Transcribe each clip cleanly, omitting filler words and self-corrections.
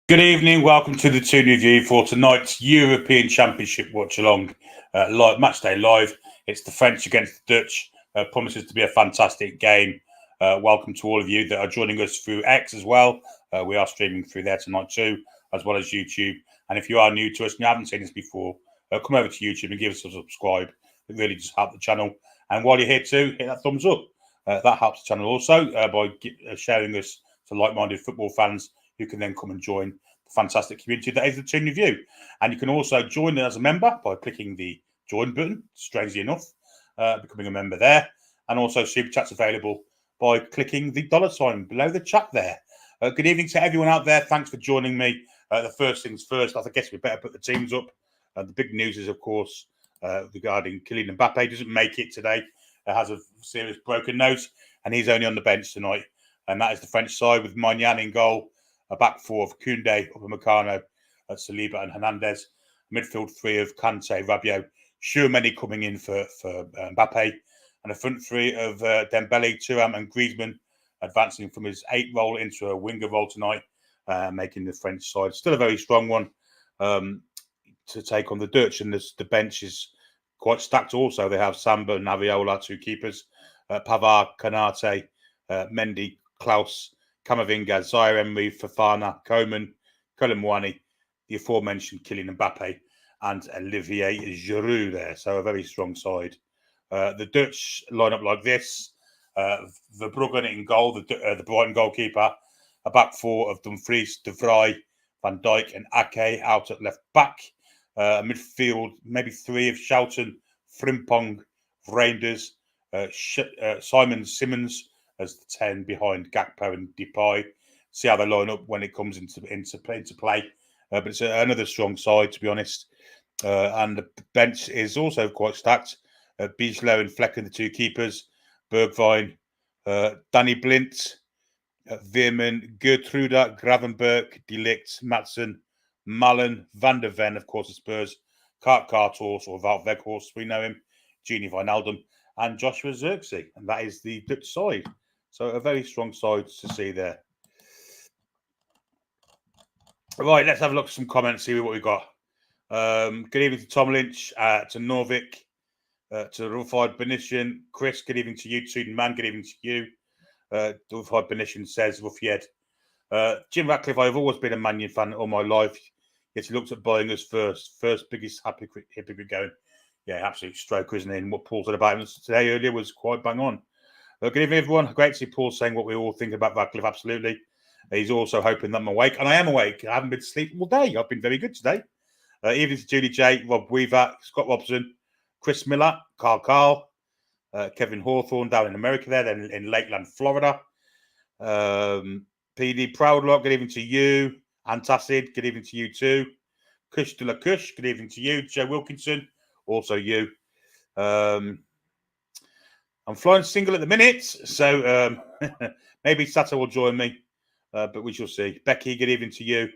Good evening. Welcome to the Toon review for tonight's European Championship watch-along live Matchday live. It's the French against the Dutch. Promises to be a fantastic game. Welcome to all of you that are joining us through X as well. We are streaming through there tonight too, as well as YouTube. And if you are new to us and you haven't seen us before, come over to YouTube and give us a subscribe. It really does help the channel. And while you're here too, hit that thumbs up. That helps the channel also by sharing us to like-minded football fans who can then come and join the fantastic community that is the Toon Review. And you can also join as a member by clicking the join button, strangely enough, becoming a member there. And also Super Chat's available by clicking the $ below the chat there. Good evening to everyone out there. Thanks for joining me. The first things first, I guess we better put the teams up. The big news is, of course, regarding Kylian Mbappe doesn't make it today. Has a serious broken nose, and he's only on the bench tonight. And that is the French side with Maignan in goal. A back four of Koundé, Upamecano, Saliba and Hernandez. Midfield three of Kante, Rabiot, Tchouaméni coming in for Mbappe. And a front three of Dembele, Thuram and Griezmann advancing from his 8 role into a winger role tonight, making the French side still a very strong one to take on the Dutch. And the bench is quite stacked also. They have Samba and Naviola, 2 keepers, Pavard, Kanate, Mendy, Klaus, Camavinga, Zaire Emery, Fofana, Coman, Colomwani, the aforementioned Kylian Mbappe, and Olivier Giroud there. So a very strong side. The Dutch line up like this. Verbruggen in goal, the Brighton goalkeeper. A back four of Dumfries, De Vrij, Van Dijk and Ake out at left back. Midfield, maybe 3 of Schouten, Frimpong, Reinders, Simon Simmons as the 10 behind Gakpo and Depay. See how they line up when it comes into play. But it's another strong side, to be honest. And the bench is also quite stacked. Bijlow and Flecken, the 2 keepers. Bergwijn, Danny Blint, Veerman, Gertruda, Gravenberg, De Ligt, Matson, Mullen, Van der Ven, of course, the Spurs, Karthorst or Wout Weghorst, we know him, Gini Wijnaldum, and Joshua Zirkzee. And that is the Dutch side. So a very strong side to see there. Right, let's have a look at some comments, see what we've got. Good evening to Tom Lynch, to Norvik, to Rufai Benishan. Chris, good evening to you. Toon Man, good evening to you. Rufai Benishan says, Ruffied. Jim Ratcliffe, I've always been a Man U fan all my life, yet he looked at buying us first biggest hypocrite going. Yeah, absolute stroke, isn't he? And what Paul said about him today earlier was quite bang on. Good evening, everyone. Great to see Paul saying what we all think about Radcliffe. Absolutely. He's also hoping that I'm awake. And I am awake. I haven't been sleeping all day. I've been very good today. Evening to Julie J, Rob Weaver, Scott Robson, Chris Miller, Carl, Kevin Hawthorne down in America there, then in Lakeland, Florida. PD Proudlock, good evening to you. Antacid, good evening to you too. Kush de la Kush, good evening to you. Joe Wilkinson, also you. I'm flying single at the minute, so maybe Sato will join me, but we shall see. Becky, good evening to you.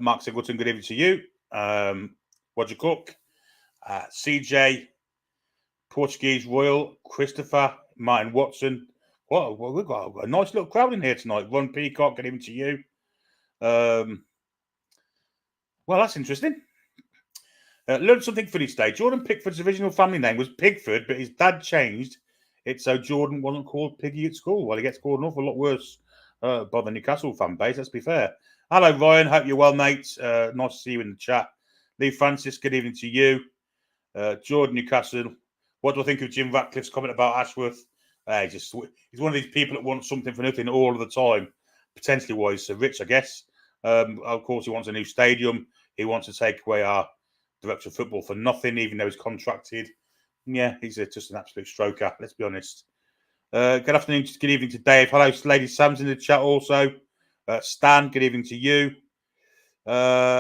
Mark Singleton, good evening to you. Roger Cook, CJ, Portuguese Royal, Christopher, Martin Watson. Well, we've got a nice little crowd in here tonight. Ron Peacock, good evening to you. Well, that's interesting. Learned something funny today. Jordan Pickford's original family name was Pigford, but his dad changed it so Jordan wasn't called Piggy at school. Well, he gets called an awful lot worse by the Newcastle fan base, let's be fair. Hello, Ryan. Hope you're well, mate. Nice to see you in the chat. Lee Francis, good evening to you. Jordan Newcastle. What do I think of Jim Ratcliffe's comment about Ashworth? He's one of these people that wants something for nothing all of the time. Potentially why he's so rich, I guess. Of course, he wants a new stadium. He wants to take away our director of football for nothing, even though he's contracted. Yeah, he's just an absolute stroker, let's be honest. Good afternoon, good evening to Dave. Hello, Lady Sam's in the chat also. Stan, good evening to you.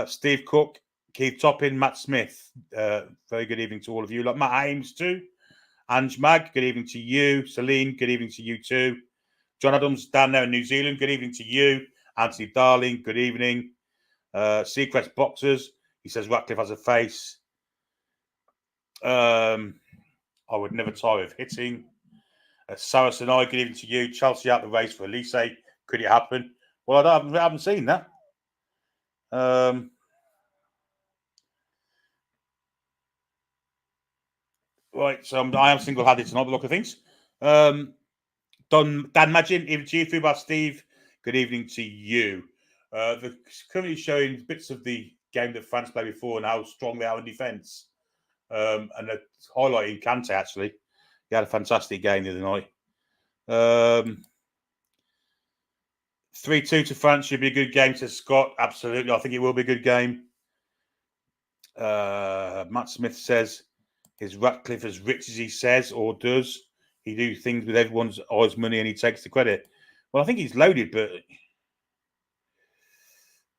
Steve Cook, Keith Toppin, Matt Smith. Very good evening to all of you. Like Matt Ames too. Ange Mag, good evening to you. Celine, good evening to you too. John Adams down there in New Zealand, good evening to you. Anthony Darling, good evening. Seacrest Boxers, he says Ratcliffe has a face. I would never tire of hitting. Saracen I, good evening to you. Chelsea out the race for Elise. Could it happen? Well, I haven't seen that. Right, so I am single-handed tonight, the look of things. Dan Magin, even to you. Fubar Steve, good evening to you. They're currently showing bits of the game that France played before and how strong they are in defence. And they're highlighting Kante, actually. He had a fantastic game the other night. 3-2 to France should be a good game, says Scott. Absolutely. I think it will be a good game. Matt Smith says, is Ratcliffe as rich as he says or does? He do things with everyone's eyes money and he takes the credit. Well, I think he's loaded, but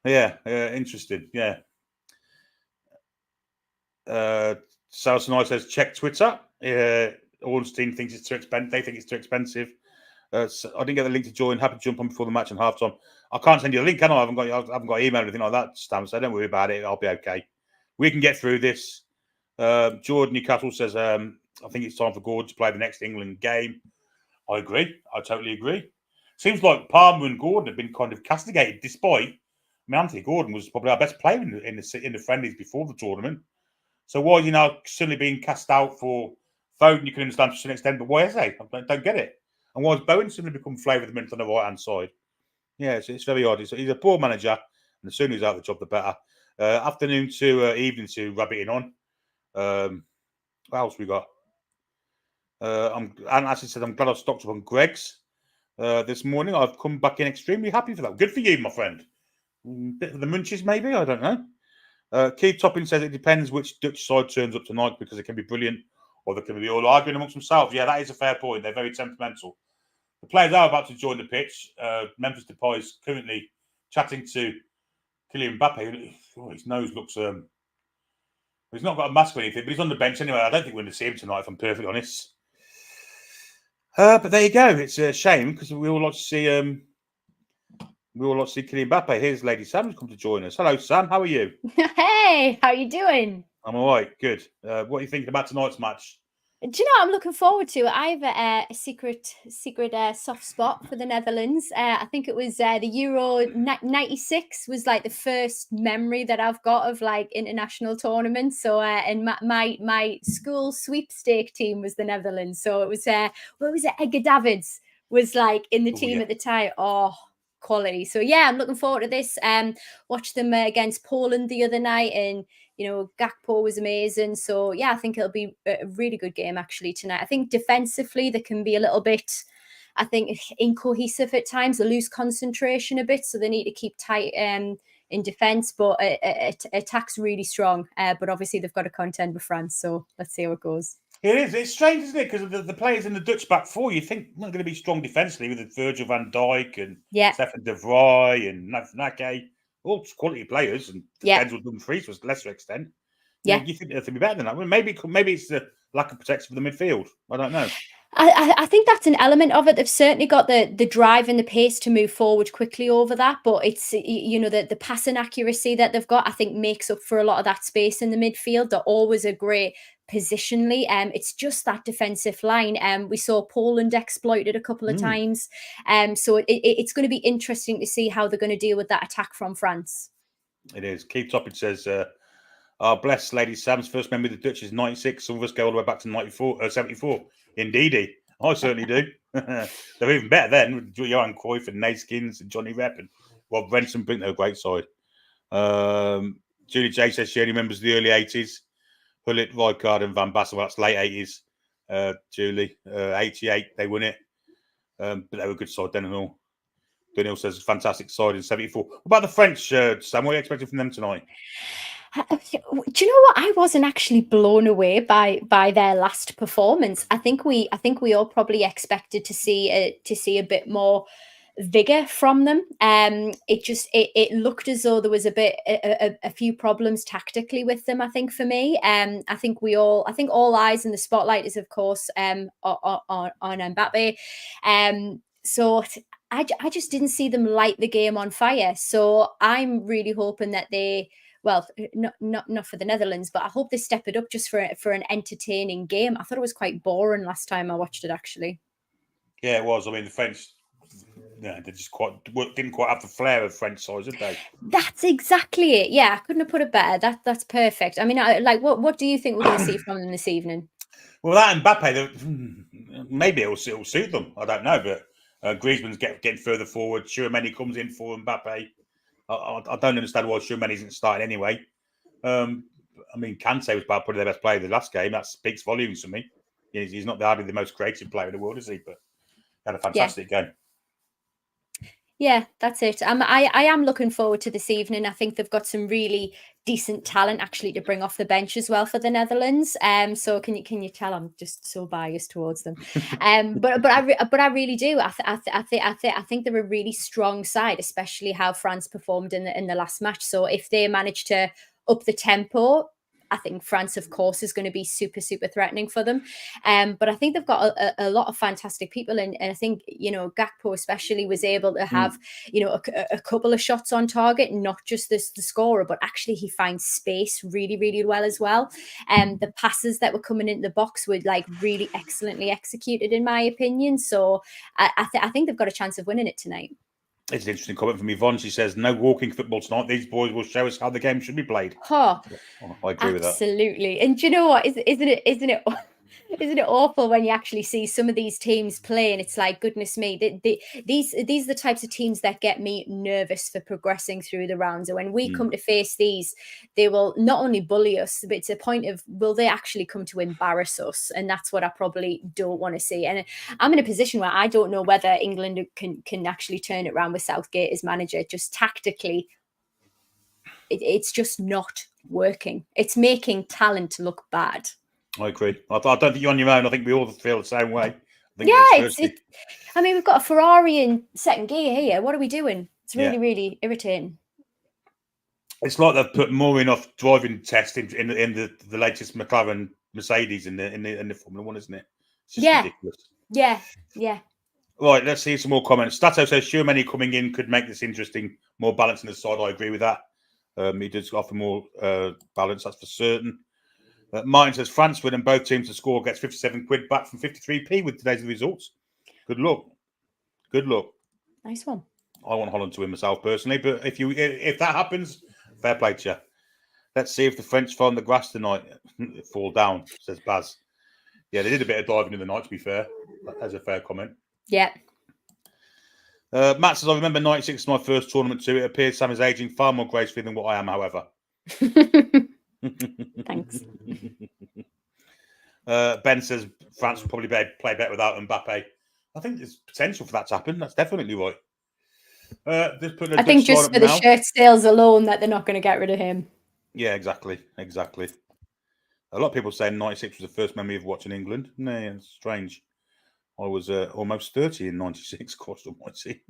yeah, interesting. Yeah. Saracen I says, check Twitter. Ornstein thinks it's too expensive. They think it's too expensive. So I didn't get the link to join. Happy to jump on before the match and halftime. I can't send you a link, can I? I haven't got email or anything like that, Stam, so don't worry about it. I'll be okay. We can get through this. Jordan Newcastle says, I think it's time for Gordon to play the next England game. I agree. I totally agree. Seems like Palmer and Gordon have been kind of castigated, despite. I mean, Anthony Gordon was probably our best player in the friendlies before the tournament. So why is he now suddenly being cast out for Foden? You can understand to some extent, but why is he? I don't get it. And why has Bowen suddenly become flavour of the month on the right-hand side? Yeah, it's very odd. He's a poor manager, and the sooner he's out of the job, the better. Afternoon to evening to rabbiting on. What else we got? Anne actually said, I'm glad I stocked up on Greg's this morning. I've come back in extremely happy for that. Good for you, my friend. Bit of the munchies, maybe? I don't know. Keith Toppin says it depends which Dutch side turns up tonight because it can be brilliant or they can be all arguing amongst themselves. Yeah, that is a fair point. They're very temperamental. The players are about to join the pitch. Memphis Depay is currently chatting to Kylian Mbappe. Oh, his nose looks... he's not got a mask or anything, but he's on the bench anyway. I don't think we're going to see him tonight, if I'm perfectly honest. But there you go. It's a shame because we all like to see... Kylian Mbappe. Here's Lady Sam who's come to join us. Hello, Sam. How are you? Hey, how you doing? I'm all right. Good. What are you thinking about tonight's match? Do you know what I'm looking forward to? I have a secret soft spot for the Netherlands. I think it was the Euro 96 was like the first memory that I've got of like international tournaments. So and my school sweepstake team was the Netherlands. So it was what was it? Edgar Davids was like in the team at the time. Oh, quality. So yeah, I'm looking forward to this. Watched them against Poland the other night, and you know, Gakpo was amazing. So yeah, I think it'll be a really good game actually tonight. I think defensively they can be a little bit, I think, incohesive at times. They lose concentration a bit, so they need to keep tight in defence. But attack's really strong. But obviously they've got to contend with France. So let's see how it goes. It is. It's strange, isn't it? Because the players in the Dutch back four, you think not going to be strong defensively with Virgil van Dijk and Stefan de Vrij and Nake, all quality players, and Denzel Dumfries to a lesser extent. Yeah, you think they'll be better than that? Well, maybe it's the lack of protection for the midfield. I don't know. I think that's an element of it. They've certainly got the drive and the pace to move forward quickly over that, but it's, you know, the passing accuracy that they've got, I think, makes up for a lot of that space in the midfield. They're always a great positionally. It's just that defensive line. We saw Poland exploited a couple of times. So it's going to be interesting to see how they're going to deal with that attack from France. It is. Keith Toppin says, bless Lady Sam's first memory of the Dutch is 96. Some of us go all the way back to 74. Indeedy. I certainly do. They're even better then with Johan Cruyff and Naskins and Johnny Rep and Rob Renson. Think they're a great side. Julie J says she only remembers the early 80s. Hullet, Rijkaard and Van Basten. Well, that's late 80s. Julie, 88, they won it. But they were a good side then and all. Daniel says fantastic side in 74. What about the French, Sam? What are you expecting from them tonight? Do you know what? I wasn't actually blown away by their last performance. I think we all probably expected to see a bit more vigor from them. It looked as though there was a few problems tactically with them. I think for me, I think all eyes in the spotlight is of course on Mbappe. So I just didn't see them light the game on fire. So I'm really hoping that they, well, not for the Netherlands, but I hope they step it up just for an entertaining game. I thought it was quite boring last time I watched it, actually. Yeah, it was. I mean, the French, they just didn't quite have the flair of French sides, did they? That's exactly it. Yeah, I couldn't have put it better. That's perfect. I mean, what do you think we're going to see from them this evening? Well, that Mbappe, maybe it'll suit them. I don't know, but Griezmann's getting further forward. Tchouaméni comes in for Mbappe. I don't understand why Tchouaméni isn't starting anyway. I mean, Kante was probably their best player of the last game. That speaks volumes to me. He's not hardly the most creative player in the world, is he? But he had a fantastic game. Yeah, that's it. I am looking forward to this evening. I think they've got some really decent talent actually to bring off the bench as well for the Netherlands. So can you tell I'm just so biased towards them? But I really do. I think they're a really strong side, especially how France performed in the last match. So if they manage to up the tempo, I think France, of course, is going to be super, super threatening for them. But I think they've got a lot of fantastic people. And I think, Gakpo especially was able to have, a couple of shots on target, not just the scorer, but actually he finds space really, really well as well. The passes that were coming into the box were like really excellently executed, in my opinion. So I think they've got a chance of winning it tonight. It's an interesting comment from Yvonne. She says, "No walking football tonight. These boys will show us how the game should be played." Oh, I agree with that. Absolutely. And do you know what? Isn't it awful when you actually see some of these teams play and it's like, goodness me, these are the types of teams that get me nervous for progressing through the rounds. And when we come to face these, they will not only bully us, but it's a point of, will they actually come to embarrass us? And that's what I probably don't want to see. And I'm in a position where I don't know whether England can actually turn it around with Southgate as manager. Just tactically, it's just not working. It's making talent look bad. I agree. I don't think you're on your own. I think we all feel the same way. I mean, we've got a Ferrari in second gear here. What are we doing? It's really, really irritating. It's like they've put more enough driving test in the latest McLaren Mercedes in the Formula One, isn't it? It's just ridiculous. Yeah. Right, let's see some more comments. Stato says Tchouaméni coming in could make this interesting, more balance in the side. I agree with that. He does offer more balance, that's for certain. Martin says France win and both teams to score gets 57 quid back from 53p with today's results. Good luck. Nice one. I want Holland to win myself personally, but if that happens, fair play to you. Let's see if the French find the grass tonight. Fall down, says Baz. Yeah, they did a bit of diving in the night, to be fair. That's a fair comment. Yeah. Matt says, I remember 96 is my first tournament too. It appears Sam is aging far more gracefully than what I am, however. Thanks. Ben says France will probably play better without Mbappe. I think there's potential for that to happen. That's definitely right. I think just for the shirt sales alone that they're not going to get rid of him. Yeah, exactly. A lot of people say 96 was the first memory of watching England. No, it's strange. I was almost 30 in 96, cost almighty.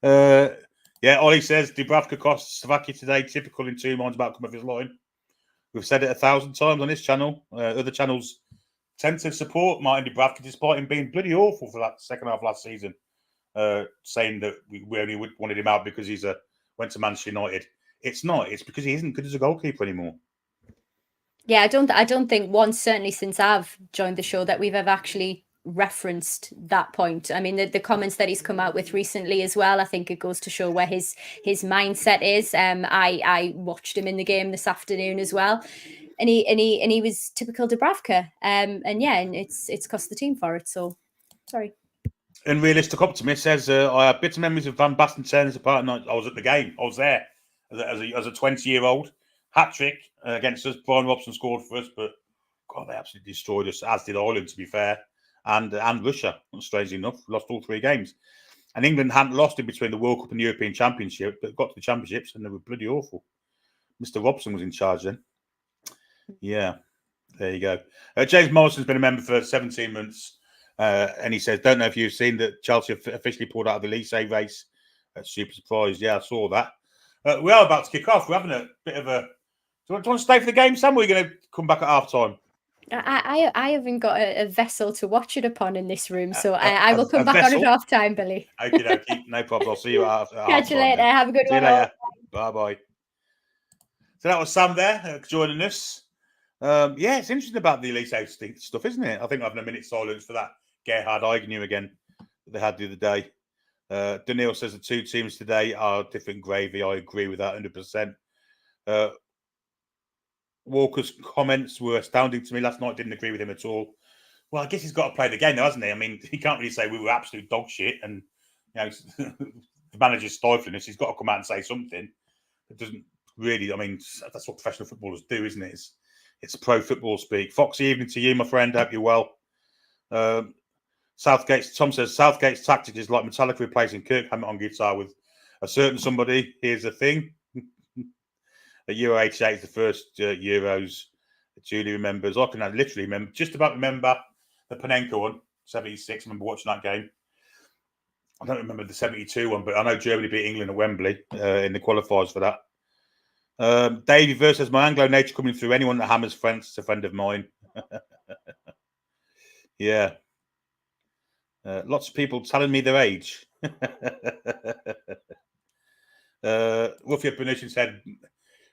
Ollie says Dubravka costs Slovakia today, typical in 2 minds about come off his line. We've said it 1,000 times on this channel. Other channels tend to support Martin Dubravka despite him being bloody awful for that second half last season, saying that we only wanted him out because he's went to Manchester United. It's not. It's because he isn't good as a goalkeeper anymore. Yeah, I don't think once, certainly since I've joined the show, that we've ever actually referenced that point. I mean, the comments that he's come out with recently as well, I think it goes to show where his mindset is. I watched him in the game this afternoon as well, and he was typical Dubravka. And it's cost the team for it. So sorry. Unrealistic optimist says I have bitter memories of Van Basten tearing us apart. I was at the game. I was there as a 20-year-old. Hat trick against us. Brian Robson scored for us, but God, they absolutely destroyed us, as did Ireland, to be fair, and Russia. Strangely enough, lost all 3 games. And England hadn't lost in between the World Cup and the European Championship, but got to the championships and they were bloody awful. Mr. Robson was in charge then. Yeah, there you go. James Morrison's been a member for 17 months. And he says, don't know if you've seen that Chelsea officially pulled out of the Elysee race. Super surprised. Yeah, I saw that. We are about to kick off. We're having a bit of a... Do you want to stay for the game, Sam, or are you going to come back at half-time? I haven't got a vessel to watch it upon in this room, so I will come back on at half-time, Billy. Okay, no problem. I'll see you at half-time. Catch you later. Have a good one. See you later. Bye-bye. So that was Sam there joining us. Yeah, it's interesting about the Elysee stuff, isn't it? I think we're having a minute's silence for that Gerhard Eigeneu again that they had the other day. Daniil says the two teams today are different gravy. I agree with that 100%. Walker's comments were astounding to me last night. Didn't agree with him at all. Well, I guess he's got to play the game, though, hasn't he? I mean, he can't really say we were absolute dog shit and the manager's stifling us. He's got to come out and say something. It doesn't really. I mean, that's what professional footballers do, isn't it? It's pro football speak. Foxy evening to you, my friend. Hope you're well. Tom says Southgate's tactic is like Metallica replacing Kirk Hammett on guitar with a certain somebody. Here's the thing. Euro 88 is the first Euros that Julie remembers. I can literally remember, just about remember the Panenka one, 76. I remember watching that game. I don't remember the 72 one, but I know Germany beat England at Wembley in the qualifiers for that. Davey Verse says, my Anglo nature coming through. Anyone that hammers French is a friend of mine. Yeah. Lots of people telling me their age. Rufia Benucci said,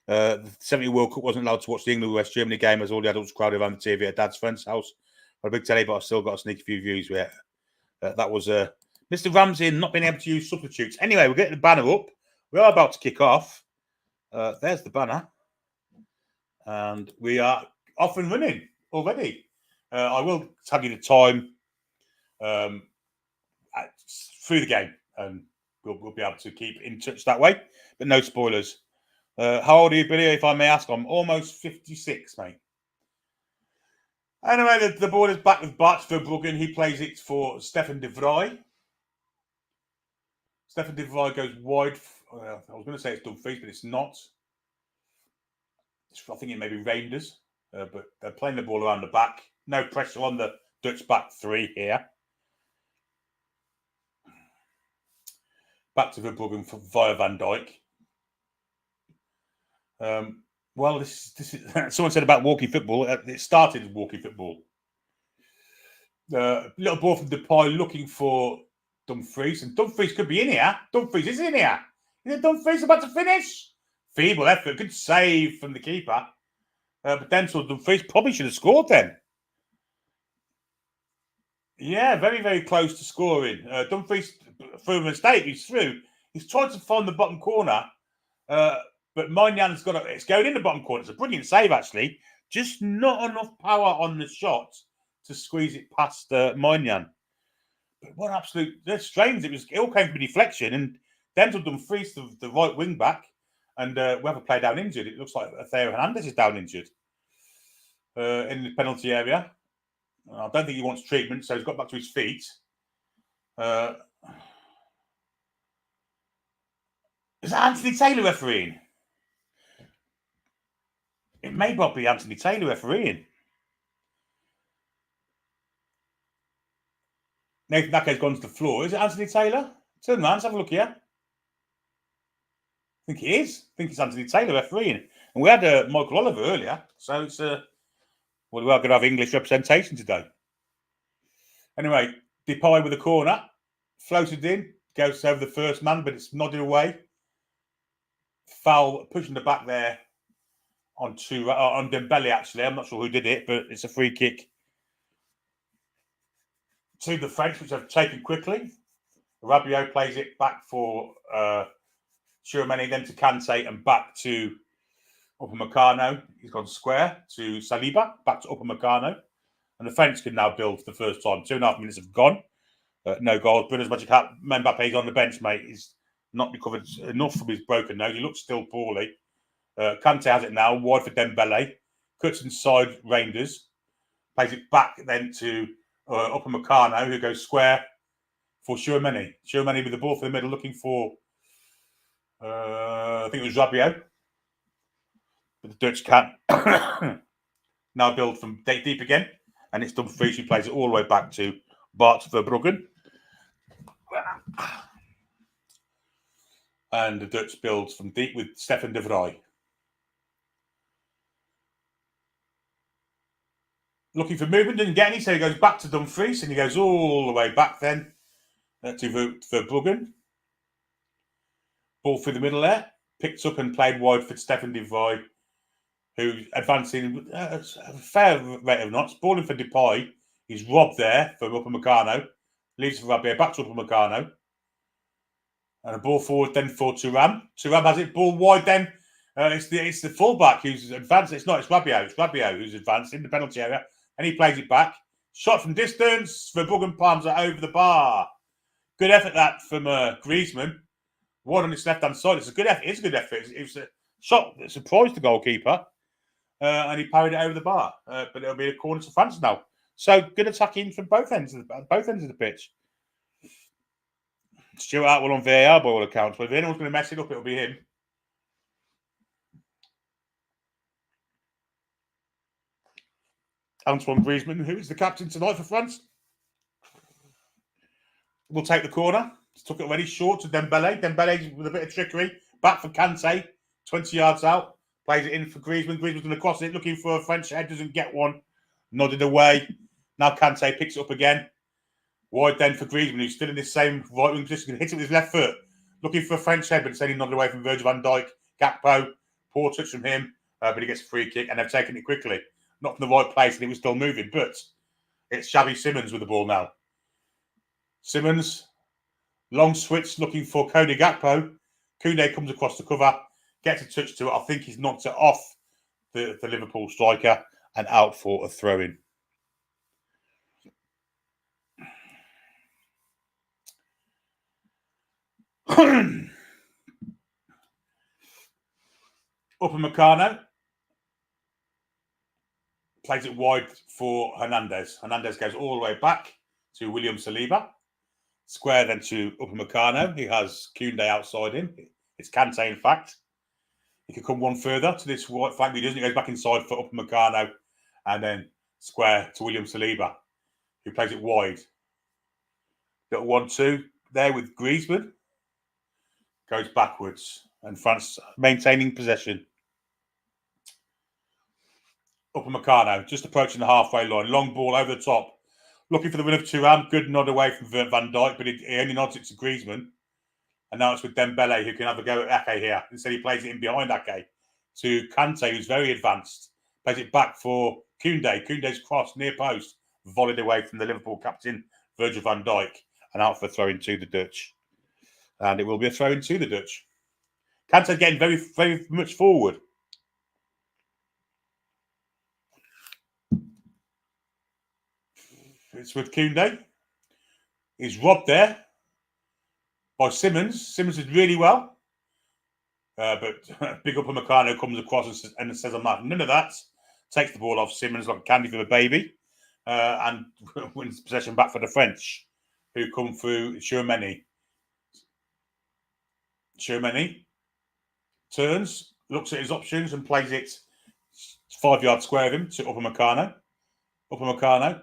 the 70 World Cup wasn't allowed to watch the England-West Germany game as all the adults crowded around the TV at Dad's friend's house. Got a big telly, but I've still got a sneaky few views with it. That was Mr. Ramsey not being able to use substitutes. Anyway, we're getting the banner up. We are about to kick off. There's the banner. And we are off and running already. I will tell you the time through the game, and we'll be able to keep in touch that way, but no spoilers. How old are you, Billy? If I may ask, I'm almost 56, mate. Anyway, the ball is back with Bart Verbruggen. He plays it for Stefan de Vrij. Stefan de Vrij goes wide. I was going to say it's Dumfries, but it's not. I think it may be Rangers, but they're playing the ball around the back. No pressure on the Dutch back three here. Back to Verbruggen via Van Dijk. Well, this is someone said about walking football. It started as walking football. Little ball from Depay looking for Dumfries, and Dumfries could be in here. Dumfries is in here. Is it Dumfries about to finish? Feeble effort, good save from the keeper. But then so Dumfries probably should have scored then. Yeah, very, very close to scoring. Dumfries, through a mistake, he's through. He's tried to find the bottom corner, but Moynihan's got it's going in the bottom corner. It's a brilliant save, actually. Just not enough power on the shot to squeeze it past Moynihan. But what absolute... That's strange. It all came from a deflection, and Dental Dumfries, the right wing back, and we have a player down injured. It looks like Theo Hernandez is down injured in the penalty area. I don't think he wants treatment, so he's got back to his feet. Is that Anthony Taylor refereeing? It may well be Anthony Taylor refereeing. Nathan Nake's gone to the floor. Is it Anthony Taylor? Turn around, let's have a look here. I think it is. I think it's Anthony Taylor refereeing. And we had Michael Oliver earlier, so it's well, we are going to have English representation today. Anyway, Depay with a corner, floated in, goes over the first man, but it's nodded away. Foul pushing the back there on Dembele, actually. I'm not sure who did it, but it's a free kick to the French, which have taken quickly. Rabiot plays it back for Tchouaméni, then to Kante, and back to Upamecano. He's gone square to Saliba, back to Upamecano. And the French can now build for the first time. 2.5 minutes have gone. No goals. Brunner's Magic Hat. Mbappe's on the bench, mate. He's not recovered enough from his broken nose. He looks still poorly. Kante has it now. Wide for Dembele. Cuts inside Rangers. Plays it back then to Upamecano, who goes square for Tchouaméni. Tchouaméni with the ball for the middle, looking for, I think it was Rabiot. But the Dutch can now build from deep again, and it's Dumfries who plays it all the way back to Bart Verbruggen. And the Dutch builds from deep with Stefan de Vrij. Looking for movement, didn't get any, so he goes back to Dumfries, and he goes all the way back then to Verbruggen. Ball through the middle there, picked up and played wide for Stefan de Vrij, who's advancing a fair rate of knots. Balling for Depay. He's robbed there from Upamecano. Leaves for Rabiot, back to Upamecano. And a ball forward then for Thuram. Thuram has it, ball wide then. It's the fullback who's advanced. It's not, it's Rabiot. It's Rabiot who's advanced in the penalty area. And he plays it back. Shot from distance. Verbruggen palms it over the bar. Good effort that from Griezmann. One on his left-hand side. It's a good effort. It's a good effort. It was a shot that surprised the goalkeeper. And he parried it over the bar. But it'll be a corner to France now. So good attacking from both ends of the pitch. Stuart Atwell on VAR by all accounts. But if anyone's going to mess it up, it'll be him. Antoine Griezmann, who is the captain tonight for France, will take the corner. He's took it already short to Dembele. Dembele with a bit of trickery. Back for Kante. 20 yards out. Plays it in for Griezmann. Griezmann's going to cross it. Looking for a French head. Doesn't get one. Nodded away. Now Kante picks it up again. Wide then for Griezmann, who's still in this same right wing position. Going to hit it with his left foot. Looking for a French head, but it's only nodded away from Virgil van Dijk. Gakpo. Poor touch from him. But he gets a free kick and they've taken it quickly. Not from the right place and it was still moving. But it's Xavi Simons with the ball now. Simons. Long switch looking for Cody Gakpo. Koundé comes across the cover. Gets a touch to it. I think he's knocked it off the Liverpool striker and out for a throw-in. Upamecano plays it wide for Hernandez. Hernandez goes all the way back to William Saliba. Square then to Upamecano. He has Koundé outside him. It's Kante, in fact. He could come one further to this right flank, but he doesn't. He goes back inside for Upamecano and then square to William Saliba, who plays it wide. Little 1-2 there with Griezmann. Goes backwards and France maintaining possession. Upamecano just approaching the halfway line. Long ball over the top. Looking for the win of Thuram. Good nod away from Van Dijk, but he only nods it to Griezmann. And now it's with Dembele, who can have a go at Ake here. Instead, he plays it in behind Ake to Kante, who's very advanced. Plays it back for Koundé. Koundé's cross near post. Volleyed away from the Liverpool captain, Virgil van Dijk. And out for a throw-in to the Dutch. And it will be a throw-in to the Dutch. Kante getting very, very much forward. It's with Koundé. He's robbed there by Simons. Simons did really well. But big Upamecano comes across and says, I'm not. None of that. Takes the ball off Simons like a candy for the baby. And wins possession back for the French, who come through Tchouaméni. Tchouaméni turns, looks at his options and plays it 5-yard square of him to Upamecano. Upamecano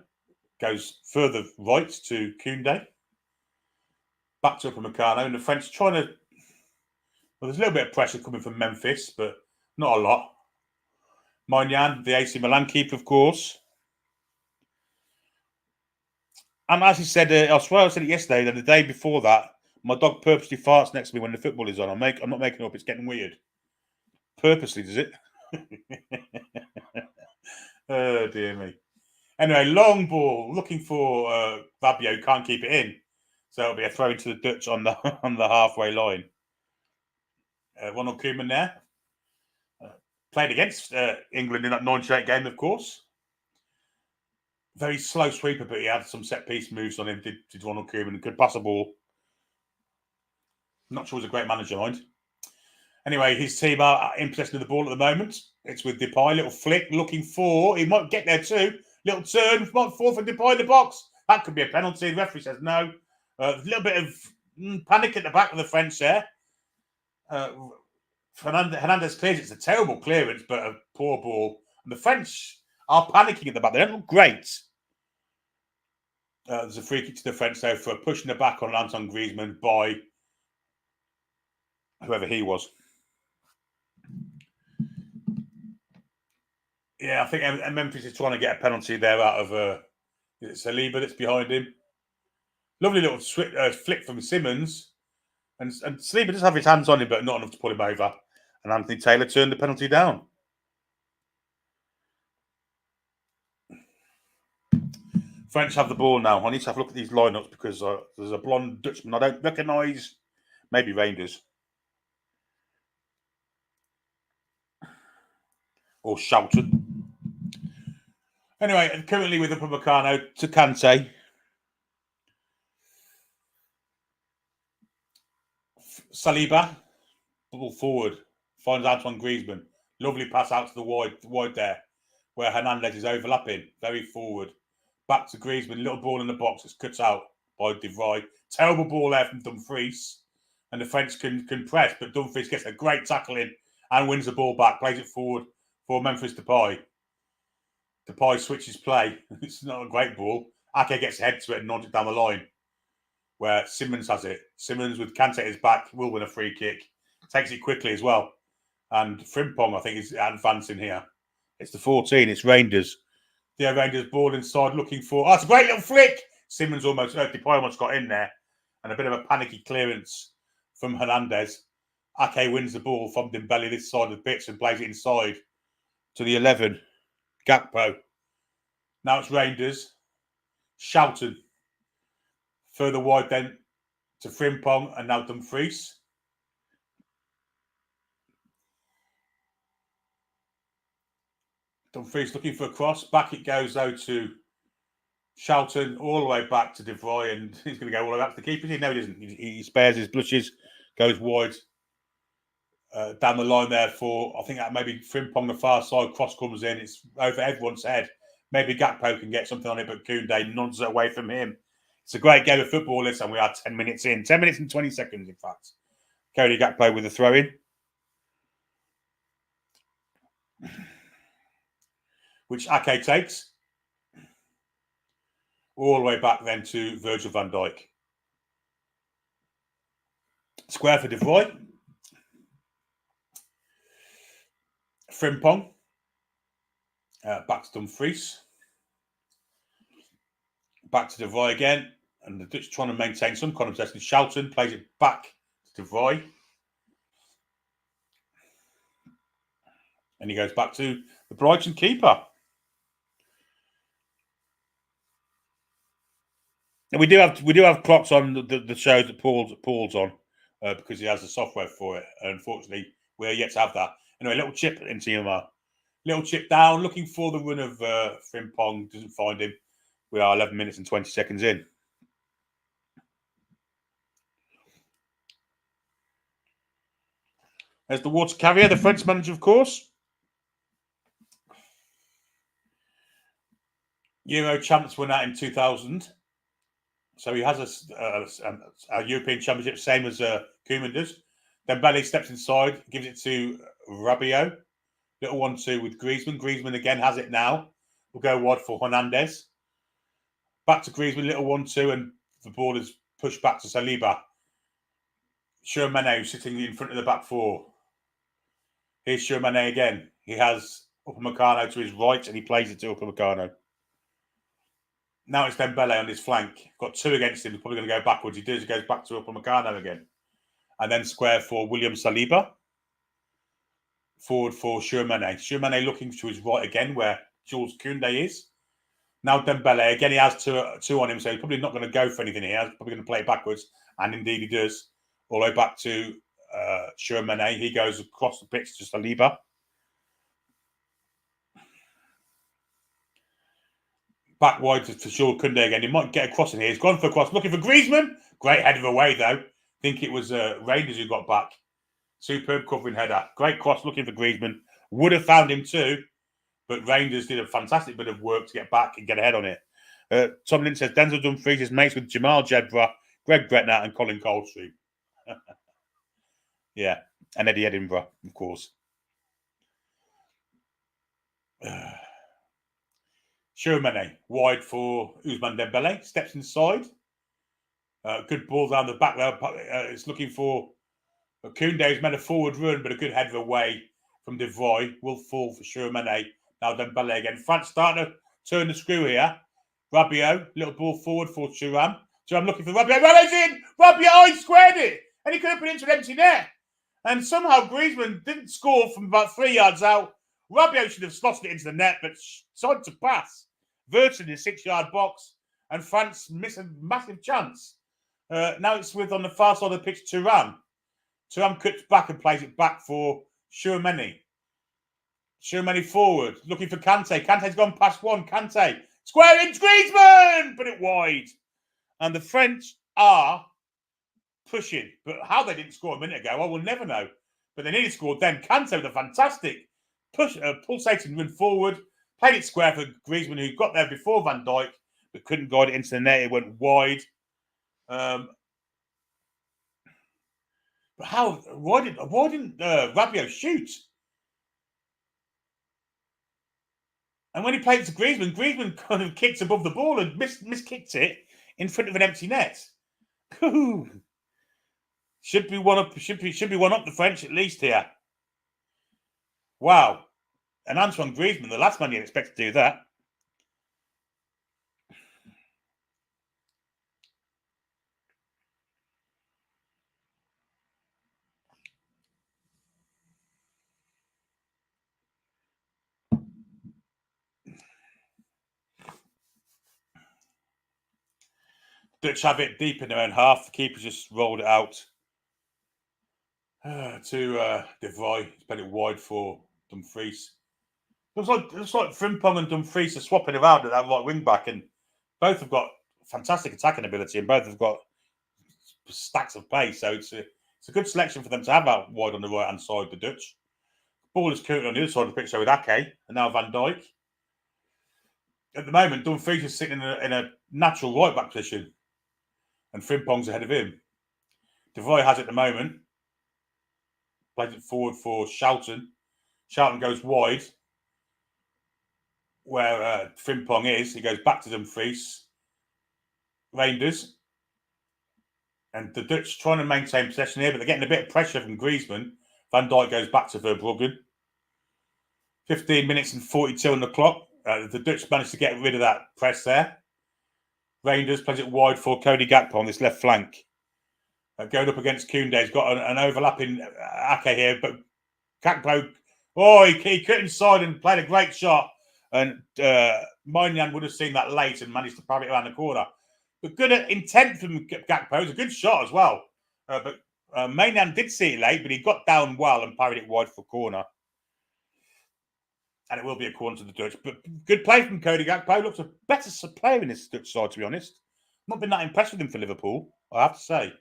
goes further right to Koundé. Back to Upamecano. And the French trying to... Well, there's a little bit of pressure coming from Memphis, but not a lot. Maignan, the AC Milan keeper, of course. And as he said, I swear I said it yesterday, that the day before that, my dog purposely farts next to me when the football is on. I'm not making it up. It's getting weird. Purposely, does it? Oh, dear me. Anyway, long ball. Looking for Rabiot. Can't keep it in. So it'll be a throw to the Dutch on the halfway line. Ronald Koeman there. Played against England in that 98 game, of course. Very slow sweeper, but he had some set-piece moves on him, did Ronald Koeman. Could pass a ball. Not sure he's a great manager, mind. Anyway, his team are in possession of the ball at the moment. It's with Depay. Little flick, looking for... He might get there too. Little turn, might fall for Depay in the box. That could be a penalty. The referee says no. A little bit of panic at the back of the French there. Hernandez clears. It's a terrible clearance, but a poor ball. And the French are panicking at the back. They don't look great. There's a free kick to the French, though, for pushing the back on Antoine Griezmann by whoever he was. Yeah, I think Memphis is trying to get a penalty there out of Saliba that's behind him. Lovely little flick from Simmons. And Saliba does have his hands on him, but not enough to pull him over. And Anthony Taylor turned the penalty down. French have the ball now. I need to have a look at these lineups because there's a blonde Dutchman I don't recognise. Maybe Rangers. Or Shelton. Anyway, currently with Upamecano to Kante. Saliba, ball forward, finds Antoine Griezmann. Lovely pass out to the wide there, where Hernandez is overlapping, very forward. Back to Griezmann, little ball in the box, it's cut out by De Vrij. Terrible ball there from Dumfries, and the French can press, but Dumfries gets a great tackle in and wins the ball back, plays it forward for Memphis Depay. Depay switches play. It's not a great ball. Ake gets head to it and nods it down the line, where Simmons has it. Simmons with Kante at his back will win a free kick. Takes it quickly as well. And Frimpong, I think, is advancing here. It's the 14. It's Rangers. The Rangers ball inside looking for... Oh, it's a great little flick. Simmons Depay almost got in there. And a bit of a panicky clearance from Hernandez. Ake wins the ball from Dembele this side of the pitch and plays it inside to the 11. Gakpo. Now it's Rangers. Shelton. Further wide then to Frimpong and now Dumfries. Dumfries looking for a cross. Back it goes though to Shelton, all the way back to De Vrij, and he's going to go all the way back to the keeper. No, he doesn't. He spares his blushes, goes wide down the line there for, I think that maybe Frimpong the far side, cross comes in. It's over everyone's head. Maybe Gakpo can get something on it, but Koundé nods it away from him. It's a great game of football, this, and we are 10 minutes in. 10 minutes and 20 seconds, in fact. Cody Gakpo with a throw-in. Which Ake takes. All the way back then to Virgil van Dijk. Square for De Vrij. Frimpong. Back to Dumfries. Back to De Vrij again. And the Dutch trying to maintain some kind of possession. Shelton plays it back to De Vrij. And he goes back to the Brighton keeper. And we do have clocks on the show that Paul's on because he has the software for it. Unfortunately, we're yet to have that. Anyway, little chip into him. Little chip down, looking for the run of Frimpong. Doesn't find him. We are 11 minutes and 20 seconds in. There's the water carrier, the French manager, of course. Euro champs won that in 2000. So he has a European Championship, same as Koeman does. Then Dembele steps inside, gives it to Rabiot. Little 1-2 with Griezmann. Griezmann again has it now. We'll go wide for Hernandez. Back to Griezmann, little 1-2, and the ball is pushed back to Saliba. Tchouaméni sitting in front of the back four. Here's Tchouaméni again. He has Upamecano to his right, and he plays it to Upamecano. Now it's Dembele on his flank. Got two against him. He's probably going to go backwards. He does. He goes back to Upamecano again. And then square for William Saliba. Forward for Tchouaméni. Tchouaméni looking to his right again, where Jules Koundé is. Now Dembele. Again, he has two on him, so he's probably not going to go for anything here. He's probably going to play it backwards. And indeed he does. All the way back to Tchouaméni. He goes across the pitch to Saliba. Back wide to Jules Koundé again. He might get across in here. He's gone for a cross. Looking for Griezmann. Great header away, though. I think it was Rangers who got back. Superb covering header. Great cross looking for Griezmann. Would have found him too. But Rangers did a fantastic bit of work to get back and get ahead on it. Tomlin says Denzel Dumfries is mates with Jamal Jedra, Greg Gretna and Colin Coldstream. Yeah. And Eddie Edinburgh, of course. Chouameni, wide for Ousmane Dembele, steps inside. Good ball down the back there. It's looking for Koundé, who's made a forward run, but a good header away from De Vrij. Will fall for Chouameni. Now Dembele again. France starting to turn the screw here. Rabiot, little ball forward for Thuram. Thuram looking for Rabiot. Rabiot's in! Rabiot squared it! And he could have put it into an empty net. And somehow Griezmann didn't score from about 3 yards out. Rabiot should have slotted it into the net, but decided to pass. Virtually in the 6-yard box. And France missed a massive chance. Now it's with, on the far side of the pitch, Thuram. Thuram cuts back and plays it back for Chouameni. Chouameni forward, looking for Kante. Kante's gone past one. Kante, square in, Griezmann! Put it wide. And the French are pushing. But how they didn't score a minute ago, I will never know. But they nearly scored then. Kante with a fantastic pulsating run forward. Played it square for Griezmann, who got there before Van Dijk, but couldn't guide it into the net. It went wide. But why didn't Rabiot shoot? And when he played it to Griezmann kind of kicked above the ball and miskicked it in front of an empty net. Should be one up the French at least here. Wow. And Antoine Griezmann, the last man you'd expect to do that. Dutch have it deep in their own half. The keeper just rolled it out to De Vrij. He's played it wide for Dumfries. Looks like Frimpong and Dumfries are swapping around at that right wing back, and both have got fantastic attacking ability, and both have got stacks of pace. So it's a good selection for them to have out wide on the right hand side. The Dutch ball is currently on the other side of the pitch, so with Ake and now Van Dijk. At the moment, Dumfries is sitting in a natural right back position, and Frimpong's ahead of him. De Vrij has it at the moment. Plays it forward for Schouten. Schouten goes wide where Frimpong is. He goes back to Dumfries. Reinders. And the Dutch trying to maintain possession here, but they're getting a bit of pressure from Griezmann. Van Dijk goes back to Verbruggen. 15 minutes and 42 on the clock. The Dutch managed to get rid of that press there. Reinders plays it wide for Cody Gakpo on this left flank. Going up against Koundé. He's got an overlapping Ake here, but Gakpo, he cut inside and played a great shot. And Maignan would have seen that late and managed to parry it around the corner. But good intent from Gakpo. It was a good shot as well. But Maignan did see it late, but he got down well and parried it wide for corner. And it will be a corner to the Dutch. But good play from Cody Gakpo. Looks a better player in this Dutch side, to be honest. Not been that impressed with him for Liverpool, I have to say.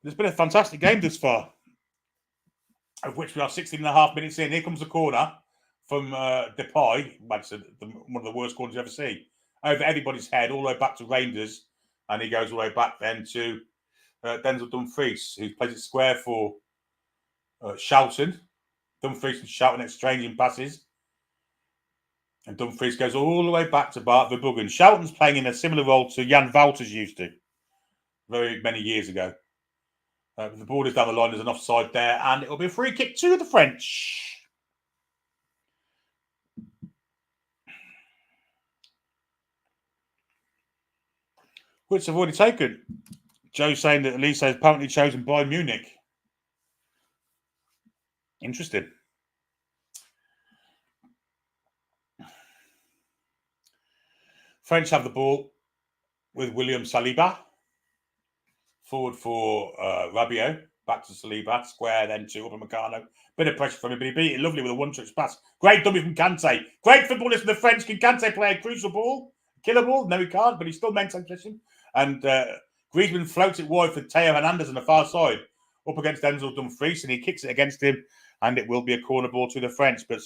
There's been a fantastic game thus far, of which we are 16 and a half minutes in. Here comes the corner from Depay. One of the worst corners you ever see. Over everybody's head, all the way back to Reinders. And he goes all the way back then to Denzel Dumfries, who plays it square for Schouten. Dumfries and Schouten exchanging passes. And Dumfries goes all the way back to Bart Verbruggen. Schouten's playing in a similar role to Jan Wouters used to very many years ago. The ball is down the line. There's an offside there, and it'll be a free kick to the French. Which I've already taken. Joe saying that Elise has apparently chosen Bayern Munich. Interesting. French have the ball with William Saliba. Forward for Rabiot. Back to Saliba. Square then to Upamecano. Bit of pressure from him, but he beat it lovely with a one-touch pass. Great dummy from Kante. Great footballers from the French. Can Kante play a crucial ball? Killer ball? No, he can't, but he still maintains possession. And Griezmann floats it wide for Theo Hernandez on the far side. Up against Denzel Dumfries, and he kicks it against him, and it will be a corner ball to the French. But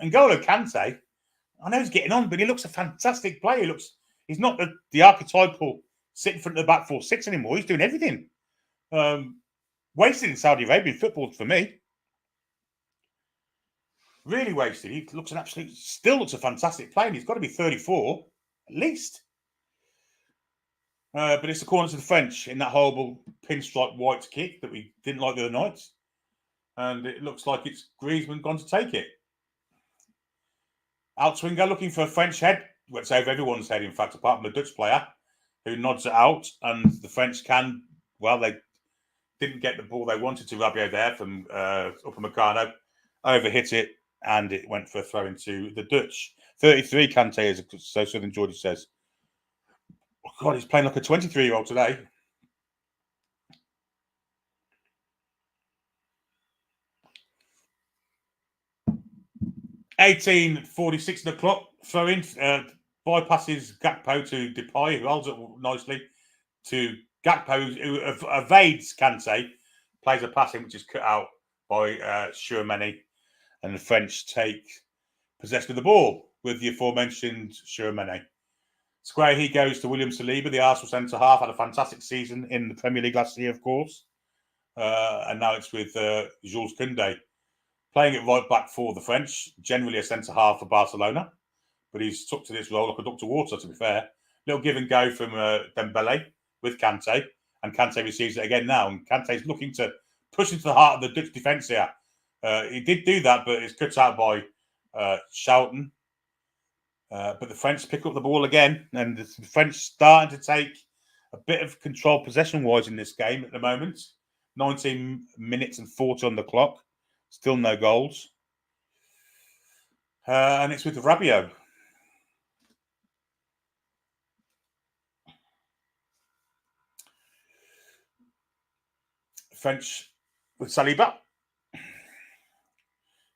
N'Golo Kante, I know he's getting on, but he looks a fantastic player. He's not the archetypal sit in front of the back 4-6 anymore. He's doing everything. Wasted in Saudi Arabian football for me. Really wasted. He looks still looks a fantastic player. He's got to be 34 at least. But it's the corners of the French in that horrible pinstripe white kick that we didn't like the other night. And it looks like it's Griezmann gone to take it. Outswinger looking for a French head. Well, it's over everyone's head, in fact, apart from the Dutch player who nods it out. And the French they didn't get the ball they wanted to Rabiot there from Upamecano. Overhit it, and it went for a throw into the Dutch. 33 Kante, as so Southern Geordie says. Oh God, he's playing like a 23-year-old today. (18:46 on the clock). Throw in, bypasses Gakpo to Depay, who holds it nicely to Gakpo, who evades Kante, plays a pass in which is cut out by Tchouaméni, and the French take possession of the ball with the aforementioned Tchouaméni. Square he goes to William Saliba, the Arsenal centre-half, had a fantastic season in the Premier League last year, of course. And now it's with Jules Koundé, playing it right back for the French, generally a centre-half for Barcelona. But he's took to this role like a duck to water, to be fair. Little give and go from Dembele with Kante, and Kante receives it again now. And Kante's looking to push into the heart of the Dutch defence here. He did do that, but it's cut out by Schouten. But the French pick up the ball again, and the French starting to take a bit of control possession-wise in this game at the moment. 19 minutes and 40 on the clock. Still no goals. And it's with Rabiot. French with Saliba.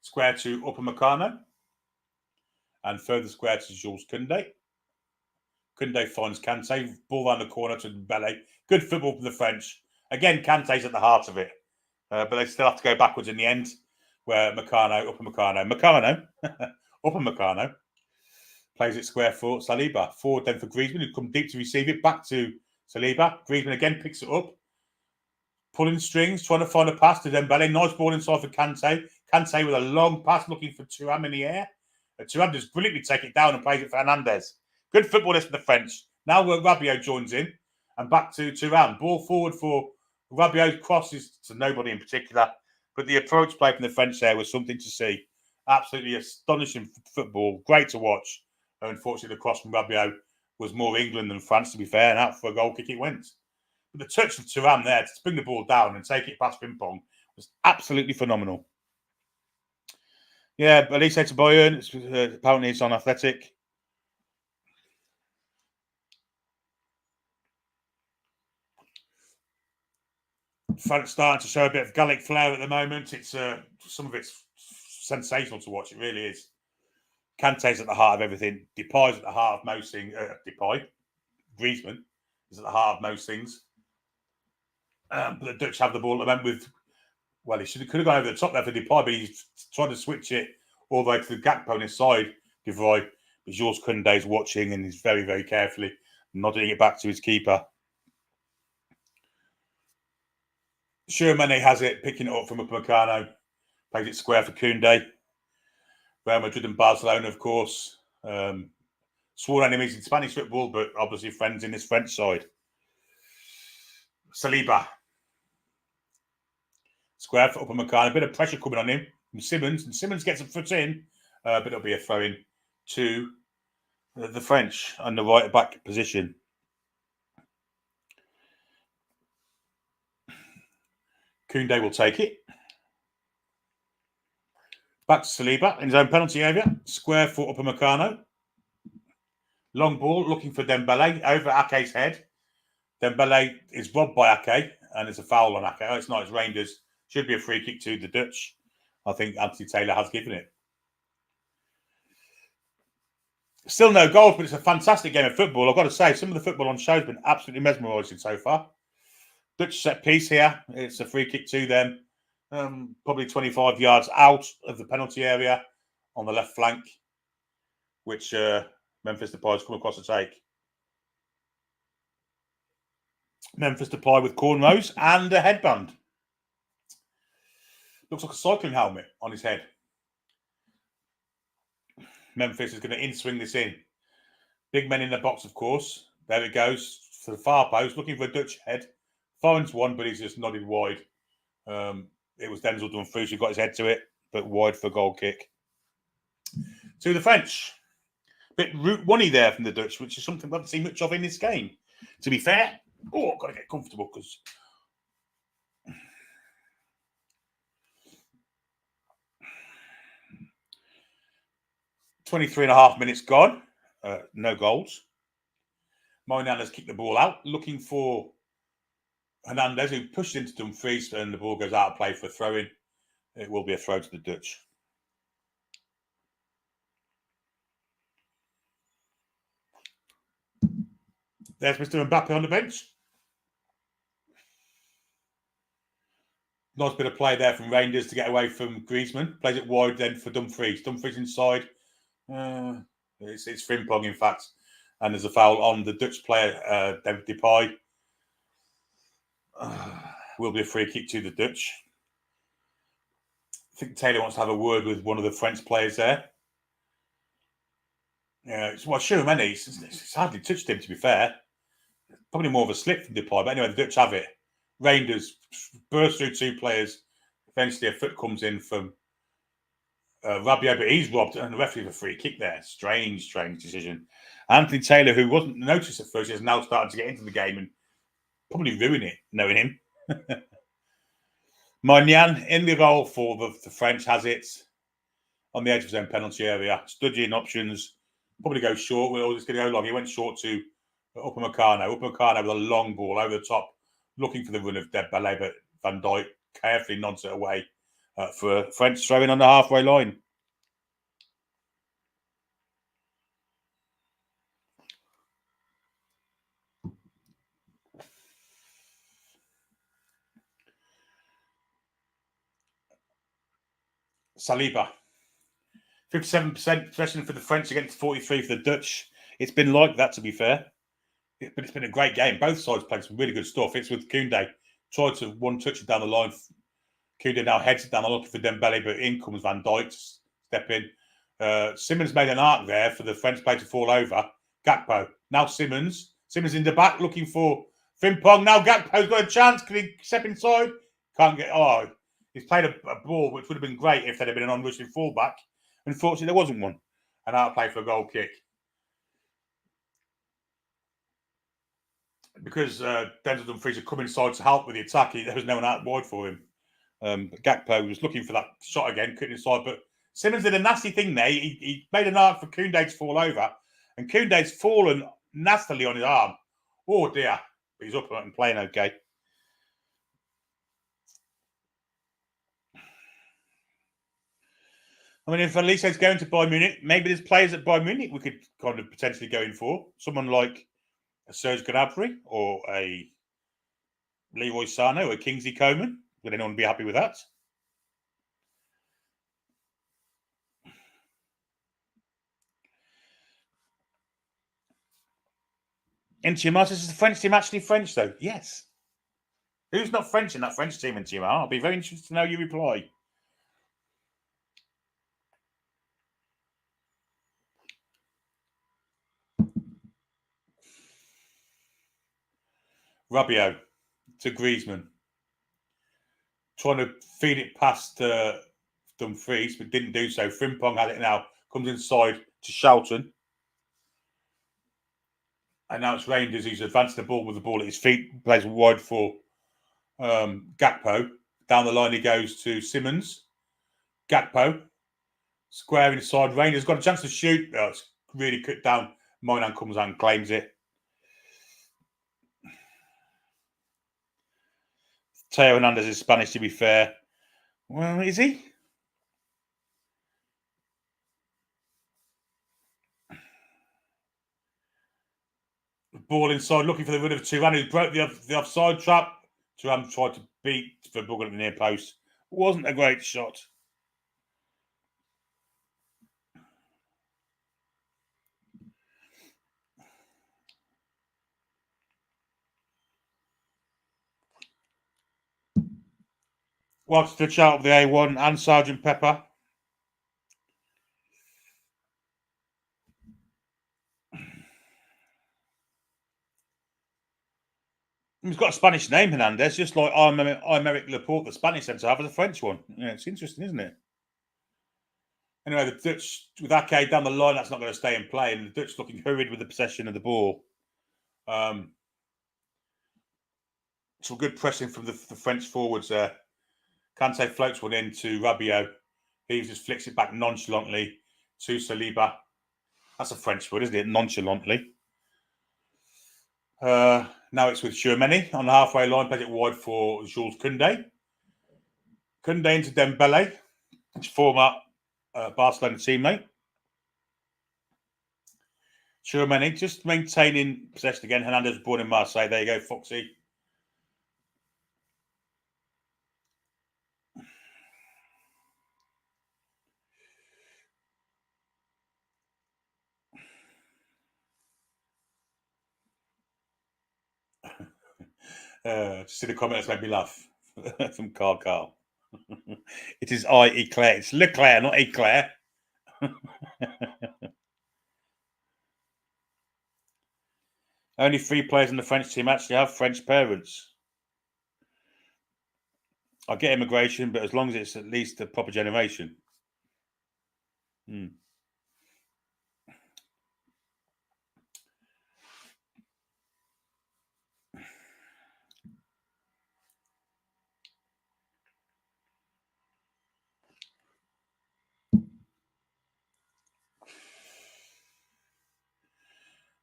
Square to Upamecano. And further square to Jules Koundé. Koundé finds Kante. Ball down the corner to Dembele. Good football from the French. Again, Kante's at the heart of it. But they still have to go backwards in the end, where Upamecano plays it square for Saliba. Forward then for Griezmann, who come deep to receive it. Back to Saliba. Griezmann again picks it up. Pulling strings, trying to find a pass to Dembele. Nice ball inside for Kante. Kante with a long pass looking for Thuram in the air. Thuram does brilliantly take it down and plays it for Hernandez. Good footballist for the French. Now Rabiot joins in. And back to Thuram. Ball forward for Rabiot. Crosses to nobody in particular. But the approach play from the French there was something to see. Absolutely astonishing football. Great to watch. Unfortunately, the cross from Rabiot was more England than France, to be fair. And out for a goal kick it went. But the touch of Thuram there to bring the ball down and take it past Pimpong was absolutely phenomenal. Yeah, Elise to Bayern. Apparently it's on Athletic. France starting to show a bit of Gallic flair at the moment. It's some of it's sensational to watch. It really is. Kante's at the heart of everything. Depay's at the heart of most things. Griezmann is at the heart of most things. But the Dutch have the ball at the moment with. Well, he could have gone over the top there for Depay, but he's trying to switch it all the way to the Gakpo on his side. But Jules Koundé's watching and he's very, very carefully nodding it back to his keeper. Tchouaméni has it, picking it up from Upamecano. Plays it square for Koundé. Real Madrid and Barcelona, of course. Sworn enemies in Spanish football, but obviously friends in this French side. Saliba. Square for Upamecano. A bit of pressure coming on him from Simmons. And Simmons gets a foot in, but it'll be a throw-in to the French on the right-back position. Koundé will take it. Back to Saliba in his own penalty area. Square for Upamecano. Long ball looking for Dembele over Ake's head. Dembele is robbed by Ake and it's a foul on Ake. Oh, it's not. It's Rangers. Should be a free kick to the Dutch. I think Anthony Taylor has given it. Still no goals, but it's a fantastic game of football. I've got to say, some of the football on show has been absolutely mesmerising so far. Dutch set piece here. It's a free kick to them. Probably 25 yards out of the penalty area on the left flank, which Memphis Depay has come across to take. Memphis to play with cornrows and a headband. Looks like a cycling helmet on his head. Memphis is going to in-swing this in. Big men in the box, of course. There it goes for the far post, looking for a Dutch head. Finds one, but he's just nodded wide. It was Denzel Dumfries who got his head to it, but wide for a goal kick. To the French. Bit route one-y there from the Dutch, which is something we haven't seen much of in this game. To be fair, I've got to get comfortable because 23.5 minutes gone. No goals. Moynihan has kicked the ball out, looking for Hernandez, who pushed into Dumfries, and the ball goes out of play for a throw-in. It will be a throw to the Dutch. There's Mr. Mbappe on the bench. Nice bit of play there from Rangers to get away from Griezmann. Plays it wide then for Dumfries. Dumfries inside. It's Frimpong, in fact. And there's a foul on the Dutch player, David Depay. Will be a free kick to the Dutch. I think Taylor wants to have a word with one of the French players there. Yeah, it's Chouameni. It's hardly touched him, to be fair. Probably more of a slip from Depay. But anyway, the Dutch have it. Rangers burst through two players. Eventually, a foot comes in from Rabiot, but he's robbed, and the referee has a free kick there. Strange decision. Anthony Taylor, who wasn't noticed at first, is now starting to get into the game and probably ruin it, knowing him. Moynihan in the goal for the French has it on the edge of his own penalty area. Studging options, probably go short. We're just going to go long. He went short to Upamecano. Upamecano with a long ball over the top, looking for the run of Dembele, but Van Dijk carefully nods it away for a French throw-in on the halfway line. Saliba. 57% possession for the French against 43% for the Dutch. It's been like that, to be fair. But it's been a great game. Both sides played some really good stuff. It's with Koundé. Tried to one touch it down the line. Koundé now heads it down the line for Dembele, but in comes Van Dijk to step in. Simmons made an arc there for the French player to fall over. Gakpo. Now Simmons. Simmons in the back looking for Frimpong. Now Gakpo's got a chance. Can he step inside? Can't get... Oh, he's played a ball which would have been great if there had been an on-rushing fullback. Unfortunately, there wasn't one. And out of play for a goal kick. Because Denzel Dumfries had come inside to help with the attack, there was no one out wide for him. But Gakpo was looking for that shot again, couldn't inside. But Simmons did a nasty thing there. He made an arc for Koundé to fall over. And Koundé's fallen nastily on his arm. Oh, dear. But he's up and playing okay. I mean, if Elise's going to Bayern Munich, maybe there's players at Bayern Munich we could kind of potentially go in for. Someone like a Serge Gnabry or a Leroy Sané or a Kingsley Coman. Would anyone be happy with that? In Timar, is the French team actually French, though? Yes. Who's not French in that French team in Timar? I'll be very interested to know your reply. Rabiot to Griezmann. Trying to feed it past Dumfries, but didn't do so. Frimpong had it now. Comes inside to Shelton. And now it's Rangers who's advanced the ball with the ball at his feet. Plays wide for Gakpo. Down the line he goes to Simmons. Gakpo. Square inside. Rangers got a chance to shoot. Oh, it's really cut down. Moynihan comes out and claims it. Teo Hernandez is Spanish, to be fair. Well, is he? Ball inside, looking for the run of Turan, who broke the offside trap. Turan tried to beat Verbruggen at the near post. Wasn't a great shot. What's the chart of the A1 and Sergeant Pepper? He's got a Spanish name, Hernandez, just like I'm Eric Laporte, the Spanish centre half, has a French one. Yeah, it's interesting, isn't it? Anyway, the Dutch, with Ake down the line, that's not going to stay in play, and the Dutch looking hurried with the possession of the ball. Some good pressing from the French forwards there. Kante floats one in to Rabiot. He just flicks it back nonchalantly to Saliba. That's a French word, isn't it? Nonchalantly. Now it's with Tchouaméni on the halfway line, plays it wide for Jules Koundé. Koundé into Dembele, his former Barcelona teammate. Tchouaméni just maintaining possession again. Hernandez born in Marseille. There you go, Foxy. Just see the comment that's made me laugh from Carl. It is Eclair. It's Leclerc, not Eclair. Only 3 players in the French team actually have French parents. I get immigration, but as long as it's at least a proper generation.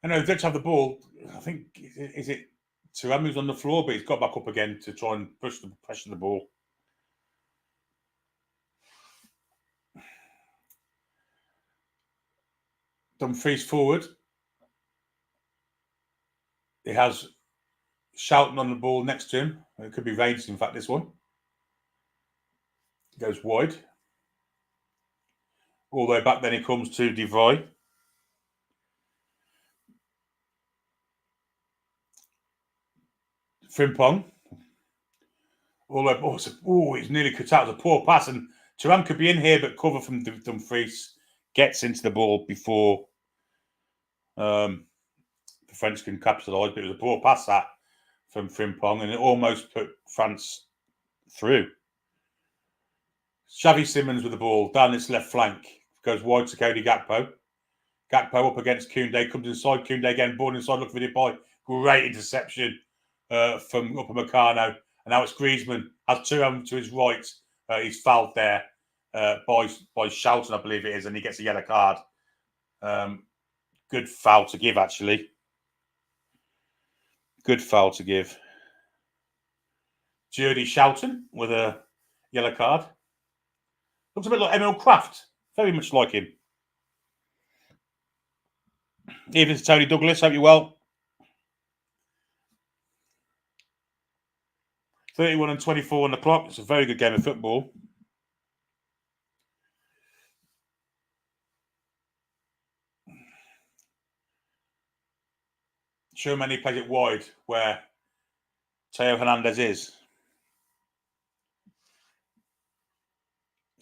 I know the Dutch have the ball. I think is it Thuram who's on the floor, but he's got back up again to try and pressure the ball. Dumfries forward. He has Shouting on the ball next to him. It could be Reigns, in fact, this one. Goes wide. All the way back, then he comes to De Vrij. Frimpong. All the way, he's nearly cut out. It was a poor pass, and Thuram could be in here, but cover from Dumfries gets into the ball before the French can capitalise. But it was a poor pass that from Frimpong, and it almost put France through. Xavi Simons with the ball down this left flank. Goes wide to Cody Gakpo. Gakpo up against Koundé. Comes inside. Koundé again. Born inside. Looking for Depay. Great interception from Upamecano. And now it's Griezmann. Has Thuram to his right. He's fouled there by Shelton, I believe it is. And he gets a yellow card. Good foul to give, actually. Good foul to give. Jordy Shelton with a yellow card. Looks a bit like Emil Kraft. Very much like him. Evening to Tony Douglas. Hope you're well. 31 and 24 on the clock. It's a very good game of football. Tchouaméni plays it wide where Theo Hernandez is.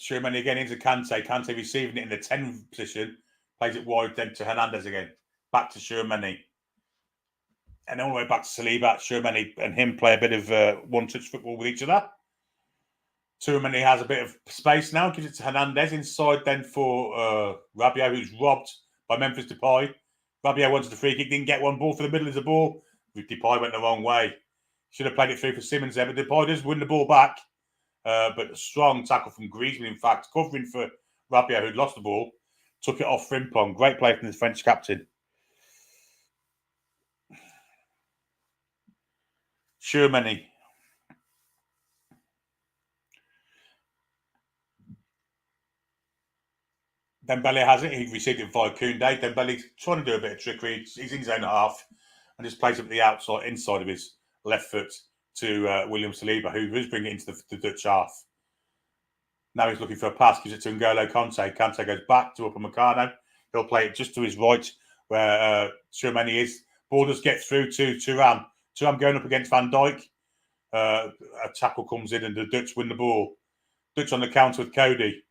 Tchouaméni again into Kante. Kante receiving it in the 10 position. Plays it wide then to Hernandez again. Back to Tchouaméni. And all the way back to Saliba. Tchouaméni and him play a bit of one-touch football with each other. Tchouaméni has a bit of space now. Gives it to Hernandez inside then for Rabiot, who's robbed by Memphis Depay. Rabiot wanted the free kick, didn't get one. Ball for the middle of the ball. Depay went the wrong way. Should have played it through for Simons there, but Depay does win the ball back. But a strong tackle from Griezmann, in fact, covering for Rabiot, who'd lost the ball. Took it off Frimpong. Great play from the French captain. Tchouaméni. Dembele has it. He received it via Koundé. Dembele's trying to do a bit of trickery. He's in his own half and just plays it at the outside, inside of his left foot to William Saliba, who is bringing it into the Dutch half. Now he's looking for a pass. Gives it to N'Golo Kante. Kante goes back to Upamecano. He'll play it just to his right where Tchouaméni is. Ball does get through to Thuram. Thuram going up against Van Dijk. A tackle comes in and the Dutch win the ball. Dutch on the counter with Cody.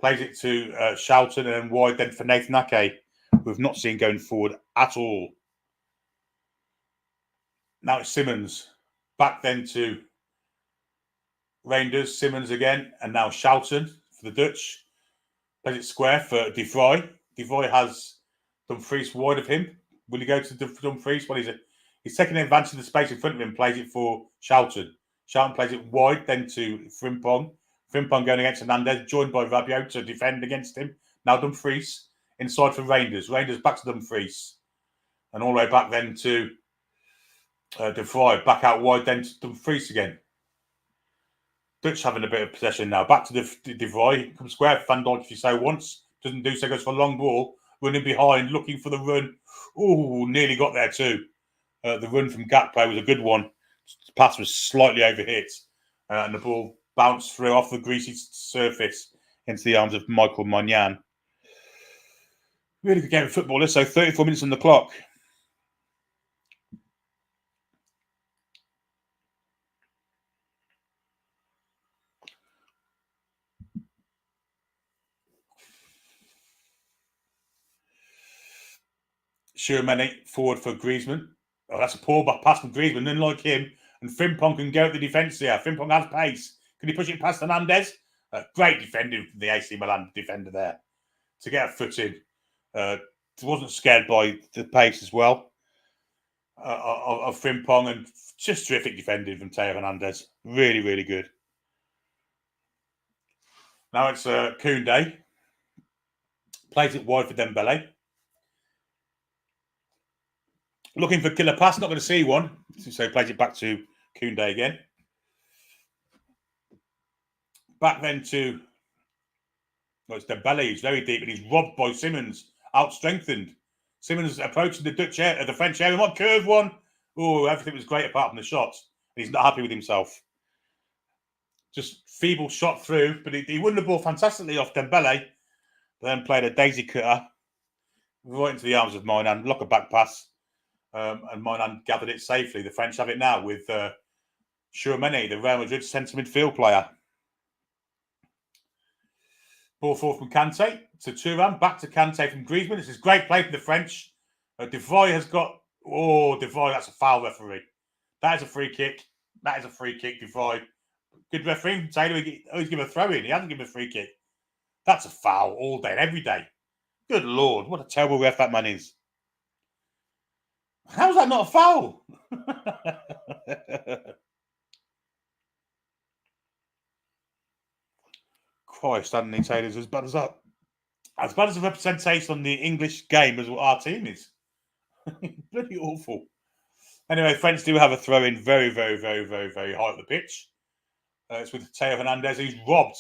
Plays it to Shelton and then wide then for Nathan Ake, who we've not seen going forward at all. Now it's Simmons. Back then to Rangers, Simmons again, and now Shelton for the Dutch. Plays it square for De Vrij. De Vrij has Dumfries wide of him. Will he go to Dumfries? Well, he's taking advantage of the space in front of him, plays it for Shelton. Shelton plays it wide, then to Frimpong. Frimpong going against Hernandez, joined by Rabiot to defend against him. Now Dumfries inside for Rangers. Rangers back to Dumfries. And all the way back then to De Vrij. Back out wide, then to Dumfries again. Dutch having a bit of possession now. Back to De Vrij. Comes square. Van Dijk, if you say once. Doesn't do so. Goes for a long ball. Running behind. Looking for the run. Oh, nearly got there too. The run from Gakpo was a good one. The pass was slightly overhit. And the ball bounced through off the greasy surface into the arms of Michael Magnan. Really good game of football. So 34 minutes on the clock. Shermani forward for Griezmann. Oh, that's a poor pass from Griezmann. Unlike him, and Frimpong can go at the defence here. Frimpong has pace. Can he push it past Hernandez? Great defending from the AC Milan defender there to get a foot in. Wasn't scared by the pace as well of Frimpong, and just terrific defending from Theo Hernandez. Really, really good. Now it's Koundé. Plays it wide for Dembele. Looking for killer pass, not going to see one. So he plays it back to Koundé again. Back then to, it's Dembele, he's very deep and he's robbed by Simmons, out-strengthened. Simmons approaching the French area. What curve one? Oh, everything was great apart from the shots. He's not happy with himself. Just feeble shot through, but he won the ball fantastically off Dembele. Then played a daisy cutter right into the arms of Moynihan, lock a back pass. And Moynihan gathered it safely. The French have it now with Tchouaméni, the Real Madrid centre midfield player. Ball forward from Kante to Thuram, back to Kante from Griezmann. This is great play for the French. De Vrij has got, De Vrij, that's a foul, referee. That is a free kick. That is a free kick, De Vrij. Good referee from Taylor. He's given a throw in. He hasn't given a free kick. That's a foul all day and every day. Good Lord, what a terrible ref that man is. How is that not a foul? Christ, Anthony Taylor's as bad as that. As bad as a representation on the English game as what our team is. Bloody awful. Anyway, French do have a throw in very, very, very, very, very high up the pitch. It's with Theo Hernandez. He's robbed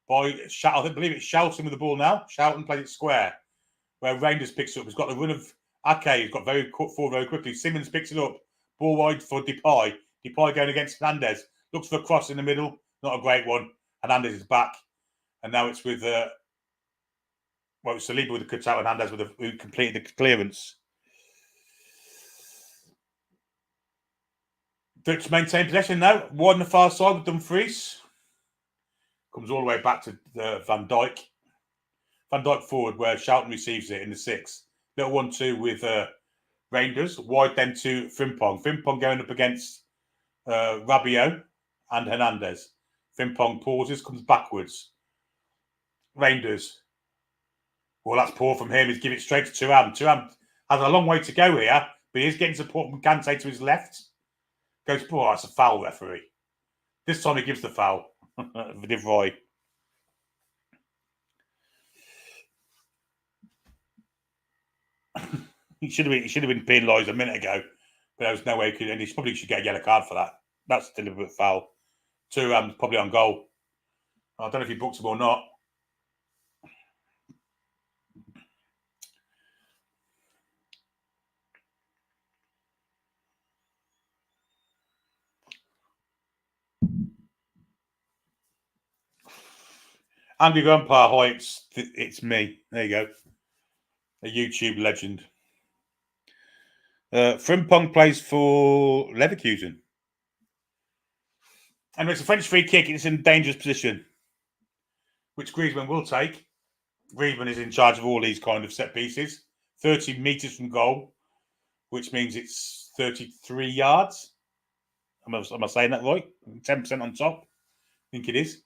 by Shelton. I believe it's Shelton with the ball now. Shelton plays it square, where Rangers picks it up. He's got the run of Ake. He's got very forward very quickly. Simmons picks it up. Ball wide for Depay. Depay going against Hernandez. Looks for a cross in the middle. Not a great one. Hernandez is back. And now it's with it's Saliba with the cutout. Hernandez who completed the clearance. Dutch maintain possession now. Wide on the far side with Dumfries. Comes all the way back to Van Dijk. Van Dijk forward where Shelton receives it in the 6th. Little 1-2 with Rangers. Wide then to Frimpong. Frimpong going up against Rabiot and Hernandez. Frimpong pauses, comes backwards. Rangers. Well, that's poor from him. He's giving it straight to Thuram. Thuram has a long way to go here, but he's getting support from Kante to his left. Goes, that's a foul, referee. This time he gives the foul. De Vrij. He should have been penalised a minute ago, but there was no way he could, and he probably should get a yellow card for that. That's a deliberate foul. Thuram's probably on goal. I don't know if he booked him or not. Angry Grandpa, hi, it's me. There you go. A YouTube legend. Frimpong plays for Leverkusen. And it's a French free kick. It's in a dangerous position, which Griezmann will take. Griezmann is in charge of all these kind of set pieces. 30 metres from goal, which means it's 33 yards. Am I saying that right? 10% on top. I think it is.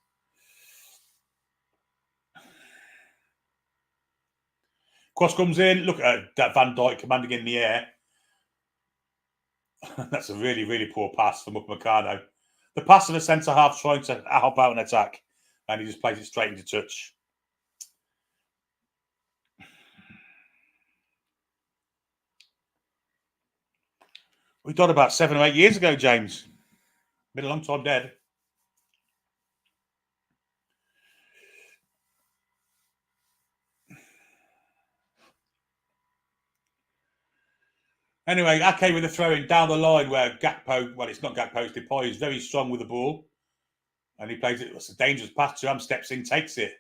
Cross comes in. Look at that Van Dijk commanding in the air. That's a really, really poor pass from Upamecano. The pass to the centre half trying to help out an attack, and he just plays it straight into touch. We died about 7 or 8 years ago, James. Been a long time dead. Anyway, Ake with a throw in down the line where Gakpo, well, it's not Gakpo, it's Depay, is very strong with the ball. And he plays it, it's a dangerous pass to him, steps in, takes it.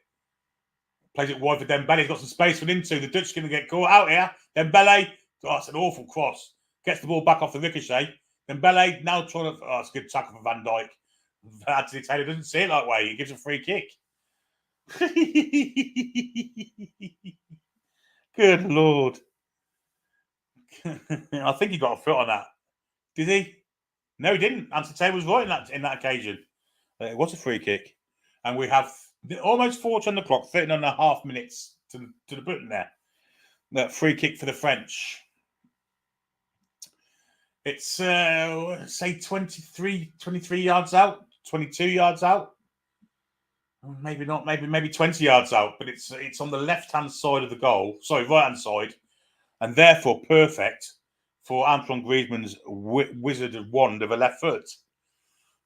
Plays it wide for Dembele, he's got some space for into. The Dutch going to get caught out here. Dembele, oh, it's an awful cross. Gets the ball back off the ricochet. Dembele now trying to, oh, it's a good tackle for Van Dijk. Anthony Taylor doesn't see it that way. He gives a free kick. Good Lord. I think he got a foot on that. Did he? No, he didn't. Anthony Taylor was right in that occasion. It was a free kick. And we have almost 40 on the clock, 13 and a half minutes to the button there. That free kick for the French. It's, say, 23 yards out, 22 yards out. Maybe not, maybe 20 yards out, but it's on the left-hand side of the goal. Sorry, right-hand side. And therefore perfect for Antoine Griezmann's wizard wand of a left foot.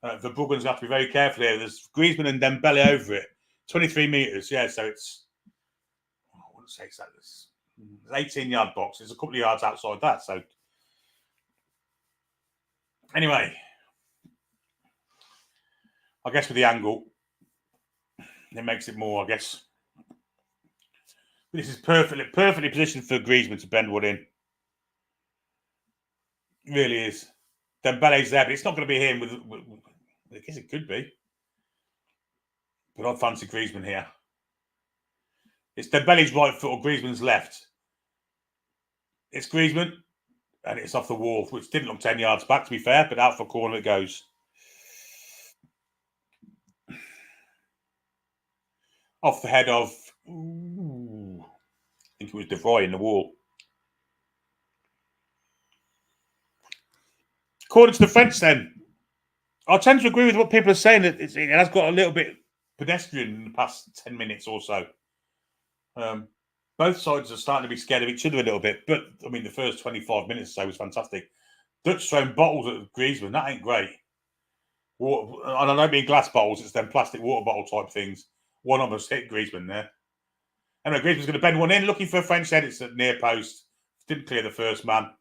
The Bruggen's have to be very careful here. There's Griezmann and Dembele over it. 23 metres, yeah, so it's, I wouldn't say it's 18-yard box. There's a couple of yards outside that, so. Anyway, I guess with the angle, it makes it more, I guess. This is perfectly positioned for Griezmann to bend one in. It really is. Dembele's there, but it's not going to be him. I guess it could be. But I fancy Griezmann here. It's Dembele's right foot or Griezmann's left. It's Griezmann, and it's off the wall, which didn't look 10 yards back, to be fair, but out for a corner it goes. Off the head of, I think it was De Vrij in the wall. According to the French, then, I tend to agree with what people are saying. That it has got a little bit pedestrian in the past 10 minutes or so. Both sides are starting to be scared of each other a little bit. But, I mean, the first 25 minutes or so was fantastic. Dutch throwing bottles at Griezmann. That ain't great. Water, and I don't mean glass bottles. It's them plastic water bottle type things. One almost hit Griezmann there. Anyway, Griezmann's going to bend one in. Looking for a French head. It's at near post. Didn't clear the first man.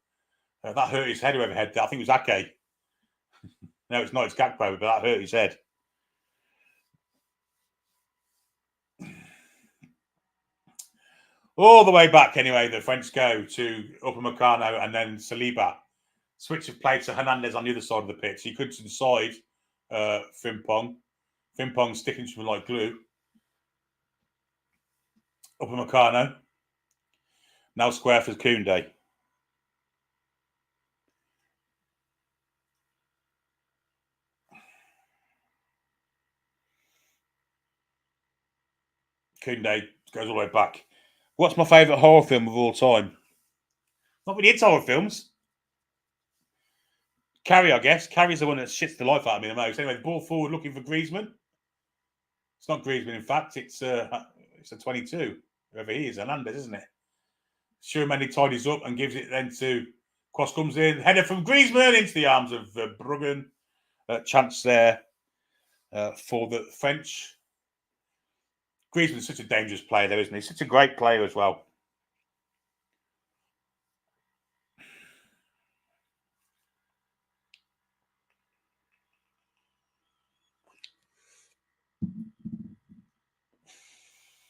That hurt his head, whoever had that. I think it was Ake. No, it's not. It's Gakpo, but that hurt his head. All the way back, anyway, the French go to Upamecano and then Saliba. Switch of play to Hernandez on the other side of the pitch. He could inside Frimpong. Frimpong sticking to him like glue. Upamecano. Now square for Koundé. Koundé goes all the way back. What's my favourite horror film of all time? Not really, it's horror films. Carrie, I guess. Carrie's the one that shits the life out of me the most. Anyway, the ball forward looking for Griezmann. It's not Griezmann, in fact. It's a 22. Whoever he is, Hernandez, isn't it? Schumann tidies up and gives it then to... Cross comes in. Header from Griezmann into the arms of Bruggen. Chance there for the French. Griezmann's such a dangerous player, though, isn't he? Such a great player as well.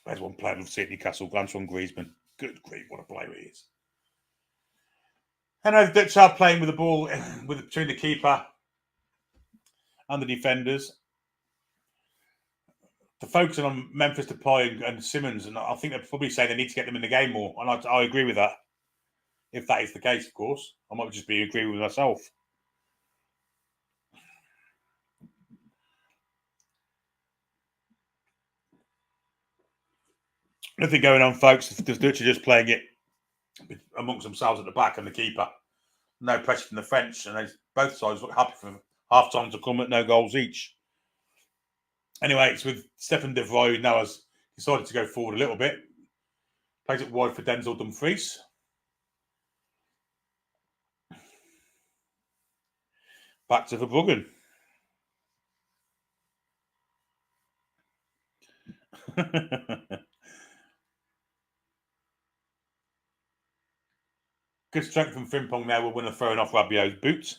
There's one player of City Newcastle, Antoine Griezmann. Good grief, what a player he is. And the Dutch are playing with the ball between the keeper and the defenders. they're focusing on Memphis Depay and Simmons, and I think they'd probably say they need to get them in the game more. And I agree with that. If that is the case, of course, I might just be agreeing with myself. Nothing going on, folks. The Dutch are just playing it amongst themselves at the back and the keeper. No pressure from the French, and both sides look happy for half time to come at no goals each. Anyway, it's with Stefan de Vrij now has decided to go forward a little bit. Plays it wide for Denzel Dumfries. Back to Verbruggen. Good strength from Frimpong there. Will win a throwing off Rabiot's boot.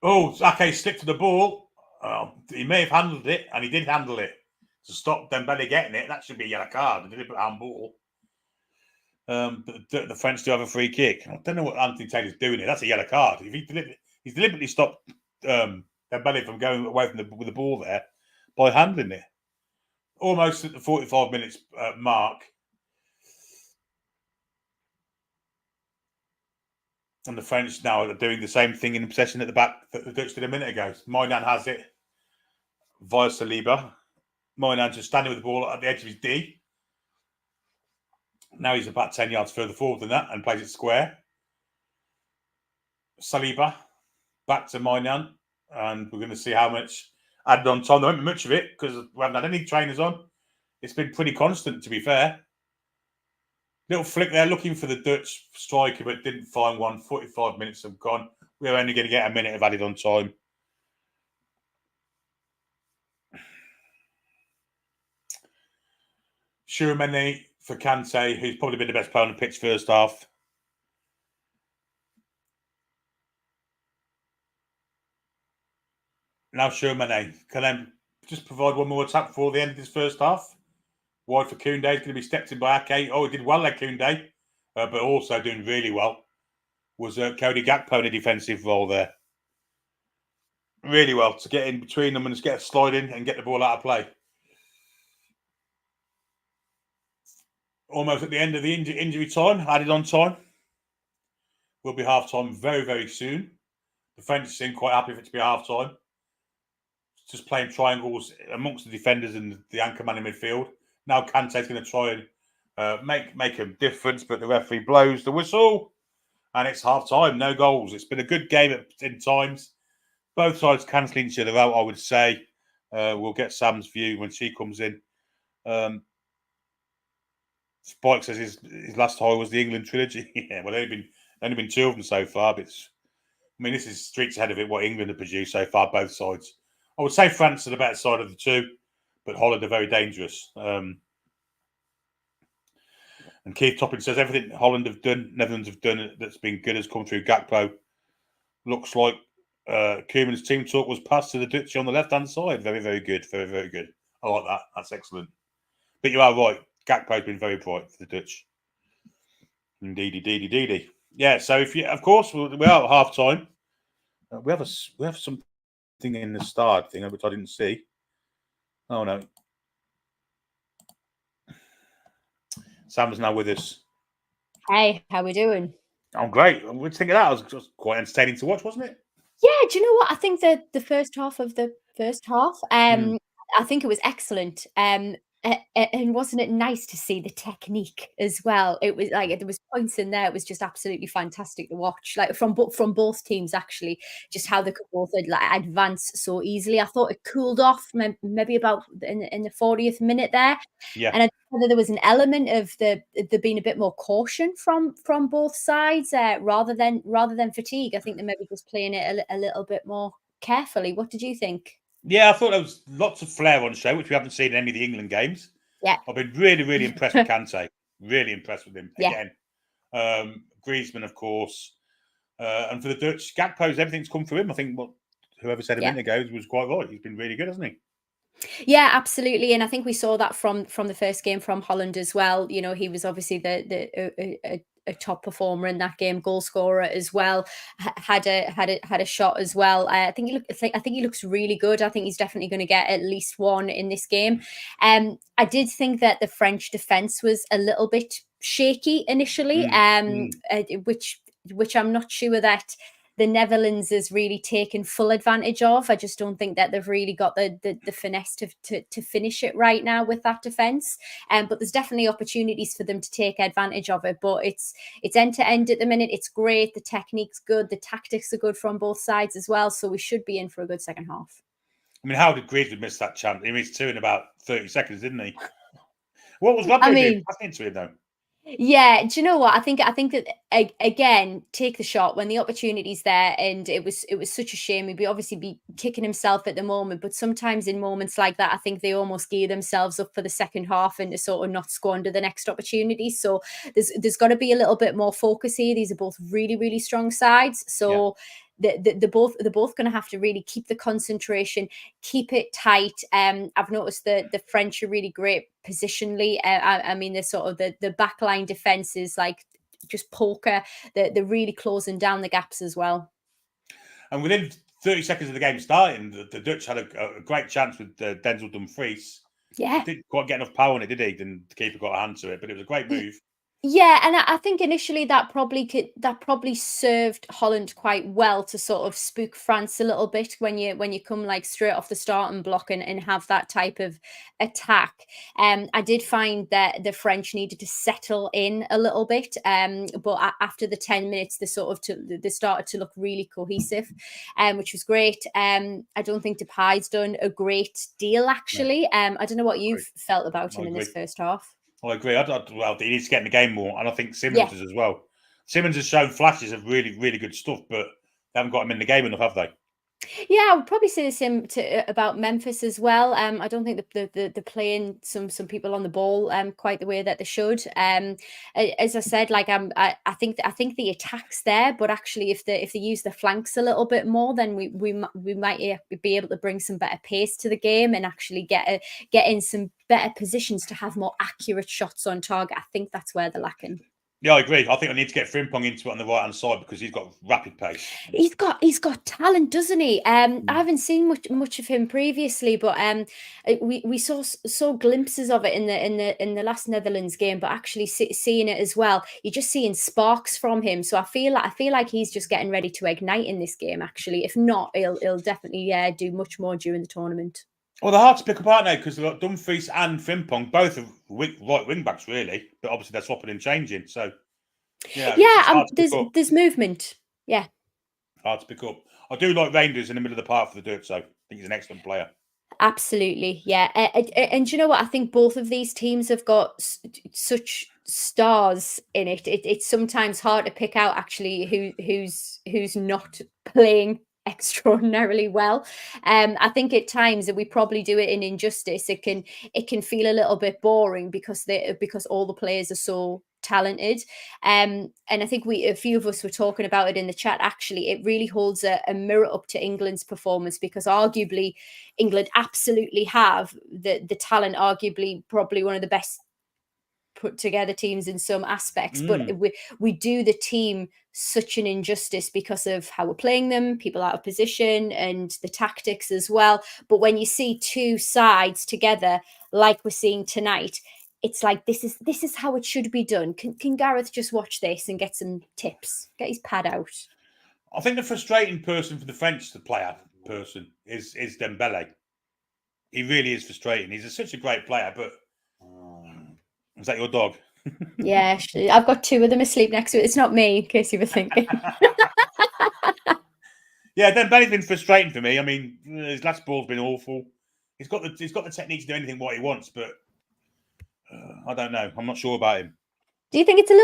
Oh, Ake slipped to the ball. He may have handled it, and he did handle it to stop Dembele getting it. That should be a yellow card. A deliberate handball. But the French do have a free kick. I don't know what Anthony Taylor's doing here. That's a yellow card. If he's deliberately stopped Dembele from going away from with the ball there by handling it. Almost at the 45 minutes mark. And the French now are doing the same thing in possession at the back that the Dutch did a minute ago. Moynihan has it via Saliba. Moynihan just standing with the ball at the edge of his D. Now he's about 10 yards further forward than that and plays it square. Saliba back to Moynihan. And we're going to see how much added on time. There won't be much of it because we haven't had any trainers on. It's been pretty constant, to be fair. Little flick there, looking for the Dutch striker, but didn't find one. 45 minutes have gone. We're only going to get a minute of added on time. Tchouameni for Kante, who's probably been the best player on the pitch first half. Now Tchouameni can then just provide one more attack before the end of this first half. Wide for Koundé. He's going to be stepped in by Ake. Oh, he did well there, Koundé. But also doing really well was Cody Gakpo in a defensive role there. Really well to get in between them and just get a slide in and get the ball out of play. Almost at the end of the injury time, added on time. Will be half time very, very soon. The French seem quite happy for it to be half time. Just playing triangles amongst the defenders and the anchor man in midfield. Now Kante's going to try and make a difference, but the referee blows the whistle. And it's half time, no goals. It's been a good game in times. Both sides cancelling each other out, I would say. We'll get Sam's view when she comes in. Spike says his last high was the England trilogy. Yeah, well, only been two of them so far. But this is streets ahead of it, what England have produced so far, both sides. I would say France are the better side of the two, but Holland are very dangerous. And Keith Topping says everything Holland have done, Netherlands have done that's been good has come through Gakpo. Looks like Koeman's team talk was passed to the Dutch on the left-hand side. Very, very good. Very, very good. I like that. That's excellent. But you are right. Gakpo's been very bright for the Dutch. Indeedy. Yeah, so of course, we're out at half-time. We have something in the start thing, which I didn't see. Oh, no. Sam's now with us. Hey, how we doing? I'm great. What do you think of that? It was just quite entertaining to watch, wasn't it? Yeah, do you know what? I think the first half of the first half, I think it was excellent. And wasn't it nice to see the technique as well? It was like there was points in there. It was just absolutely fantastic to watch, like from both teams actually, just how they could both advance so easily. I thought it cooled off maybe about in the 40th minute there. Yeah, and I whether there was an element of there being a bit more caution from both sides rather than fatigue. I think they're maybe just playing it a little bit more carefully. What did you think? Yeah, I thought there was lots of flair on show, which we haven't seen in any of the England games. Yeah. I've been really, really impressed with Kante. Really impressed with him again. Griezmann, of course. And for the Dutch, Gakpo's everything's come for him. I think whoever said a minute ago was quite right. He's been really good, hasn't he? Yeah, absolutely, and I think we saw that from the first game from Holland as well. You know, he was obviously a top performer in that game, goal scorer as well. Had a shot as well. I think he looks really good. I think he's definitely going to get at least one in this game. I did think that the French defense was a little bit shaky initially, which I'm not sure that the Netherlands has really taken full advantage of. I just don't think that they've really got the finesse to finish it right now with that defence. But there's definitely opportunities for them to take advantage of it. But it's end to end at the minute. It's great. The technique's good. The tactics are good from both sides as well. So we should be in for a good second half. I mean, how did Griezmann miss that chance? He missed two in about 30 seconds, didn't he? What was Robbo doing passing to him though? Yeah, do you know what? I think that again, take the shot when the opportunity's there, and it was such a shame. He'd obviously be kicking himself at the moment, but sometimes in moments like that, I think they almost gear themselves up for the second half and to sort of not squander the next opportunity. So there's got to be a little bit more focus here. These are both really, really strong sides. So they're both going to have to really keep the concentration, keep it tight. I've noticed the French are really great positionally. I mean, the sort of the backline defense is like just poker. They're really closing down the gaps as well. And within 30 seconds of the game starting, the Dutch had a great chance with Denzel Dumfries. Yeah, Didn't quite get enough power on it, did he? Then the keeper got a hand to it, but it was a great move. Yeah, and I think initially that probably served Holland quite well to sort of spook France a little bit when you come like straight off the starting block and have that type of attack. I did find that the French needed to settle in a little bit, but after the 10 minutes, they started to look really cohesive, which was great. I don't think Depay's done a great deal actually. I don't know what you've felt about him in this first half. I agree. Well, he needs to get in the game more, and I think Simmons does as well. Simmons has shown flashes of really, really good stuff, but they haven't got him in the game enough, have they? Yeah, I would probably say the same about Memphis as well. I don't think they're playing some people on the ball quite the way that they should. As I said, like I think the attack's there, but actually, if they use the flanks a little bit more, then we might be able to bring some better pace to the game and actually get in some better positions to have more accurate shots on target. I think that's where they're lacking. Yeah, I agree. I think I need to get Frimpong into it on the right hand side because he's got rapid pace. He's got talent, doesn't he? I haven't seen much of him previously, but we saw glimpses of it in the last Netherlands game. But actually seeing it as well, you're just seeing sparks from him. So I feel like he's just getting ready to ignite in this game. Actually, if not, he'll definitely do much more during the tournament. Well, they're hard to pick apart now because they've got Dumfries and Frimpong, both are right wing backs, really. But obviously they're swapping and changing. So, there's movement. Yeah. Hard to pick up. I do like Reinders in the middle of the park for the Dutch, so I think he's an excellent player. Absolutely, yeah. And you know what? I think both of these teams have got such stars in it. It's sometimes hard to pick out actually who's not playing extraordinarily well. I think at times that we probably do it in injustice. It can feel a little bit boring because all the players are so talented. And I think a few of us were talking about it in the chat. Actually, it really holds a mirror up to England's performance because arguably England absolutely have the talent, arguably probably one of the best put together teams in some aspects, but we do the team such an injustice because of how we're playing them, people out of position and the tactics as well. But when you see two sides together like we're seeing tonight, it's like this is how it should be done. Can Gareth just watch this and get some tips, get his pad out? I think the frustrating person for the French is Dembele. He really is frustrating. He's such a great player, but is that your dog? Yeah, I've got two of them asleep next to it. It's not me, in case you were thinking. Yeah, Dembele's been frustrating for me. I mean, his last ball's been awful. He's got the technique to do anything what he wants, but I don't know. I'm not sure about him. Do you think it's a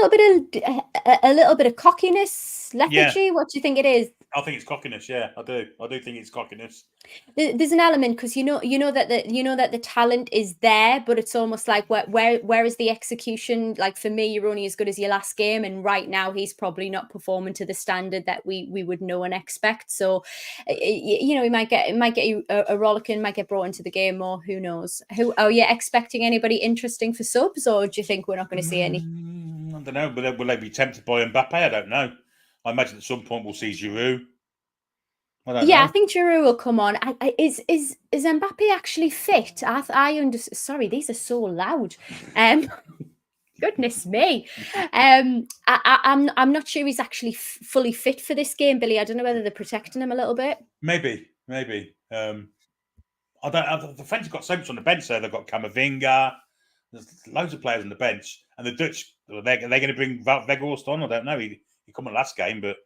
little bit of cockiness, lethargy? Yeah. What do you think it is? I think it's cockiness. Yeah, I do. I do think it's cockiness. There's an element because that the talent is there, but it's almost like where is the execution? Like for me, you're only as good as your last game, and right now he's probably not performing to the standard that we would know and expect. So, he might get a rollicking, might get brought into the game more. Who knows? Who are you expecting anybody interesting for subs, or do you think we're not going to see any? I don't know. Will they be tempted by Mbappe? I don't know. I imagine at some point we'll see Giroud. I don't know. I think Giroud will come on. Is Mbappe actually fit? Sorry, these are so loud. Goodness me. I'm not sure he's actually fully fit for this game, Billy. I don't know whether they're protecting him a little bit. Maybe. I don't. The French have got so much on the bench there. They've got Camavinga. There's loads of players on the bench, and the Dutch. They're going to bring Weghorst on. I don't know. He come on last game, but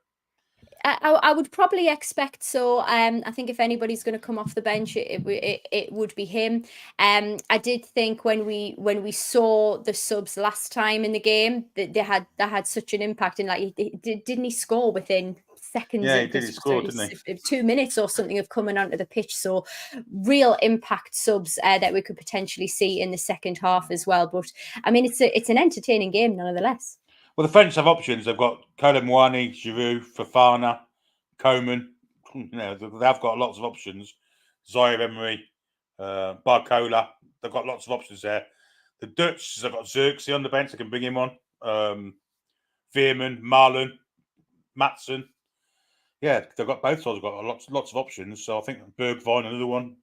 I would probably expect so. I think if anybody's going to come off the bench, it would be him. I did think when we saw the subs last time in the game that they had such an impact. And like, didn't he score within seconds? Yeah, he did. He scored, didn't he? 2 minutes or something of coming onto the pitch. So real impact subs that we could potentially see in the second half as well. But I mean, it's an entertaining game nonetheless. Well, the French have options. They've got Kolo Muani, Giroud, Fofana, Coman. They've got lots of options. Zaire Emery, Barcola. They've got lots of options there. The Dutch, they've got Xerxes on the bench. They can bring him on. Veerman, Marlon, Matson. Yeah, they've got both sides. Have got lots of options. So I think Bergwijn, another one.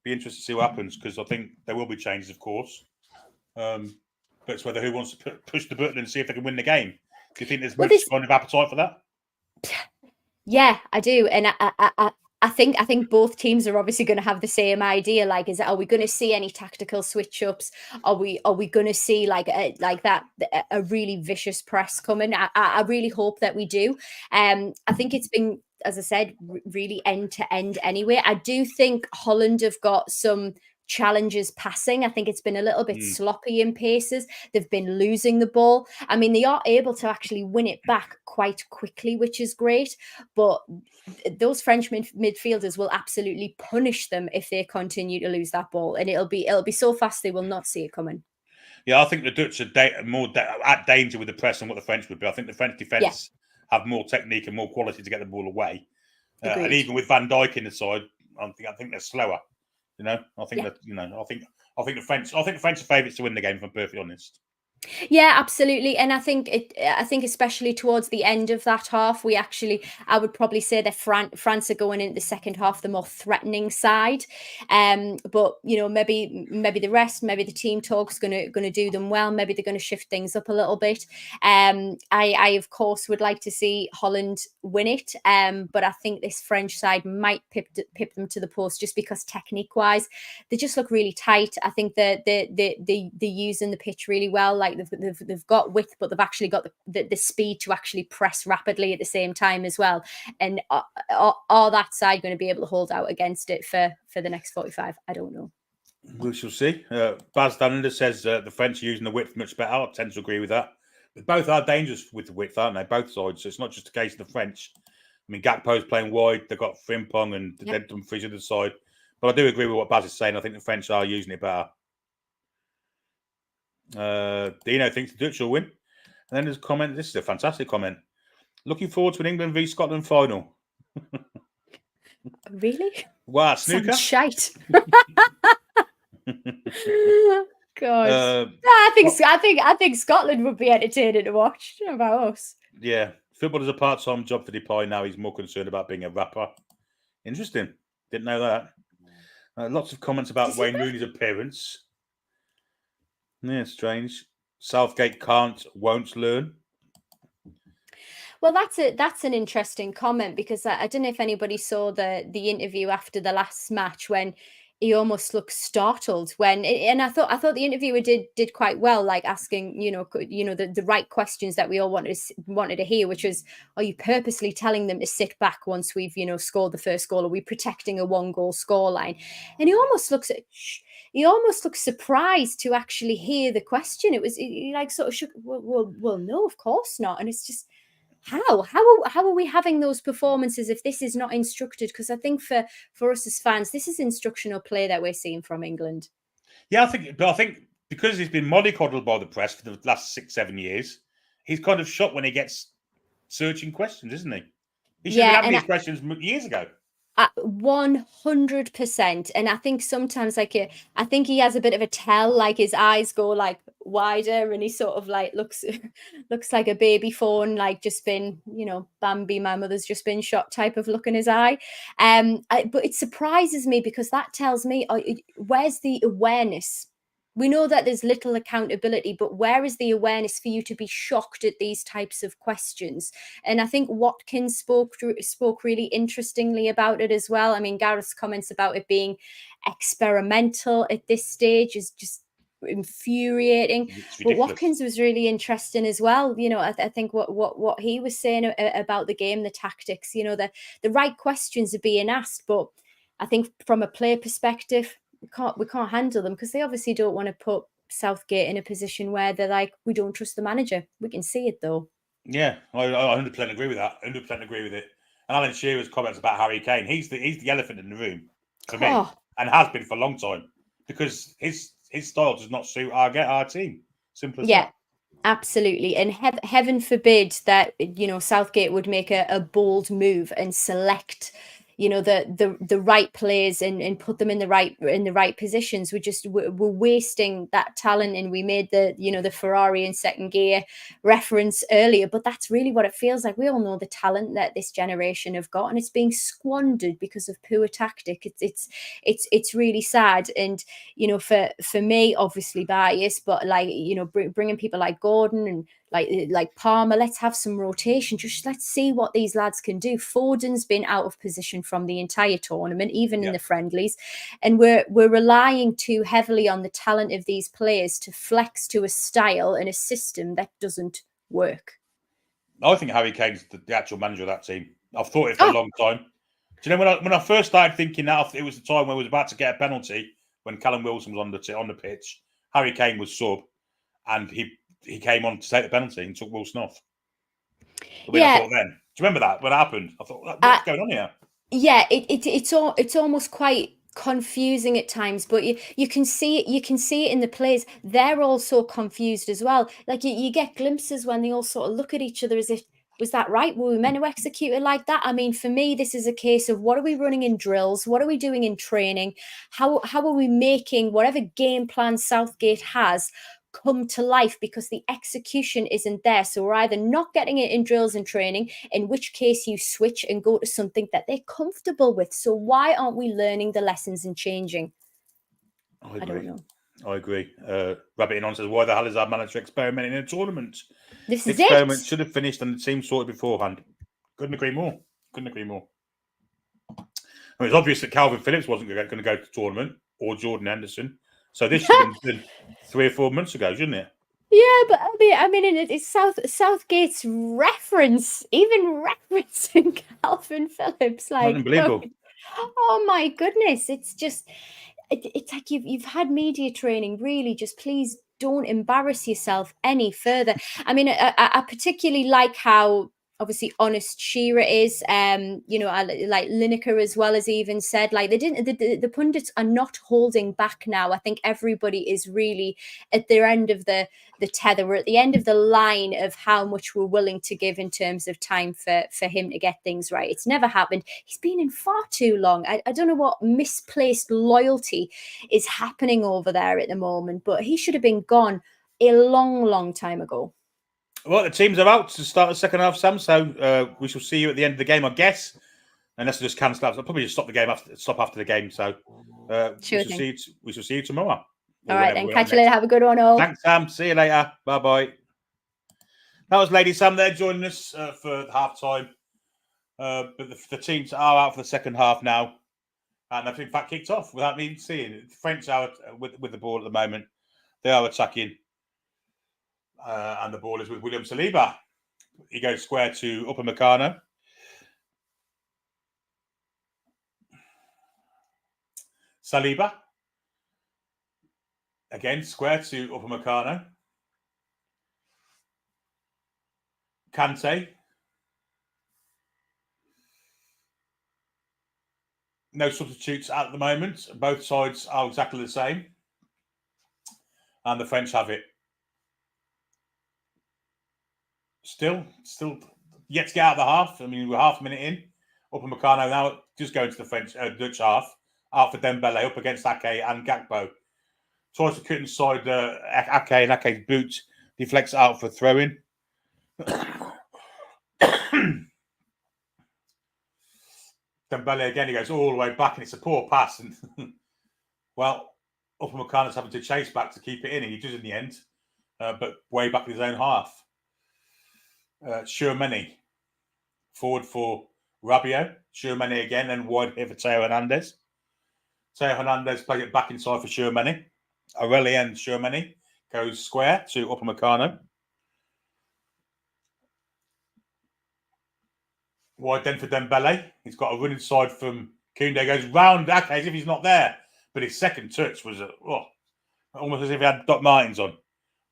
Be interested to see what happens because I think there will be changes, of course. But it's whether who wants to push the button and see if they can win the game. Do you think there's much kind of appetite for that? Yeah, I do, and I think both teams are obviously going to have the same idea. Like, are we going to see any tactical switch ups? Are we going to see like a really vicious press coming? I really hope that we do. I think it's been, as I said, really end to end anyway. I do think Holland have got some challenges passing. I think it's been a little bit sloppy in paces. They've been losing the ball. I mean, they are able to actually win it back quite quickly, which is great. But those French midfielders will absolutely punish them if they continue to lose that ball, and it'll be so fast they will not see it coming. Yeah, I think the Dutch are more at danger with the press than what the French would be. I think the French defence have more technique and more quality to get the ball away. And even with Van Dijk in the side, I think they're slower. I think that I think the French are favourites to win the game, if I'm perfectly honest. Yeah, absolutely. And I think especially towards the end of that half, I would probably say that France are going into the second half the more threatening side. But maybe the rest, maybe the team talk's gonna do them well. Maybe they're gonna shift things up a little bit. I of course would like to see Holland win it. But I think this French side might pip them to the post just because technique wise, they just look really tight. I think they're using the pitch really well. Like they've got width, but they've actually got the speed to actually press rapidly at the same time as well. And are that side going to be able to hold out against it for the next 45? I don't know. We shall see. Baz Danander says the French are using the width much better. I tend to agree with that. But both are dangerous with the width, aren't they? Both sides. So it's not just a case of the French. I mean, Gakpo's playing wide. They've got Frimpong and Dumfries on the side. But I do agree with what Baz is saying. I think the French are using it better. Dino thinks the Dutch will win. And then there's a comment. This is a fantastic comment. Looking forward to an England v Scotland final. Really? Wow, snooker. Shite. God. I think Scotland would be entertaining to watch. What about us? Yeah. Football is a part-time job for Depay. Now he's more concerned about being a rapper. Interesting. Didn't know that. Lots of comments about Wayne Rooney's appearance. Yeah, strange. Southgate won't learn. Well, that's an interesting comment because I don't know if anybody saw the interview after the last match when he almost looked startled and I thought the interviewer did quite well, like asking the right questions that we all wanted to hear, which was, are you purposely telling them to sit back once we've scored the first goal? Are we protecting a 1-goal scoreline? And he almost looks surprised to actually hear the question. It was like sort of shook. Well, no, of course not. And it's just, how are we having those performances if this is not instructed? Because I think for us as fans, this is instructional play that we're seeing from England. Yeah, I think because he's been mollycoddled by the press for the last 6-7 years, he's kind of shocked when he gets searching questions, isn't he? He should have been having these questions years ago. 100%. And I think sometimes I think he has a bit of a tell, like his eyes go like wider and he sort of like looks like a baby fawn, like just been, Bambi, my mother's just been shot type of look in his eye. But it surprises me because that tells me, where's the awareness? We know that there's little accountability, but where is the awareness for you to be shocked at these types of questions? And I think Watkins spoke really interestingly about it as well. I mean, Gareth's comments about it being experimental at this stage is just infuriating. But Watkins was really interesting as well. I think what he was saying about the game, the tactics, the right questions are being asked, but I think from a player perspective, we can't handle them because they obviously don't want to put Southgate in a position where they're like, we don't trust the manager. We can see it though. Yeah, I 100% agree with that. 100% agree with it. And Alan Shearer's comments about Harry Kane, he's the elephant in the room for me, and has been for a long time because his style does not suit our team. Simple as that. Absolutely. And heaven forbid that, Southgate would make a bold move and select, the right players and put them in the right positions. We're wasting that talent. And we made the Ferrari in second gear reference earlier, but that's really what it feels like. We all know the talent that this generation have got, and it's being squandered because of poor tactic. It's really sad. And for me, obviously biased, but bringing people like Gordon and like Palmer, let's have some rotation. Just let's see what these lads can do. Foden's been out of position from the entire tournament, even in the friendlies, and we're relying too heavily on the talent of these players to flex to a style and a system that doesn't work. I think Harry Kane's the actual manager of that team. I've thought it for a long time. Do you know when I first started thinking that, it was the time when we was about to get a penalty when Callum Wilson was on the pitch. Harry Kane was sub, and he came on to take the penalty and took Wilson off. I thought then. Do you remember that when it happened? I thought, what's going on here? Yeah, it's almost quite confusing at times, but you can see it in the players. They're all so confused as well. Like you get glimpses when they all sort of look at each other as if, was that right? Were we meant to execute it like that? I mean, for me, this is a case of what are we running in drills? What are we doing in training? How are we making whatever game plan Southgate has come to life, because the execution isn't there? So we're either not getting it in drills and training, in which case you switch and go to something that they're comfortable with. So why aren't we learning the lessons and changing? I don't know. I agree. Rabbit in on says, why the hell is our manager experimenting in a tournament? This is experiment it. should have finished and the team sorted beforehand. Couldn't agree more. I mean, it's obvious that Calvin Phillips wasn't going to go to the tournament, or Jordan Henderson. So this should have been 3 or 4 months ago, shouldn't it? Yeah, but I mean, it's Southgate's even referencing Calvin Phillips, like, unbelievable. Oh my goodness! It's just, it's like you've had media training. Really, just please don't embarrass yourself any further. I mean, I particularly like how obviously honest Shearer is. I like Lineker as well, as even said, like the pundits are not holding back now. I think everybody is really at their end of the tether. We're at the end of the line of how much we're willing to give in terms of time for him to get things right. It's never happened. He's been in far too long. I don't know what misplaced loyalty is happening over there at the moment, but he should have been gone a long time ago. Well, the teams are out to start the second half, Sam. So we shall see you at the end of the game, I guess. Unless I just cancel out, I'll probably just stop after the game. So we shall see you tomorrow. All right, then. Catch you later. Have a good one, all. Thanks, Sam. See you later. Bye. That was Lady Sam there joining us for half time. But the teams are out for the second half now. And they've in fact kicked off without me even seeing it. The French are with the ball at the moment. They are attacking. And the ball is with William Saliba. He goes square to Upamecano. Saliba. Again, square to Upamecano. Kante. No substitutes at the moment. Both sides are exactly the same. And the French have it. Still yet to get out of the half. I mean, we're half a minute in. Upamecano now just going to the French Dutch half. Out for Dembele up against Ake and Gakpo. Tries to cut inside Ake, and Ake's boot deflects out for throwing. Dembele again, he goes all the way back, and it's a poor pass. And well, Upamecano's having to chase back to keep it in, and he does in the end, but way back in his own half. Tchouameni forward for Rabiot. Tchouameni again, and wide here for Theo Hernandez. Theo Hernandez plays it back inside for Tchouameni. Aurelien Tchouameni goes square to Upamecano. Wide then for Dembele. He's got a run inside from Koundé. Goes round Ake as if he's not there. But his second touch was almost as if he had Doc Martens on.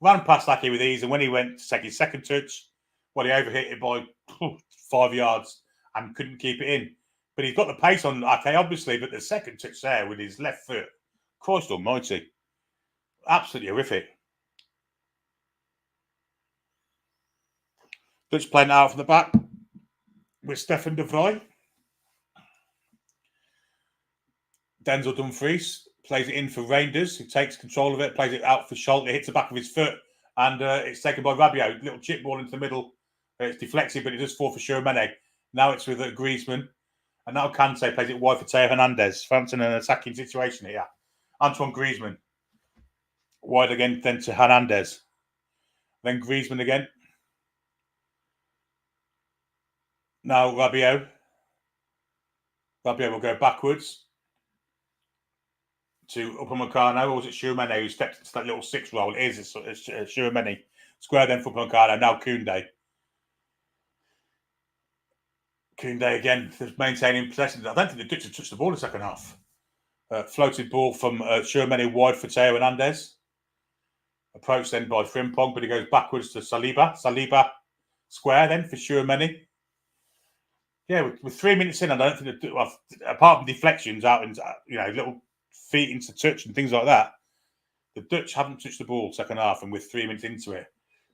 Ran past Ake with ease, and when he went to take his second touch, well, he overhit it by 5 yards and couldn't keep it in. But he's got the pace on Ake, obviously, but the second touch there with his left foot, Christ almighty. Absolutely horrific. Dutch playing out from the back with Stefan de Vrij. Denzel Dumfries plays it in for Reinders, who takes control of it, plays it out for Scholte, hits the back of his foot, and it's taken by Rabiot. Little chip ball into the middle. It's deflected, but it does fall for Tchouameni. Now it's with Griezmann. And now Kante plays it wide for Theo Hernandez. France in an attacking situation here. Antoine Griezmann. Wide again, then to Hernandez. Then Griezmann again. Now Rabiot. Rabiot will go backwards to Upamecano, or was it Tchouameni who stepped into that little six roll? It is Tchouameni. Square then for Upamecano. Now Koundé. Koundé again, maintaining possession. I don't think the Dutch have touched the ball in the second half. Floated ball from Tchouameni wide for Theo Hernandez. Approached then by Frimpong, but he goes backwards to Saliba. Saliba square then for Tchouameni. Yeah, with 3 minutes in, I don't think apart from deflections out and little feet into touch and things like that, the Dutch haven't touched the ball second half, and with 3 minutes into it,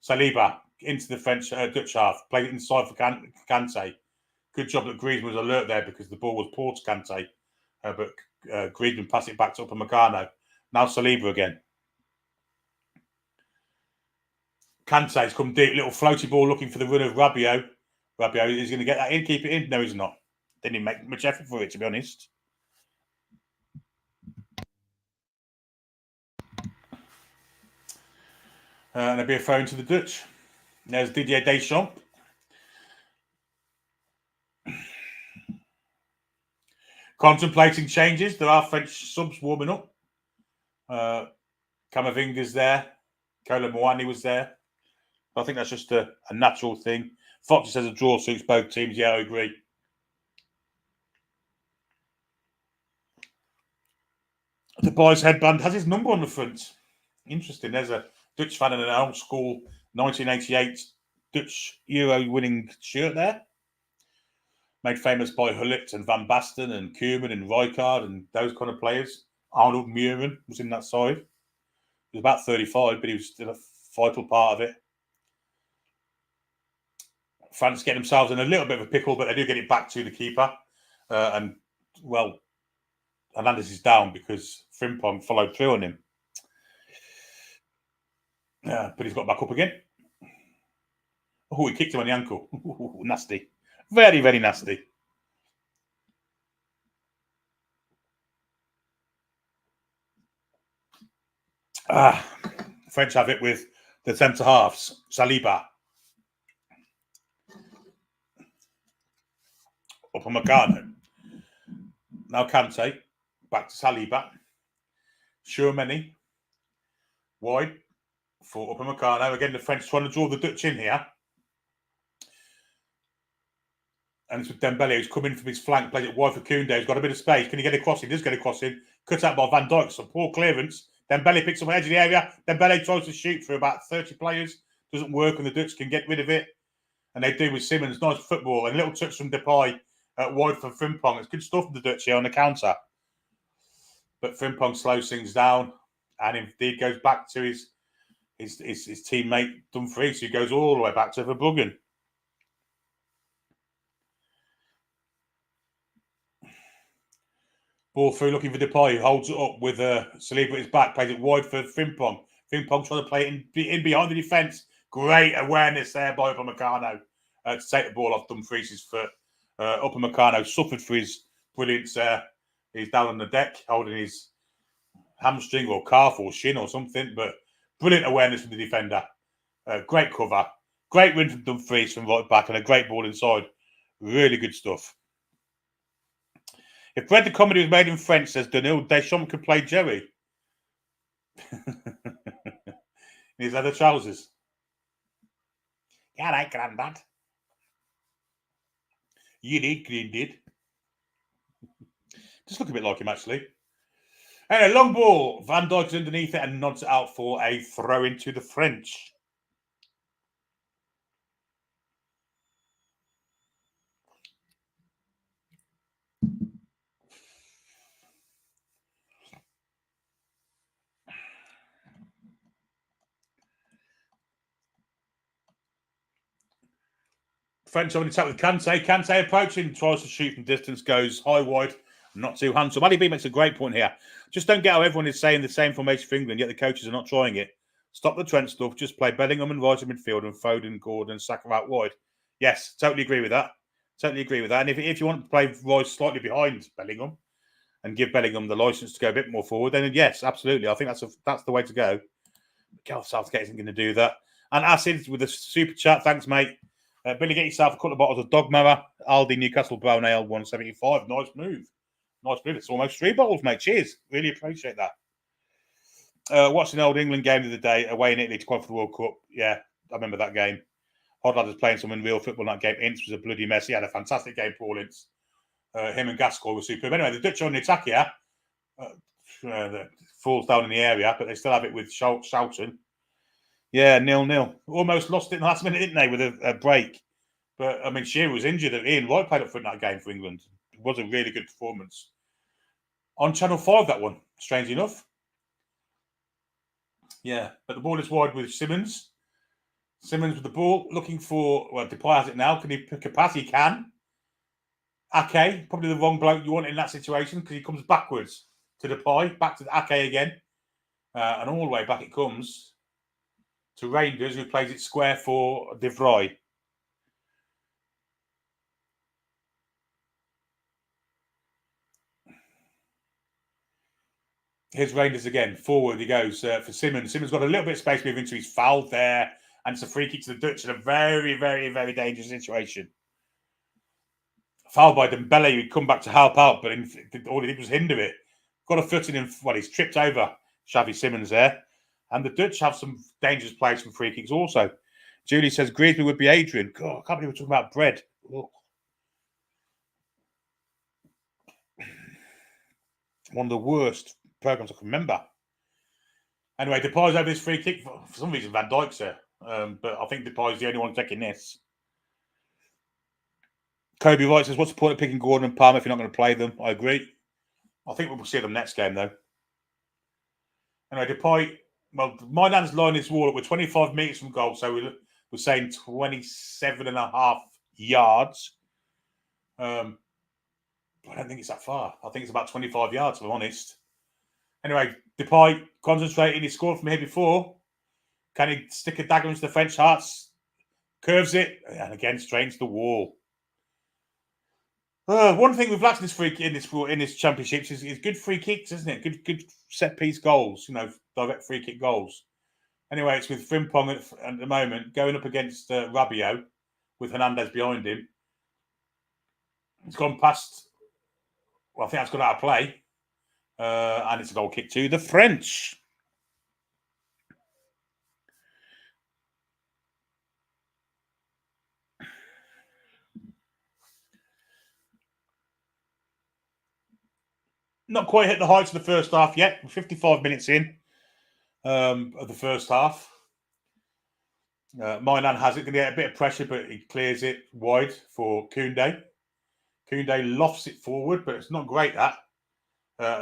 Saliba into the French Dutch half, played it inside for Kante. Good job that Griezmann was alert there because the ball was poor to Kante, but Griezmann passed it back to Upamecano. Now Saliba again. Kante's come deep, little floaty ball looking for the run of Rabiot. Rabiot is going to get that in, keep it in. No, he's not. Didn't even make much effort for it, to be honest. And there'll be a throw into the Dutch. There's Didier Deschamps. Contemplating changes. There are French subs warming up. Camavinga's there. Kolo Muani was there. I think that's just a natural thing. Fox says a draw suits both teams. Yeah, I agree. The boy's headband has his number on the front. Interesting. There's a Dutch fan in an old school 1988 Dutch Euro winning shirt there. Made famous by Hullet and Van Basten and Koeman and Rijkaard and those kind of players. Arnold Muren was in that side. He was about 35, but he was still a vital part of it. France get themselves in a little bit of a pickle, but they do get it back to the keeper. And, well, Hernandez is down because Frimpong followed through on him. But he's got back up again. Oh, he kicked him on the ankle. Ooh, nasty. Very, very nasty. French have it with the centre halves. Saliba. Upamecano. Now Kante. Back to Saliba. Tchouameni. Wide for Upamecano. Again, the French trying to draw the Dutch in here. And it's with Dembele, who's come in from his flank, plays it wide for Koundé, who's got a bit of space. Can he get a crossing? He does get a crossing. Cut out by Van Dijk. Some poor clearance. Dembele picks up the edge of the area. Dembele tries to shoot for about 30 players. Doesn't work, and the Dutch can get rid of it. And they do with Simmons. Nice football. And a little touch from Depay. wide for Frimpong. It's good stuff from the Dutch here on the counter. But Frimpong slows things down and indeed goes back to his teammate Dumfries, who goes all the way back to Verbruggen. Ball through, looking for Depay, who holds it up with Saliba at his back, plays it wide for Frimpong. Frimpong trying to play it in behind the defence. Great awareness there by Upamecano to take the ball off Dumfries' foot. Upamecano suffered for his brilliance there. He's down on the deck holding his hamstring or calf or shin or something, but brilliant awareness from the defender. Great cover. Great win from Dumfries from right back and a great ball inside. Really good stuff. If Bread the Comedy was made in French, says Danil, Deschamps could play Jerry. In his leather trousers. Yeah, right, Grandad. You did, Green did. Just look a bit like him, actually. Hey, long ball. Van Dijk's underneath it and nods it out for a throw into the French. French on the attack with Kante. Kante approaching, tries to shoot from distance, goes high, wide, not too handsome. Ali B makes a great point here. Just don't get how everyone is saying the same formation for England, yet the coaches are not trying it. Stop the Trent stuff. Just play Bellingham and right in midfield and Foden, Gordon, Saka out wide. Yes, totally agree with that. Totally agree with that. And if you want to play Rice slightly behind Bellingham and give Bellingham the license to go a bit more forward, then yes, absolutely. I think that's the way to go. Gareth Southgate isn't going to do that. And Acid with a super chat. Thanks, mate. Billy, get yourself a couple of bottles of Dogmara, Aldi Newcastle Brown Ale 175. Nice move. Nice move. It's almost 3 bottles, mate. Cheers. Really appreciate that. Watching an old England game the other day, away in Italy to qualify for the World Cup. Yeah, I remember that game. Hodlad was playing some in real football in that game. Ince was a bloody mess. He had a fantastic game, Paul Ince. Him and Gascoigne were superb. Anyway, the Dutch are on the attack here. Falls down in the area, but they still have it with Schouten. Yeah, 0-0. Almost lost it in the last minute, didn't they, with a break. But, I mean, Shearer was injured. Ian Wright played up for that game for England. It was a really good performance. On Channel 5, that one, strangely enough. Yeah, but the ball is wide with Simmons. Simmons with the ball, looking for, well, Depay has it now. Can he pick a pass? He can. Ake, probably the wrong bloke you want in that situation because he comes backwards to Depay, back to Ake again. And all the way back it comes to Reinders, who plays it square for De Vrij. Here's Reinders again. Forward he goes for Simmons. Simmons got a little bit of space moving into his foul there. And it's a free kick to the Dutch in a very, very, very dangerous situation. Foul by Dembele, who'd come back to help out, but all he did was hinder it. Got a foot in him. Well, he's tripped over Xavi Simmons there. And the Dutch have some dangerous plays from free kicks also. Julie says Griezmann would be Adrian. God, I can't believe we're talking about bread. Look. One of the worst programs I can remember. Anyway, Depay's over this free kick. For some reason, Van Dijk's there. But I think Depay's the only one taking this. Kobe Wright says, what's the point of picking Gordon and Palmer if you're not going to play them? I agree. I think we'll see them next game, though. Anyway, Depay, well, Milan's line is wall up. We're 25 metres from goal, so we're saying 27.5 yards. I don't think it's that far. I think it's about 25 yards, if I'm honest. Anyway, Depay concentrating. He scored from here before. Can he stick a dagger into the French hearts? Curves it, and again, straight into the wall. One thing we've lacked in this championship is good free kicks, isn't it? Good set piece goals, direct free kick goals. Anyway, it's with Frimpong at the moment going up against Rabiot with Hernandez behind him. It's gone past. Well, I think that's gone out of play, and it's a goal kick to the French. Not quite hit the heights of the first half yet. We're 55 minutes in of the first half. Milan has it. Going to get a bit of pressure, but he clears it wide for Koundé. Koundé lofts it forward, but it's not great, that.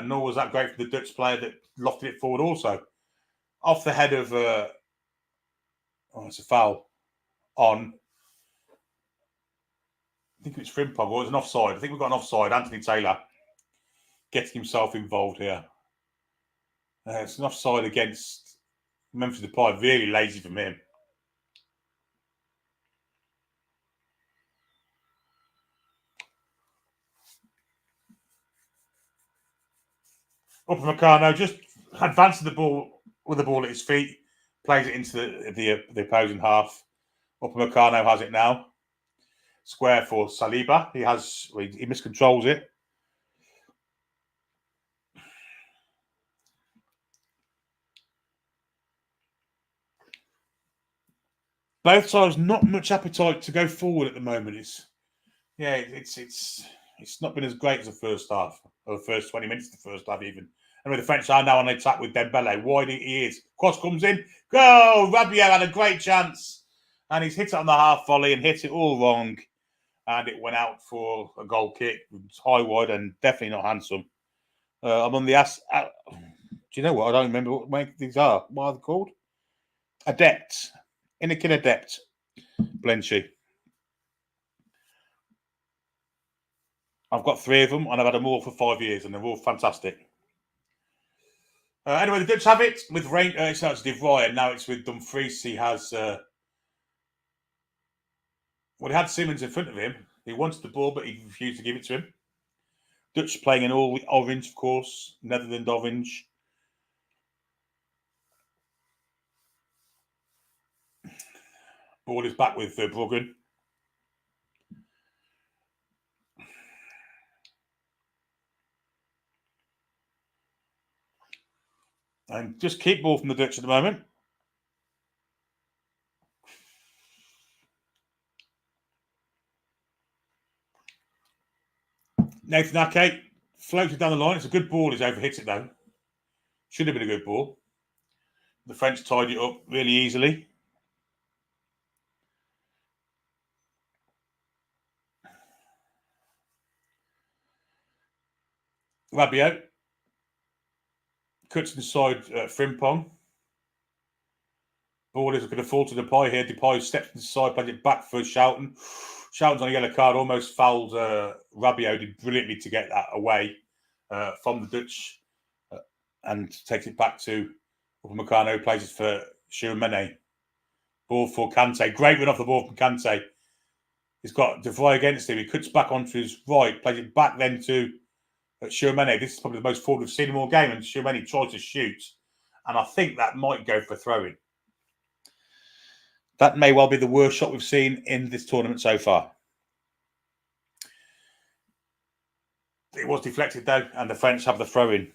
Nor was that great for the Dutch player that lofted it forward also. Off the head of... it's a foul on... I think it's Frimpong, or it's an offside. I think we've got an offside. Anthony Taylor getting himself involved here. It's an offside against Memphis Depay. Really lazy from him. Upamecano just advances the ball with the ball at his feet, plays it into the opposing half. Upamecano has it now. Square for Saliba. He miscontrols it. Both sides not much appetite to go forward at the moment. It's not been as great as the first half, or the first 20 minutes of the first half even. Anyway, the French are now on attack with Dembele. Wide he is. Cross comes in. Go! Rabiot had a great chance. And he's hit it on the half volley and hit it all wrong. And it went out for a goal kick. It's high wide and definitely not handsome. I'm on the do you know what? I don't remember what these are. What are they called? Adept. Anakin Adept. Blenchy. I've got 3 of them and I've had them all for 5 years and they're all fantastic. Anyway, the Dutch have it with Rain. It's De Vrij and now it's with Dumfries. He has... he had Simmons in front of him. He wanted the ball, but he refused to give it to him. Dutch playing in all orange, of course. Netherlands orange. Ball is back with Bruggen. And just keep ball from the Dutch at the moment. Nathan Ake floated down the line. It's a good ball. He's overhit it though. Should have been a good ball. The French tied it up really easily. Rabiot cuts inside Frimpong. Ball is going to fall to Depay here. Depay steps inside, plays it back for Schouten. Schouten's on a yellow card, almost fouled Rabiot. Did brilliantly to get that away from the Dutch and takes it back to Upamecano, plays it for Tchouaméni. Ball for Kante. Great run off the ball from Kante. He's got De Vrij against him. He cuts back onto his right, plays it back then to Tchouaméni. This is probably the most forward we've seen him all game, and Tchouaméni tries to shoot. And I think that might go for throwing. That may well be the worst shot we've seen in this tournament so far. It was deflected though, and the French have the throw-in.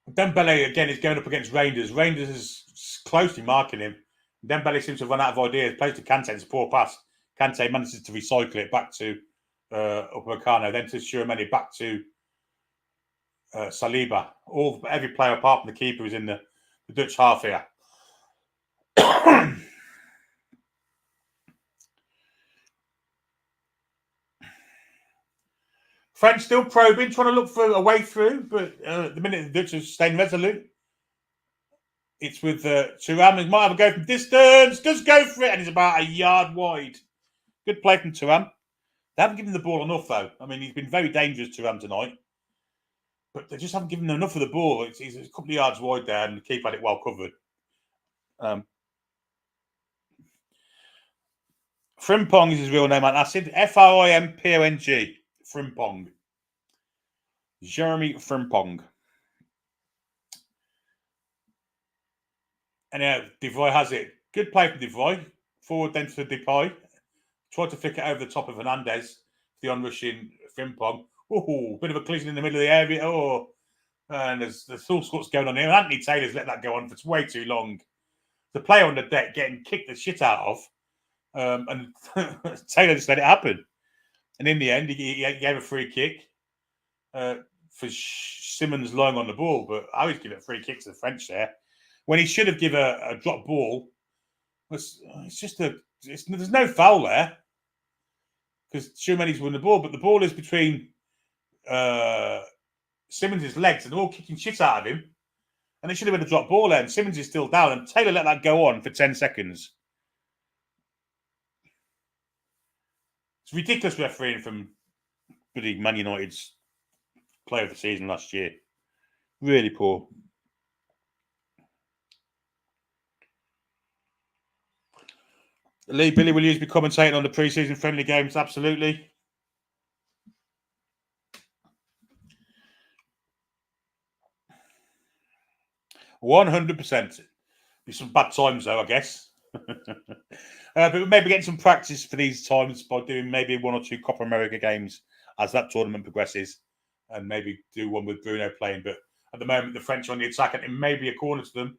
Dembele again is going up against Rangers. Rangers is closely marking him. Dembele seems to have run out of ideas. Plays to Kante. It's a poor pass. Kante manages to recycle it back to Upamecano, then to Tchouaméni, back to Saliba. Every player apart from the keeper is in the Dutch half here. French still probing, trying to look for a way through, but the minute the Dutch are staying resolute, it's with Thuram. He might have a go from distance, does go for it, and he's about a yard wide. Good play from Thuram. They haven't given the ball enough, though. I mean, he's been very dangerous, Thuram, tonight. But they just haven't given him enough of the ball. He's a couple of yards wide there, and the keeper had it well covered. Frimpong is his real name, and I said Frimpong. Frimpong. Jeremy Frimpong. And De Vrij has it. Good play from De Vrij. Forward then to Depay. Tried to flick it over the top of Hernandez. The onrushing Frimpong. Oh, bit of a collision in the middle of the area. Oh, And there's all sorts going on here. Anthony Taylor's let that go on for way too long. The player on the deck getting kicked the shit out of, and Taylor just let it happen. And in the end, he gave a free kick for Simmons lying on the ball. But I always give it a free kick to the French there when he should have given a drop ball. It's just there's no foul there because Tchouameni's won the ball, but the ball is between Simmons' legs and they're all kicking shit out of him. And they should have been a drop ball there. And Simmons is still down. And Taylor let that go on for 10 seconds. It's ridiculous refereeing from Man United's player of the season last year. Really poor. Lee, Billy, will you be commentating on the pre-season friendly games? Absolutely. %100%. Be some bad times though, I guess. But maybe getting some practice for these times by doing maybe 1 or 2 Copa America games as that tournament progresses, and maybe do one with Bruno playing. But at the moment, the French are on the attack, and it may be a corner to them.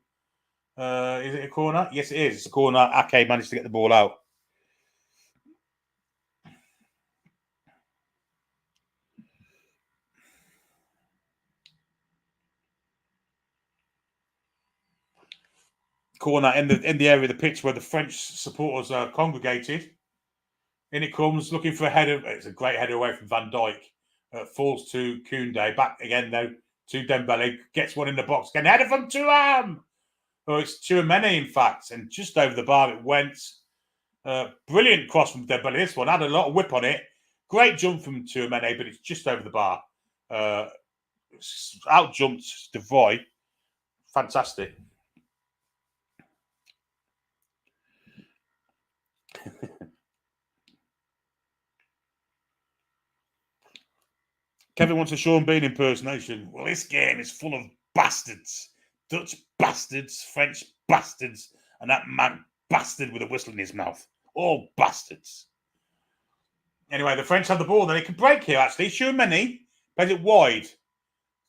Is it a corner? Yes, it is. It's a corner. Ake managed to get the ball out. Corner in the area of the pitch where the French supporters are congregated. In it comes, looking for a header. It's a great header away from Van Dijk. Falls to Koundé. Back again, though, to Dembele. Gets one in the box. Again, header from Thuram. Oh, it's Tchouameni, in fact. And just over the bar it went. Brilliant cross from Dembele. This one had a lot of whip on it. Great jump from Tchouameni, but it's just over the bar. Out jumped De Vrij. Fantastic. Kevin wants a Sean Bean impersonation. Well, this game is full of bastards. Dutch bastards, French bastards, and that man bastard with a whistle in his mouth. All bastards. Anyway, the French have the ball. Then they can break here, actually. Tchouameni plays it wide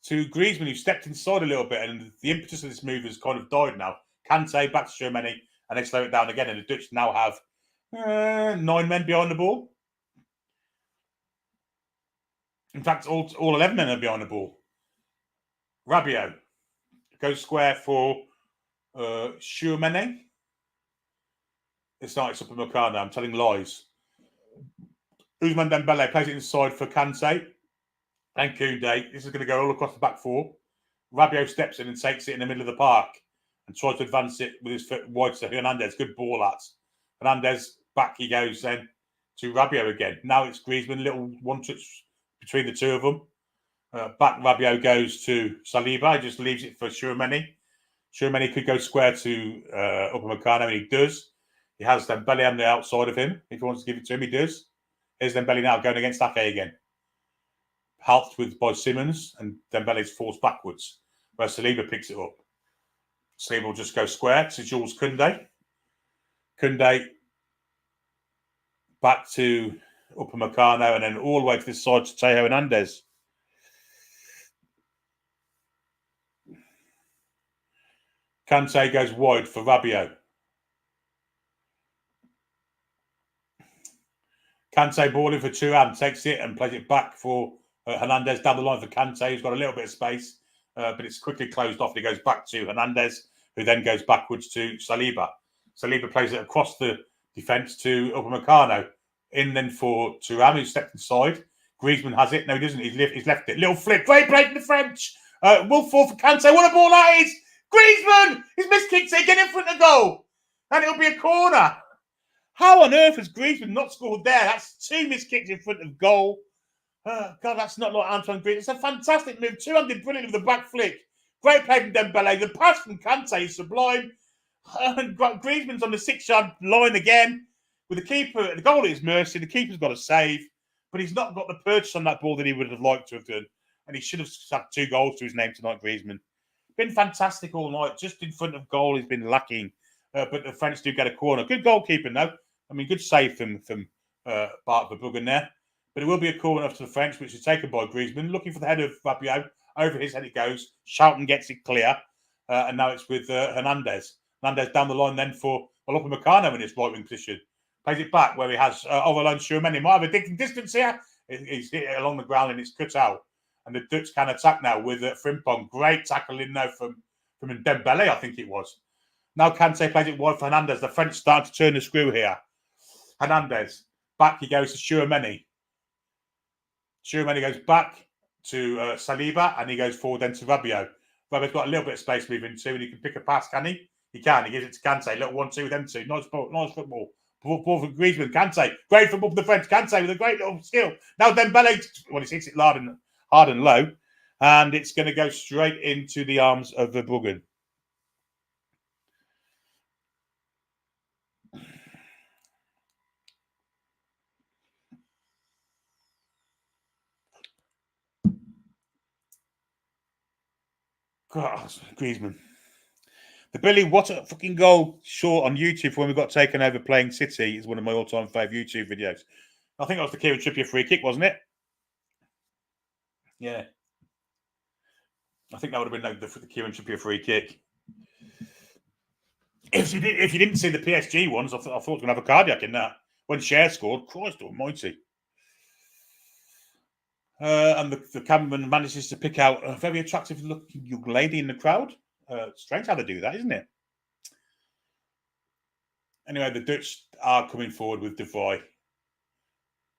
to Griezmann, who stepped inside a little bit, and the impetus of this move has kind of died now. Kante back to Tchouameni, and they slow it down again, and the Dutch now have 9 men behind the ball. In fact, all 11 men are behind the ball. Rabiot goes square for Tchouameni. It's not Upamecano. I'm telling lies. Ousmane Dembele plays it inside for Kante and Koundé. This is going to go all across the back 4. Rabiot steps in and takes it in the middle of the park and tries to advance it with his foot wide to Hernandez. Good ball, lads. Hernandez, back he goes then to Rabiot again. Now it's Griezmann, little one touch between the two of them. Back Rabiot goes to Saliba. He just leaves it for Tchouameni. Tchouameni could go square to Upamecano, and he does. He has Dembele on the outside of him. If he wants to give it to him, he does. Here's Dembele now going against Ake again. Helped by Simmons, and Dembele's forced backwards, where Saliba picks it up. Saliba will just go square to Jules Koundé. Koundé back to Upamecano, and then all the way to this side to Theo Hernandez. Kante goes wide for Rabiot. Kante balling for Thuram, takes it and plays it back for Hernandez down the line for Kante, who's got a little bit of space, but it's quickly closed off. And he goes back to Hernandez, who then goes backwards to Saliba. Saliba plays it across the defence to Upamecano. In then for Thuram, who stepped inside. Griezmann has it. No, he doesn't. He's left it. Little flip. Great break in the French. Will fall for Kante. What a ball that is. Griezmann! He's miskicked it. Get in front of goal. And it'll be a corner. How on earth has Griezmann not scored there? That's 2 miskicks in front of goal. God, that's not like Antoine Griezmann. It's a fantastic move. Thuram did brilliant with the back flick. Great play from Dembele. The pass from Kante is sublime. And Griezmann's on the 6-yard line again. With the keeper, the goal at his mercy, the keeper's got a save, but he's not got the purchase on that ball that he would have liked to have done. And he should have had 2 goals to his name tonight, Griezmann. Been fantastic all night. Just in front of goal, he's been lacking. But the French do get a corner. Good goalkeeping, though. I mean, good save from Bart Verbruggen there. But it will be a corner to the French, which is taken by Griezmann. Looking for the head of Rabiot. Over his head it goes. Charlton gets it clear. And now it's with Hernandez. Hernandez down the line then for Upamecano in his right wing position. Plays it back where he has overload Schumann. He might have a distance here. He's hit it along the ground and it's cut out. And the Dutch can attack now with Frimpong. Great tackle in now from Dembele, I think it was. Now Kante plays it wide for Hernandez. The French start to turn the screw here. Hernandez. Back he goes to Schumann. Schumann goes back to Saliba and he goes forward then to Rabiot. Rabiot's got a little bit of space to move into and he can pick a pass, can he? He can. He gives it to Kante. Little 1-2 with them two. Nice football. Ball for Griezmann. Kante. Great football for the French. Kante with a great little skill. Now Dembele, well, he hits it hard and low. And it's going to go straight into the arms of Verbruggen. God, Griezmann. The Billy, what a fucking goal short on YouTube for when we got taken over playing City is one of my all-time favourite YouTube videos. I think that was the Kieran Trippier free kick, wasn't it? Yeah. I think that would have been the Kieran Trippier free kick. If you didn't see the PSG ones, I thought I was going to have a cardiac in that. When Cher scored, Christ almighty. And the cameraman manages to pick out a very attractive-looking young lady in the crowd. Strange how they do that, isn't it? Anyway, the Dutch are coming forward with De Vrij.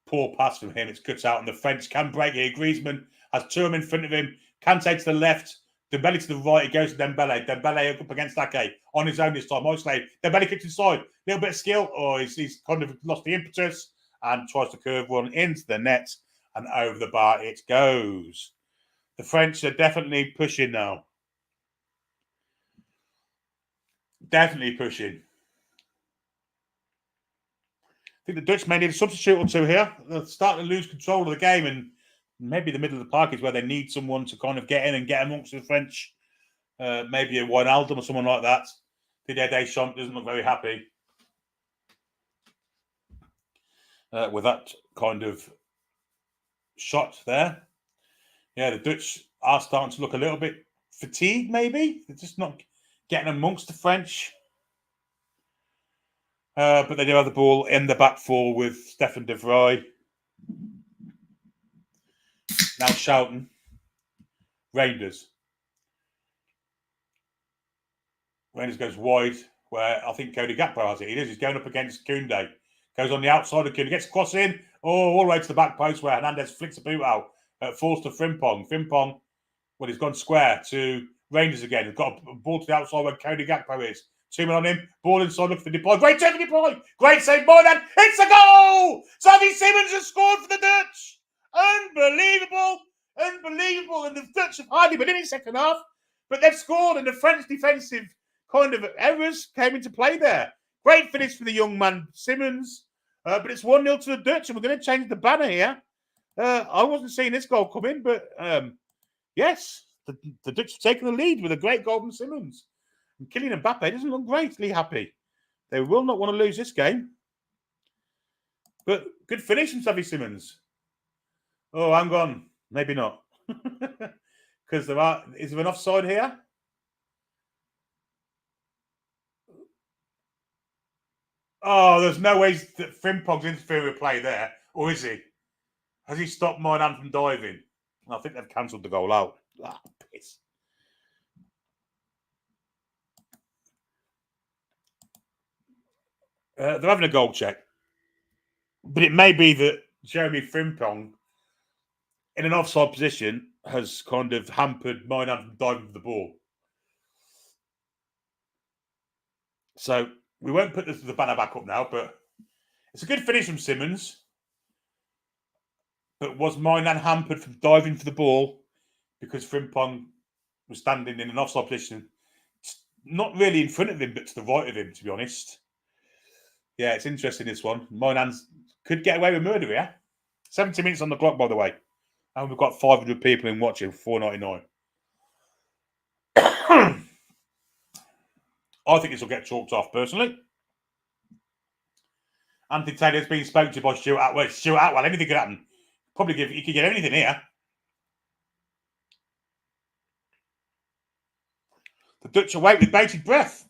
Poor pass from him. It's cut out, and the French can break here. Griezmann has Toon in front of him. Kante to the left. Dembele to the right. It goes to Dembele. Dembele up against Ake. On his own this time. Isolated. Dembele kicks inside. A little bit of skill. Oh, he's kind of lost the impetus and tries to curve one into the net. And over the bar it goes. The French are definitely pushing now. Definitely pushing. I think the Dutch may need a substitute or two here. They're starting to lose control of the game, and maybe the middle of the park is where they need someone to kind of get in and get amongst the French. Maybe a Wijnaldum or someone like that. Didier Deschamps doesn't look very happy with that kind of shot there. Yeah, the Dutch are starting to look a little bit fatigued, maybe. They're just not getting amongst the French. But they do have the ball in the back four with Stefan De Vrij. Now Charlton. Rangers. Rangers goes wide, where I think Cody Gakpo has it. He's going up against Koundé. Goes on the outside of Koundé. Gets a cross in. All the way to the back post where Hernandez flicks a boot out. Falls to Frimpong. Frimpong, well, he's gone square to Rangers again. He's got a ball to the outside where Cody Gakpo is. 2 men on him. Ball inside. Look for the deploy. Great save for deploy. Great save. Moynihan. It's a goal. Xavi Simons has scored for the Dutch. Unbelievable. Unbelievable. And the Dutch have hardly been in the second half. But they've scored, and the French defensive kind of errors came into play there. Great finish for the young man, Simons. But it's 1-0 to the Dutch, and we're going to change the banner here. I wasn't seeing this goal come in, but yes, the Dutch have taken the lead with a great goal from Simons. And Kylian Mbappe doesn't look greatly happy. They will not want to lose this game. But good finish from Xavi Simons. Oh, hang on. Maybe not. Because is there an offside here? Oh, there's no way that Frimpong's interfering with play there. Or is he? Has he stopped Moynihan from diving? I think they've cancelled the goal out. Ah, piss. They're having a goal check. But it may be that Jeremy Frimpong, in an offside position, has kind of hampered Moynihan from diving for the ball. So we won't put the banner back up now, but it's a good finish from Simons. But was Moynihan hampered from diving for the ball because Frimpong was standing in an offside position? Not really in front of him, but to the right of him, to be honest. Yeah, it's interesting, this one. Moynihan could get away with murder here. 70 minutes on the clock, by the way. And we've got 500 people in watching, $4.99. I think this will get chalked off, personally. Anthony Taylor's been spoken to by Stuart Atwell. Stuart Atwell, anything could happen. He could get anything here. The Dutch await with bated breath,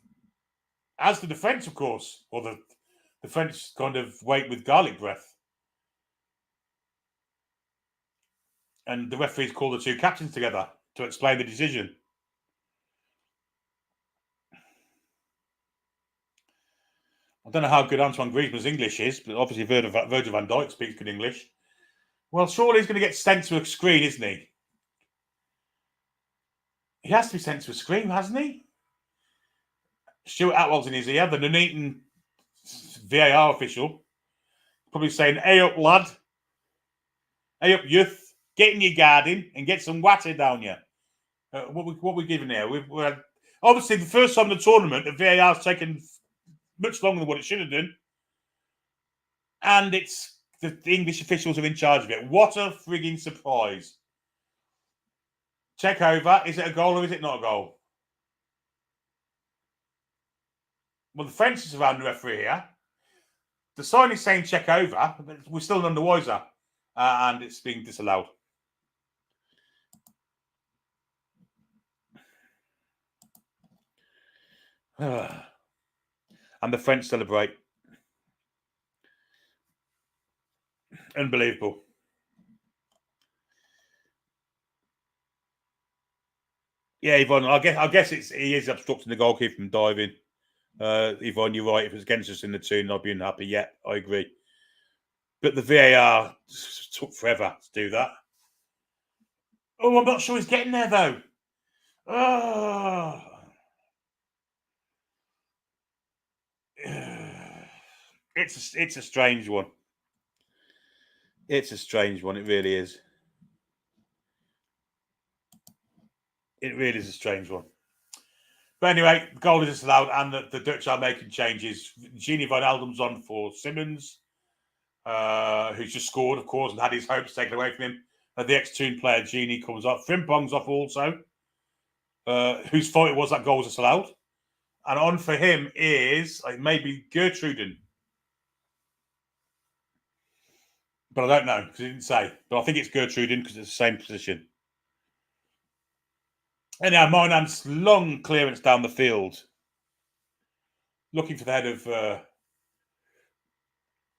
as do the French, of course. Or the French kind of wait with garlic breath. And the referees call the two captains together to explain the decision. I don't know how good Antoine Griezmann's English is, but obviously Virgil van Dijk speaks good English. Well, surely he's going to get sent to a screen, isn't he? He has to be sent to a screen, hasn't he? Stuart Atwell's in his ear, the Nuneaton VAR official, probably saying, "Hey up, lad. Hey up, youth. Get in your garden and get some water down you." What we giving here? We're obviously the first time in the tournament, the VAR's taken much longer than what it should have done, and it's the English officials are in charge of it. What a frigging surprise! Check over. Is it a goal or is it not a goal? Well, the French is around the referee here. The sign is saying check over, but we're still none the wiser, and it's being disallowed. And the French celebrate. Unbelievable. Yeah, Yvonne, I guess he is obstructing the goalkeeper from diving. Yvonne, you're right. If it was against us in the Toon, I'd be unhappy. Yeah, I agree. But the VAR took forever to do that. Oh, I'm not sure he's getting there, though. Oh. It's a strange one. It's a strange one. It really is. It really is a strange one. But anyway, goal is disallowed, and the Dutch are making changes. Genie Wijnaldum's on for Simmons, who's just scored, of course, and had his hopes taken away from him. The ex-Toon player, Genie, comes off. Frimpong's off also, whose fault it was that goal was disallowed. And on for him is maybe Gertruden. But I don't know, because he didn't say. But I think it's Gertruden, because it's the same position. And now Moynan's long clearance down the field. Looking for the head of...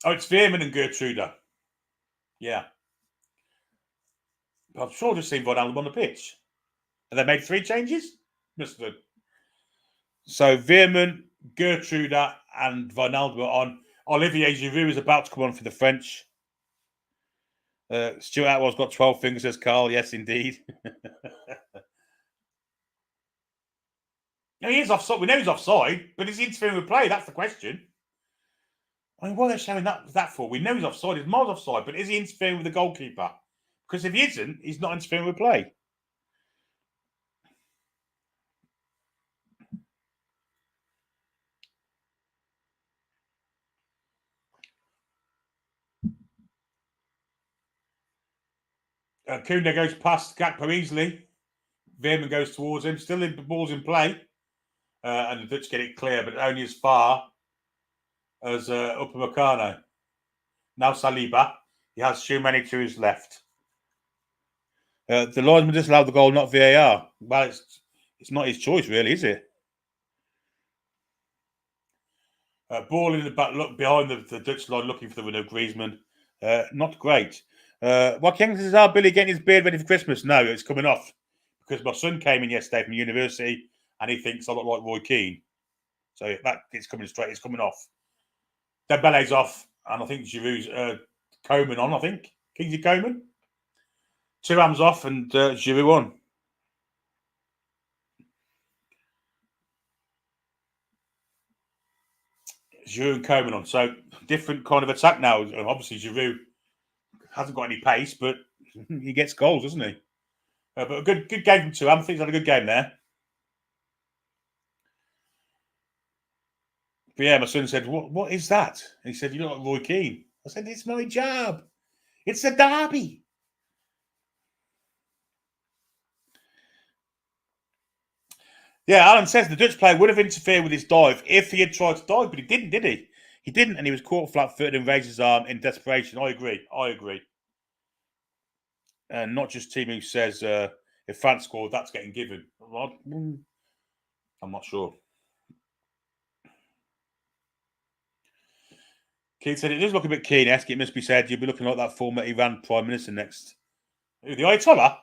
it's Veerman and Gertrude. Yeah. I'm sure I've just seen Wijnaldum on the pitch. Have they made 3 changes? Must have. So Veerman, Gertrude, and Wijnaldum are on. Olivier Giroud is about to come on for the French. Stuart Atwell's got 12 fingers, says Carl. Yes, indeed. He is offside. We know he's offside, but is he interfering with play? That's the question. I mean, what are they showing that for? We know he's offside. He's miles offside, but is he interfering with the goalkeeper? Because if he isn't, he's not interfering with play. Koundé goes past Gakpo easily. Veerman goes towards him. Still the ball's in play. And the Dutch get it clear, but only as far as Upamecano. Now Saliba. He has too many to his left. The linesman disallowed the goal, not VAR. Well, it's not his choice, really, is it? Ball in the back, look behind the Dutch line, looking for the winner, Griezmann. Not great. Joaquin says, Billy getting his beard ready for Christmas? No, it's coming off. Because my son came in yesterday from university and he thinks I look like Roy Keane. So it's coming straight. It's coming off. Dembele's off. And I think Giroud's Coman on, I think. Kingsley Coman. Thuram's off and Giroud on. Giroud and Coman on. So different kind of attack now. Obviously, Giroud hasn't got any pace, but he gets goals, doesn't he? But a good game from Thuram. I think he's had a good game there. But yeah, my son said, what is that? And he said, you look like Roy Keane. I said, it's my job. It's a derby. Yeah, Alan says the Dutch player would have interfered with his dive if he had tried to dive, but he didn't, did he? He didn't, and he was caught flat-footed and raised his arm in desperation. I agree. And not just Timu says if France scored, that's getting given. I'm not sure. Keith said, it does look a bit Keane-esque. It must be said, you'll be looking like that former Iran Prime Minister next. Who, the Ayatollah?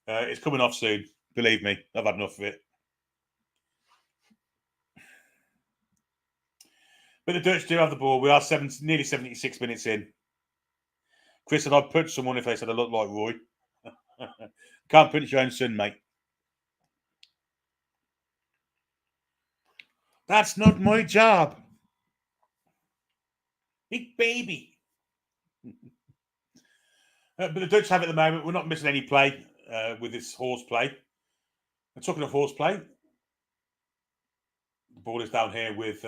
It's coming off soon. Believe me, I've had enough of it. But the Dutch do have the ball. We are nearly 76 minutes in. Chris said, I'd punch someone if they said I look like Roy. Can't punch your own son, mate. That's not my job. Big baby. But the Dutch have it at the moment. We're not missing any play with this horseplay. And talking of horseplay, the ball is down here with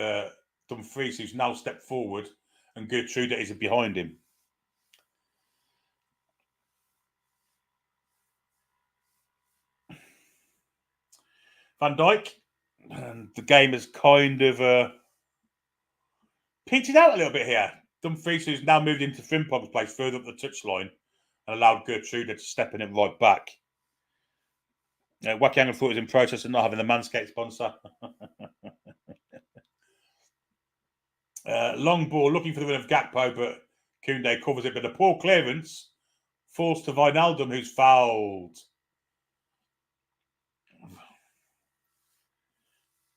Dumfries, who's now stepped forward, and Gertrude is behind him. Van Dijk, and the game has kind of petered out a little bit here. Dumfries, who's now moved into Frimpong's place further up the touchline, and allowed Gertrude to step in it right back. Wacky Angle thought it was in process of not having the Manscaped sponsor. Long ball, looking for the win of Gakpo, but Koundé covers it. But a poor clearance falls to Wijnaldum, who's fouled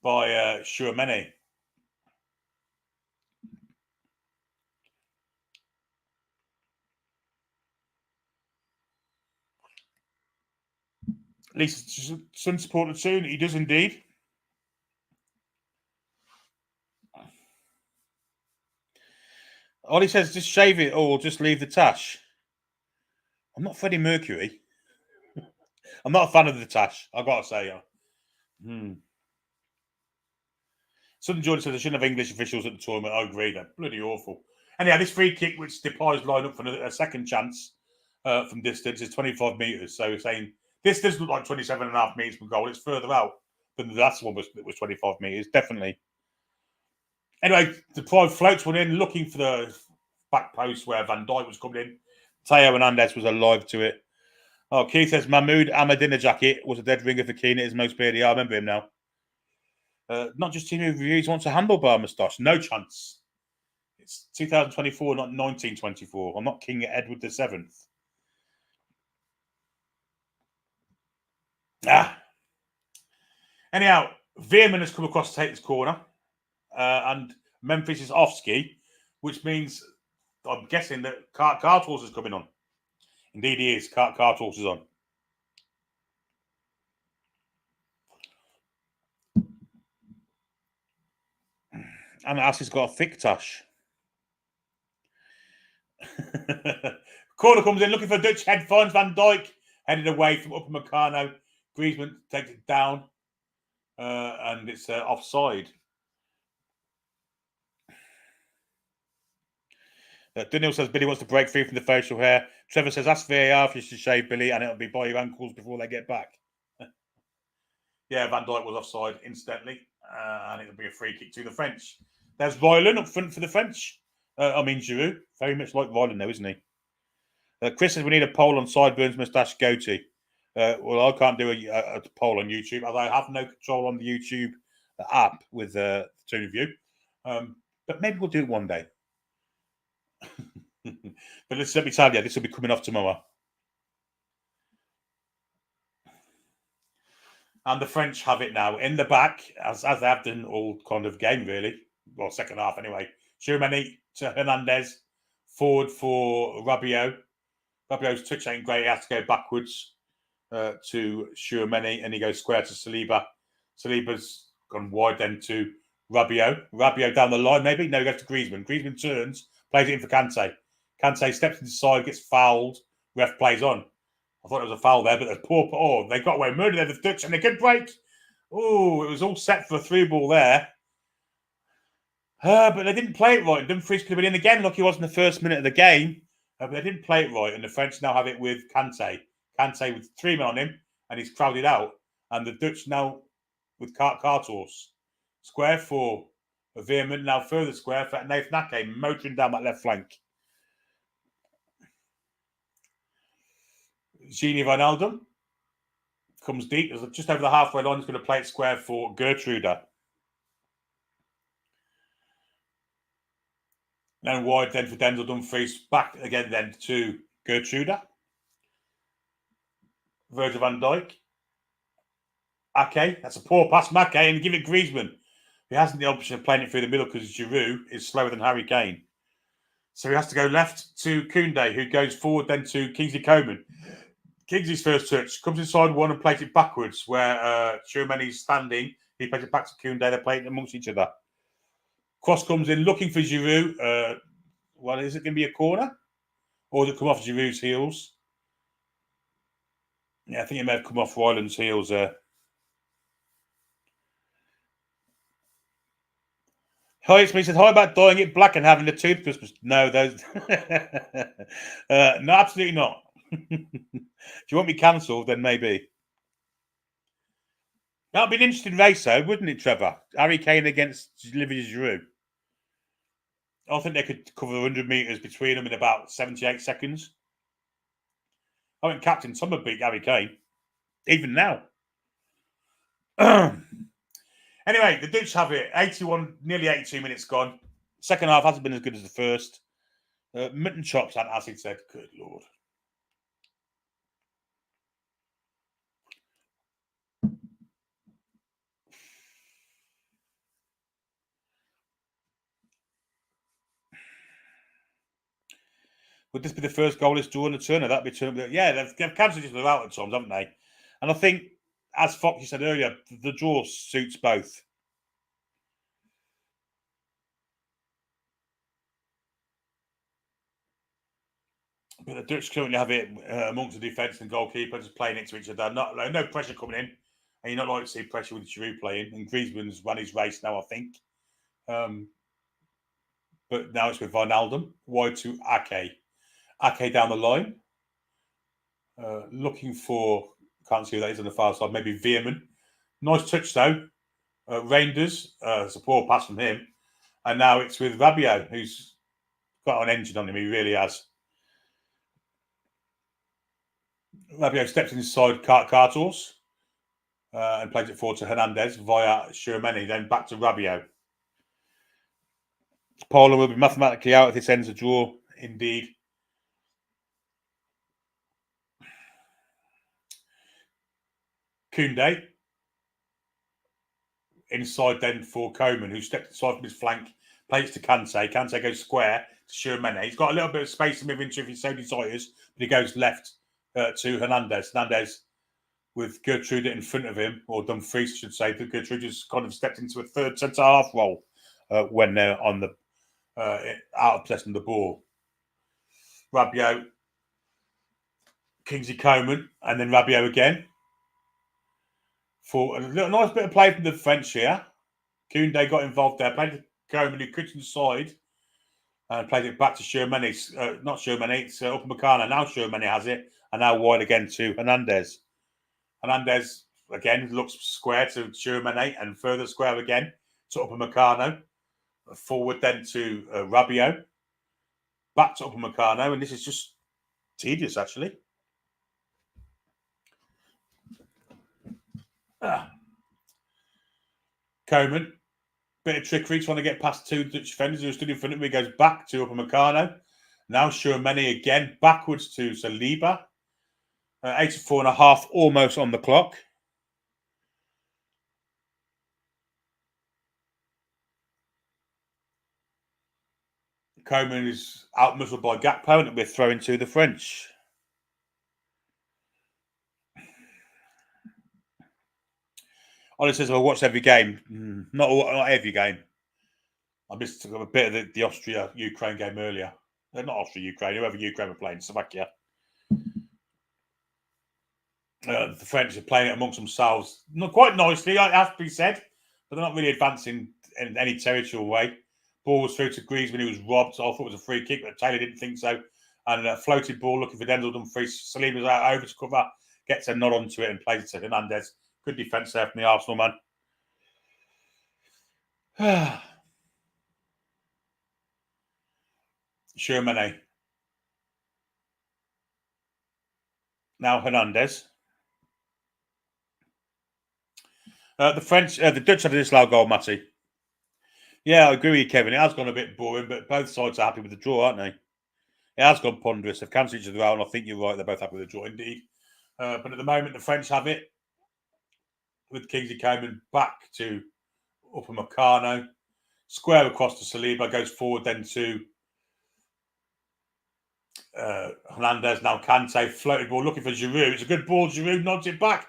by Tchouaméni. At least Sun supported soon. He does indeed. Ollie says, just shave it or just leave the tash. I'm not Freddie Mercury. I'm not a fan of the tash, I've got to say. Southern Jordan says they shouldn't have English officials at the tournament. I agree, they're bloody awful. Anyhow, this free kick, which Depay's line up for a second chance from distance, is 25 metres. So saying this does look like 27.5 metres from goal. It's further out than the last one was 25 metres, definitely. Anyway, Depay floats one in, looking for the back post where Van Dijk was coming in. Theo Hernandez was alive to it. Oh, Keith says Mahmoud Ahmadinejad was a dead ringer for Keane at his most bearded. I remember him now. Not just team reviews, wants a handlebar moustache. No chance. It's 2024, not 1924. I'm not King Edward VII. Anyhow, Veerman has come across to take this corner. And Memphis is off ski, which means I'm guessing that Cartors is coming on. Indeed, he is. Cartors is on. And Ass's got a thick tash. Corner comes in looking for Dutch head, finds Van Dijk, headed away from Upamecano. Griezmann takes it down, and it's offside. Daniel says Billy wants to break free from the facial hair. Trevor says ask VAR if you should shave Billy, and it'll be by your ankles before they get back. Yeah, Van Dijk was offside instantly, and it'll be a free kick to the French. There's Ryland up front for the French. Giroud, very much like Ryland though, isn't he? Chris says we need a poll on sideburns, moustache, goatee. Well, I can't do a poll on YouTube, as I have no control on the YouTube app with the Toon Review. But maybe we'll do it one day. But let me tell you, this will be coming off tomorrow. And the French have it now in the back, as they have done all kind of game, really. Well, second half anyway. Tchouaméni to Hernandez, forward for Rabiot. Rabiot's touch ain't great. He has to go backwards to Tchouaméni, and he goes square to Saliba. Saliba's gone wide then to Rabiot. Rabiot down the line, maybe? No, he goes to Griezmann. Griezmann turns, plays it in for Kante. Kante steps inside, gets fouled. Ref plays on. I thought it was a foul there, but the poor, they got away. Murder there, the Dutch, and a good break. Oh, it was all set for a through ball there. But they didn't play it right. Dumfries could have been in again, like he was in the first minute of the game. But they didn't play it right, and the French now have it with Kante. Kante with 3 men on him, and he's crowded out. And the Dutch now with Cartors. Square for Veerman, now further square for Nathan Ake, motoring down that left flank. Gini Wijnaldum Comes deep. Just over the halfway line. He's going to play it square for Gertruda. Then wide then for Denzel Dumfries. Back again then to Gertruda. Virgil van Dijk. Ake. That's a poor pass from Ake. And give it Griezmann. He hasn't the option of playing it through the middle because Giroud is slower than Harry Kane. So he has to go left to Koundé, who goes forward then to Kingsley Coman. Kingsley's first touch comes inside one and plays it backwards where Tchouaméni's standing. He plays it back to Koundé. They're playing amongst each other. Cross comes in looking for Giroud. Well, is it going to be a corner? Or does it come off Giroud's heels? Yeah, I think it may have come off Ryland's heels there. Hi, it's me. Said, hi about dyeing it black and having the toothbrush. No, those. No, absolutely not. If you want me cancelled, then maybe. That would be an interesting race, though, wouldn't it, Trevor? Harry Kane against Olivier Giroud. I think they could cover 100 metres between them in about 78 seconds. I think Captain Sommer beat Harry Kane, even now. Anyway, the Dutch have it. 81, nearly 82 minutes gone. Second half hasn't been as good as the first. Mutton chops, and as he said, good Lord. Would this be the first goalless draw in the tournament? That'd be tournament. Yeah, they've cancelled each other out at times, haven't they? And I think, as Foxy said earlier, the draw suits both. But the Dutch currently have it amongst the defence and goalkeeper just playing it to each other. No pressure coming in. And you're not likely to see pressure with Giroud playing. And Griezmann's run his race now, I think. But now it's with Wijnaldum. Wide to Ake. Ake down the line. Looking for, can't see who that is on the far side, maybe Veerman. Nice touch though. Reinders, it's a poor pass from him. And now it's with Rabiot, who's got an engine on him. He really has. Rabiot steps inside Cartos and plays it forward to Hernandez via Tchouaméni, then back to Rabiot. Poland will be mathematically out if this ends a draw, indeed. Koundé inside then for Coman, who stepped inside from his flank, plays to Kante. Kante goes square to Tchouaméni. He's got a little bit of space to move into if he so desires, but he goes left to Hernandez. Hernandez with Gertrude in front of him, or Dumfries, should say. Gertrude has kind of stepped into a third centre-half role when they're on the out of possession of the ball. Rabiot, Kingsley Coman, and then Rabiot again. For a nice bit of play from the French here. Koundé got involved there, played to Coman, who cuts inside and played it back to Tchouaméni. Not Tchouaméni, it's Upamecano. Now Tchouaméni has it, and now wide again to Hernandez. Hernandez again looks square to Tchouaméni and further square again to Upamecano. Forward then to Rabiot. Back to Upamecano, and this is just tedious actually. Coman, bit of trickery, trying to get past two Dutch defenders who stood in front of him. He goes back to Upamecano. Now Tchouaméni again, backwards to Saliba. 84.5, almost on the clock. Coman is out-muscled by Gakpo, and we're throwing to the French. Ollie says, I watch every game. Not every game. I missed a bit of the Austria-Ukraine game earlier. Not Austria-Ukraine, whoever Ukraine were playing, Slovakia. The French are playing it amongst themselves. Not quite nicely, it has to be said, but they're not really advancing in any territorial way. Ball was through to Griezmann, who was robbed. So I thought it was a free kick, but Taylor didn't think so. And a floated ball looking for Denzel Dumfries. Saliba's out over to cover, gets a nod onto it and plays it to Hernandez. Good defence there from the Arsenal man. Tchouaméni. Now Hernandez. The Dutch had a disallowed goal, Matty. Yeah, I agree with you, Kevin. It has gone a bit boring, but both sides are happy with the draw, aren't they? It has gone ponderous. They've cancelled each other out, and I think you're right. They're both happy with the draw, indeed. But at the moment, the French have it with Kingsley Coman back to Upamecano. Square across to Saliba, goes forward then to Hernandez, now Kante, floated ball, looking for Giroud. It's a good ball, Giroud nods it back.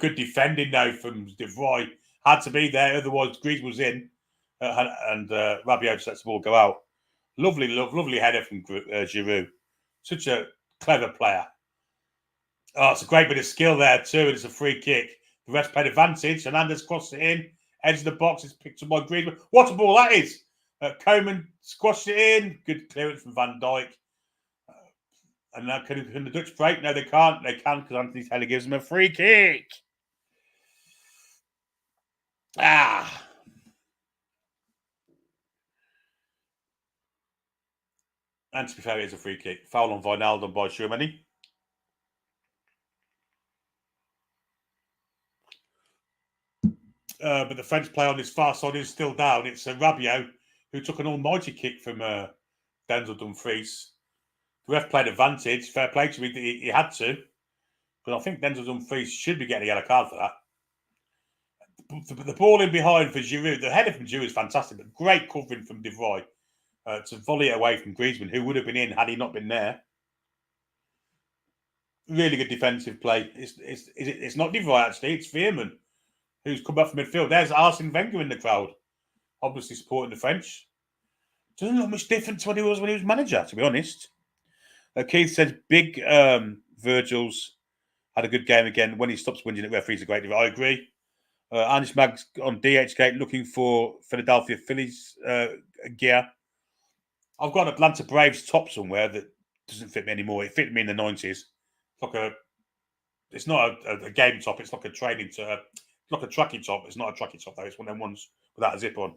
Good defending now from De Vrij. Had to be there, otherwise Greece was in. And Rabiot just lets the ball go out. Lovely header from Giroud. Such a clever player. Oh, it's a great bit of skill there too, and it's a free kick. The rest played advantage. Hernandez crossed it in. Edge of the box is picked up by Griezmann. What a ball that is! Coman squashed it in. Good clearance from Van Dijk. And now can the Dutch break? No, they can't. They can because Anthony Taylor gives them a free kick. And to be fair, it is a free kick. Foul on Wijnaldum by Tchouaméni. But the French play on this far side is still down. It's Rabiot who took an almighty kick from Denzel Dumfries. The ref played advantage. Fair play to him. He had to. But I think Denzel Dumfries should be getting a yellow card for that. The ball in behind for Giroud. The header from Giroud is fantastic, but great covering from De Vrij to volley it away from Griezmann, who would have been in had he not been there. Really good defensive play. It's not De Vrij, actually. It's Veerman, who's come up from midfield. There's Arsene Wenger in the crowd, obviously supporting the French. Doesn't look much different to what he was when he was manager, to be honest. Keith says big Virgil's had a good game again. When he stops whinging at referees, a great deal. I agree. Anish Mag's on DHgate looking for Philadelphia Phillies gear. I've got an Atlanta Braves top somewhere that doesn't fit me anymore. It fit me in the 90s. It's not a game top. It's like a training top. It's like a tracky top. It's not a tracky top though. It's one of them ones without a zip on.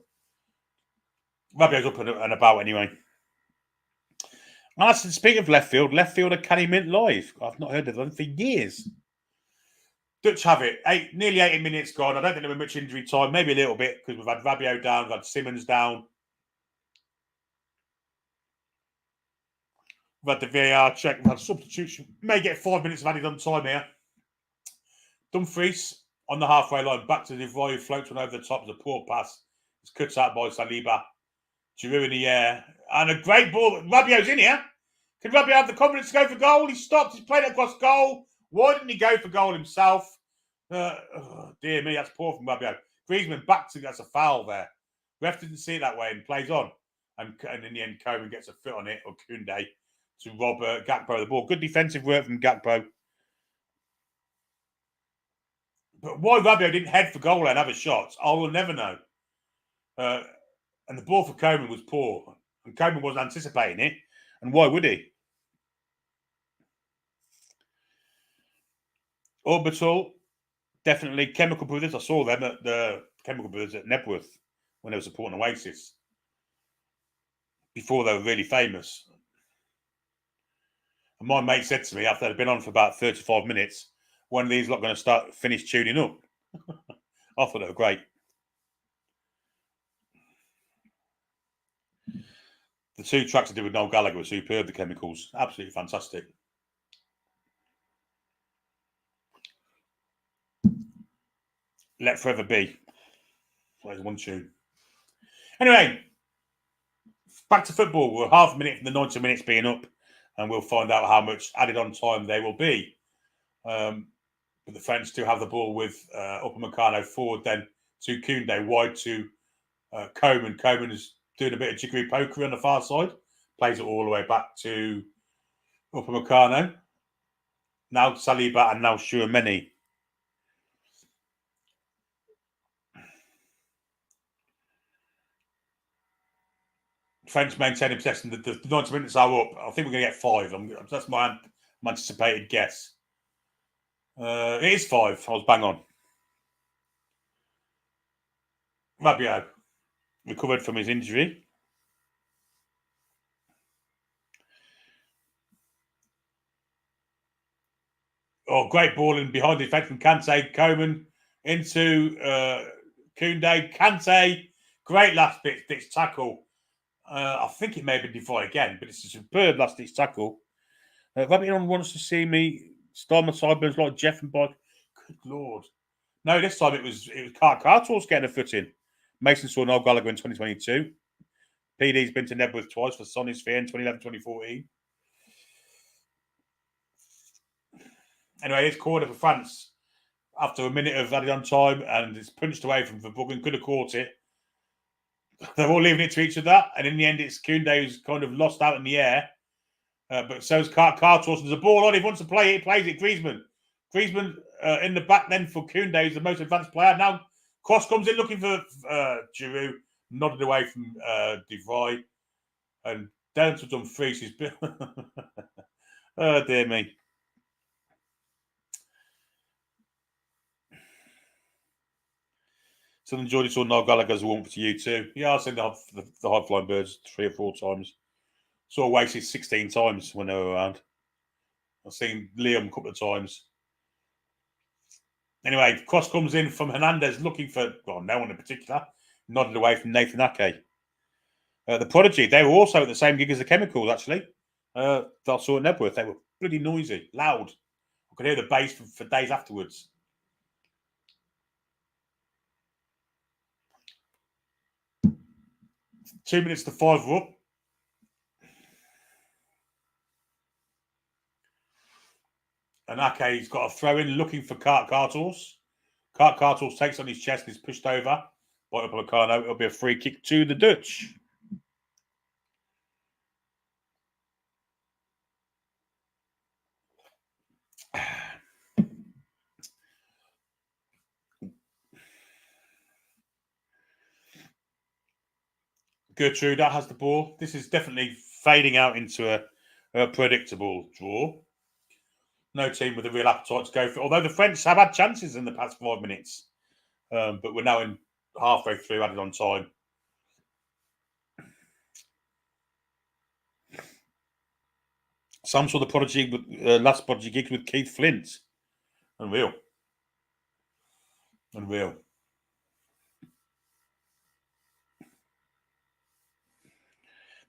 Rabiot's up and about anyway. Speaking of left fielder Kenny Mint live. I've not heard of them for years. Dutch have it. Nearly 80 minutes gone. I don't think there was much injury time. Maybe a little bit because we've had Rabiot down, we've had Simmons down. We've had the VAR check. We've had substitution. May get 5 minutes of added on time here. Dumfries on the halfway line. Back to De Vrij, who floats one over the top. It's a poor pass. It's cut out by Saliba. Giroud in the air. And a great ball. Rabiot's in here. Can Rabiot have the confidence to go for goal? He stopped. He's played it across goal. Why didn't he go for goal himself? Dear me, that's poor from Rabiot. Griezmann back to that's a foul there. Ref didn't see it that way and plays on. And in the end, Coman gets a foot on it, or Koundé, to rob Gakpo the ball. Good defensive work from Gakpo. But why Rabiot didn't head for goal and have a shot, I will never know. And the ball for Coman was poor. And Coman wasn't anticipating it. And why would he? Orbital, definitely. Chemical Brothers, I saw them at the Chemical Brothers at Nebworth when they were supporting Oasis. Before they were really famous. And my mate said to me, after they'd been on for about 35 minutes, one of these lot going to finish tuning up. I thought they were great. The two tracks I did with Noel Gallagher were superb, the Chemicals. Absolutely fantastic. Let Forever Be. There's one tune. Anyway, back to football. We're half a minute from the 90 minutes being up, and we'll find out how much added on time there will be. But the French do have the ball with Upamecano forward, then to Koundé, wide to Coman. Coman is doing a bit of jiggery pokery on the far side. Plays it all the way back to Upamecano. Now Saliba and now Tchouaméni. French maintaining possession. The 90 minutes are up. I think we're going to get 5. That's my anticipated guess. It is 5. I was bang on. Rabiot recovered from his injury. Oh, great ball in behind the defence from Kante. Coman into Koundé. Kante, great last ditch tackle. I think it may have been Defoe again, but it's a superb last ditch tackle. If anyone wants to see me start my sideburns like Jeff and Bod, good lord. No, this time it was Cartles getting a foot in. Mason saw Noel Gallagher in 2022. PD's been to Nebworth twice for Sonosphere in 2011-2014. Anyway, it's corner for France after a minute of added on time, and it's punched away from Verbruggen. Could have caught it. They're all leaving it to each other, and in the end, it's Koundé who's kind of lost out in the air. But so is Cartles. There's a ball on. If he wants to play it, he plays it. Griezmann in the back then for Koundé, who's the most advanced player. Now, cross comes in looking for Giroud, nodded away from Devry, and down to Dumfries. He's been oh, dear me. So enjoyed it. Saw Noel Gallagher's warm to you too. Yeah, I've seen the high flying birds 3 or 4 times. Saw Wasted 16 times when they were around. I've seen Liam a couple of times. Anyway, cross comes in from Hernandez looking for, well, no one in particular. Nodded away from Nathan Ake. The Prodigy, they were also at the same gig as the Chemicals, actually. I saw at Nebworth. They were bloody noisy, loud. I could hear the bass for days afterwards. Two minutes to 5 we're up. And Ake's got a throw in looking for Cartles. Cartles takes on his chest and is pushed over by Upamecano. It'll be a free kick to the Dutch. Gertrude, that has the ball. This is definitely fading out into a predictable draw. No team with a real appetite to go for it. Although the French have had chances in the past 5 minutes. But we're now in halfway through, added on time. Some saw the Prodigy, last Prodigy gig with Keith Flint. Unreal.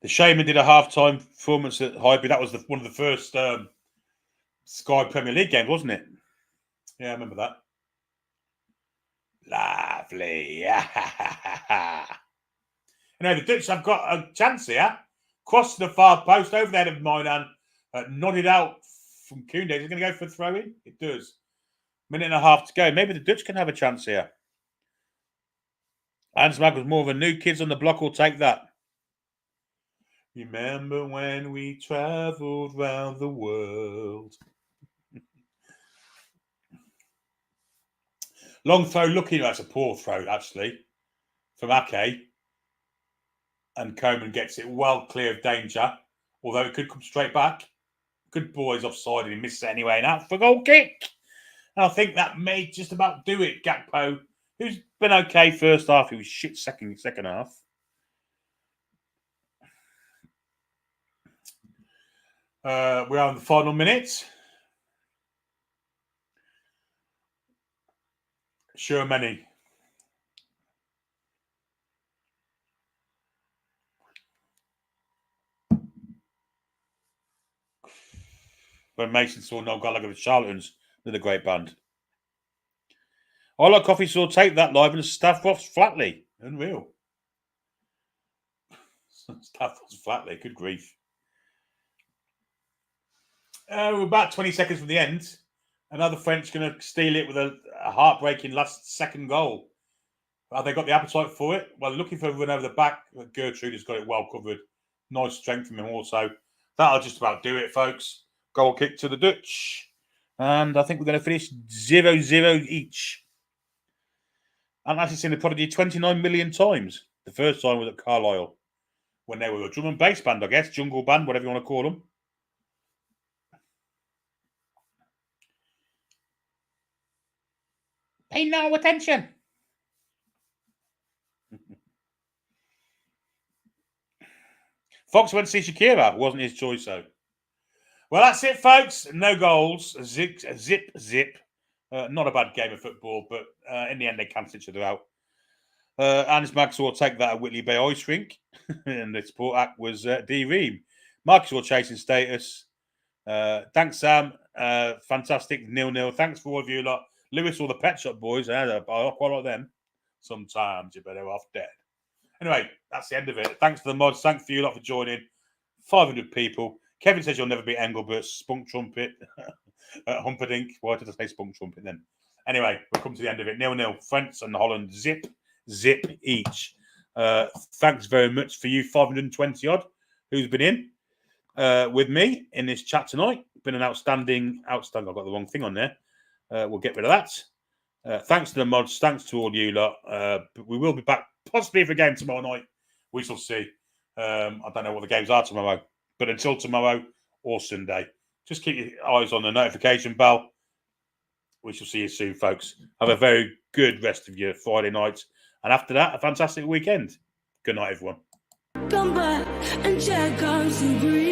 The Shaman did a half-time performance at Highbury. That was one of the first Sky Premier League games, wasn't it? Yeah, I remember that. Lovely. The Dutch have got a chance here. Cross to the far post, over there of Moynihan. Nodded out from Koundé. Is it going to go for a throw-in? It does. Minute and a half to go. Maybe the Dutch can have a chance here. Ansmack was more of a new kids on the block. Will take that. Remember when we travelled round the world? Long throw looking. That's a poor throw, actually, from Ake. And Coman gets it well clear of danger, although it could come straight back. Good boys offside, and he missed it anyway. And out for a goal kick. And I think that may just about do it. Gakpo, who's been okay first half, he was shit second half. We are in the final minute. Sure, many. When Mason saw Noel Gallagher with Charlatans, with a great band. I like Coffee Saw take that live and Stavros Flatley. Unreal. Stavros Flatley, good grief. We're about 20 seconds from the end. Another French going to steal it with a heartbreaking last second goal. Have they got the appetite for it? Well, looking for a run over the back. Gertrude has got it well covered. Nice strength from him also. That'll just about do it, folks. Goal kick to the Dutch. And I think we're going to finish 0-0 each. I've actually seen the Prodigy 29 million times. The first time was at Carlisle. When they were a drum and bass band, I guess. Jungle band, whatever you want to call them. Pay no attention. Fox went to see Shakira. Wasn't his choice, though. Well, that's it, folks. No goals. Zip. Not a bad game of football, but in the end, they cancel each other out. Hans Maxwell take that at Whitley Bay Ice Rink, and the support act was D-Ream. Maxwell chasing status. Thanks, Sam. Fantastic 0-0. Thanks for all of you lot. Lewis or the Pet Shop Boys. I quite like them. Sometimes you're better off dead. Anyway, that's the end of it. Thanks to the mods. Thanks for you lot for joining. 500 people. Kevin says you'll never beat Engelbert's spunk trumpet. Humperdinck. Why did I say spunk trumpet then? Anyway, we'll come to the end of it. 0-0. France and Holland zip each. Thanks very much for you 520 odd who's been in with me in this chat tonight. Been an outstanding. I've got the wrong thing on there. We'll get rid of that. Thanks to the mods. Thanks to all you lot. We will be back possibly for a game tomorrow night. We shall see. I don't know what the games are tomorrow, but until tomorrow or Sunday, just keep your eyes on the notification bell. We shall see you soon, folks. Have a very good rest of your Friday night. And after that, a fantastic weekend. Good night, everyone. Come back and check out some green.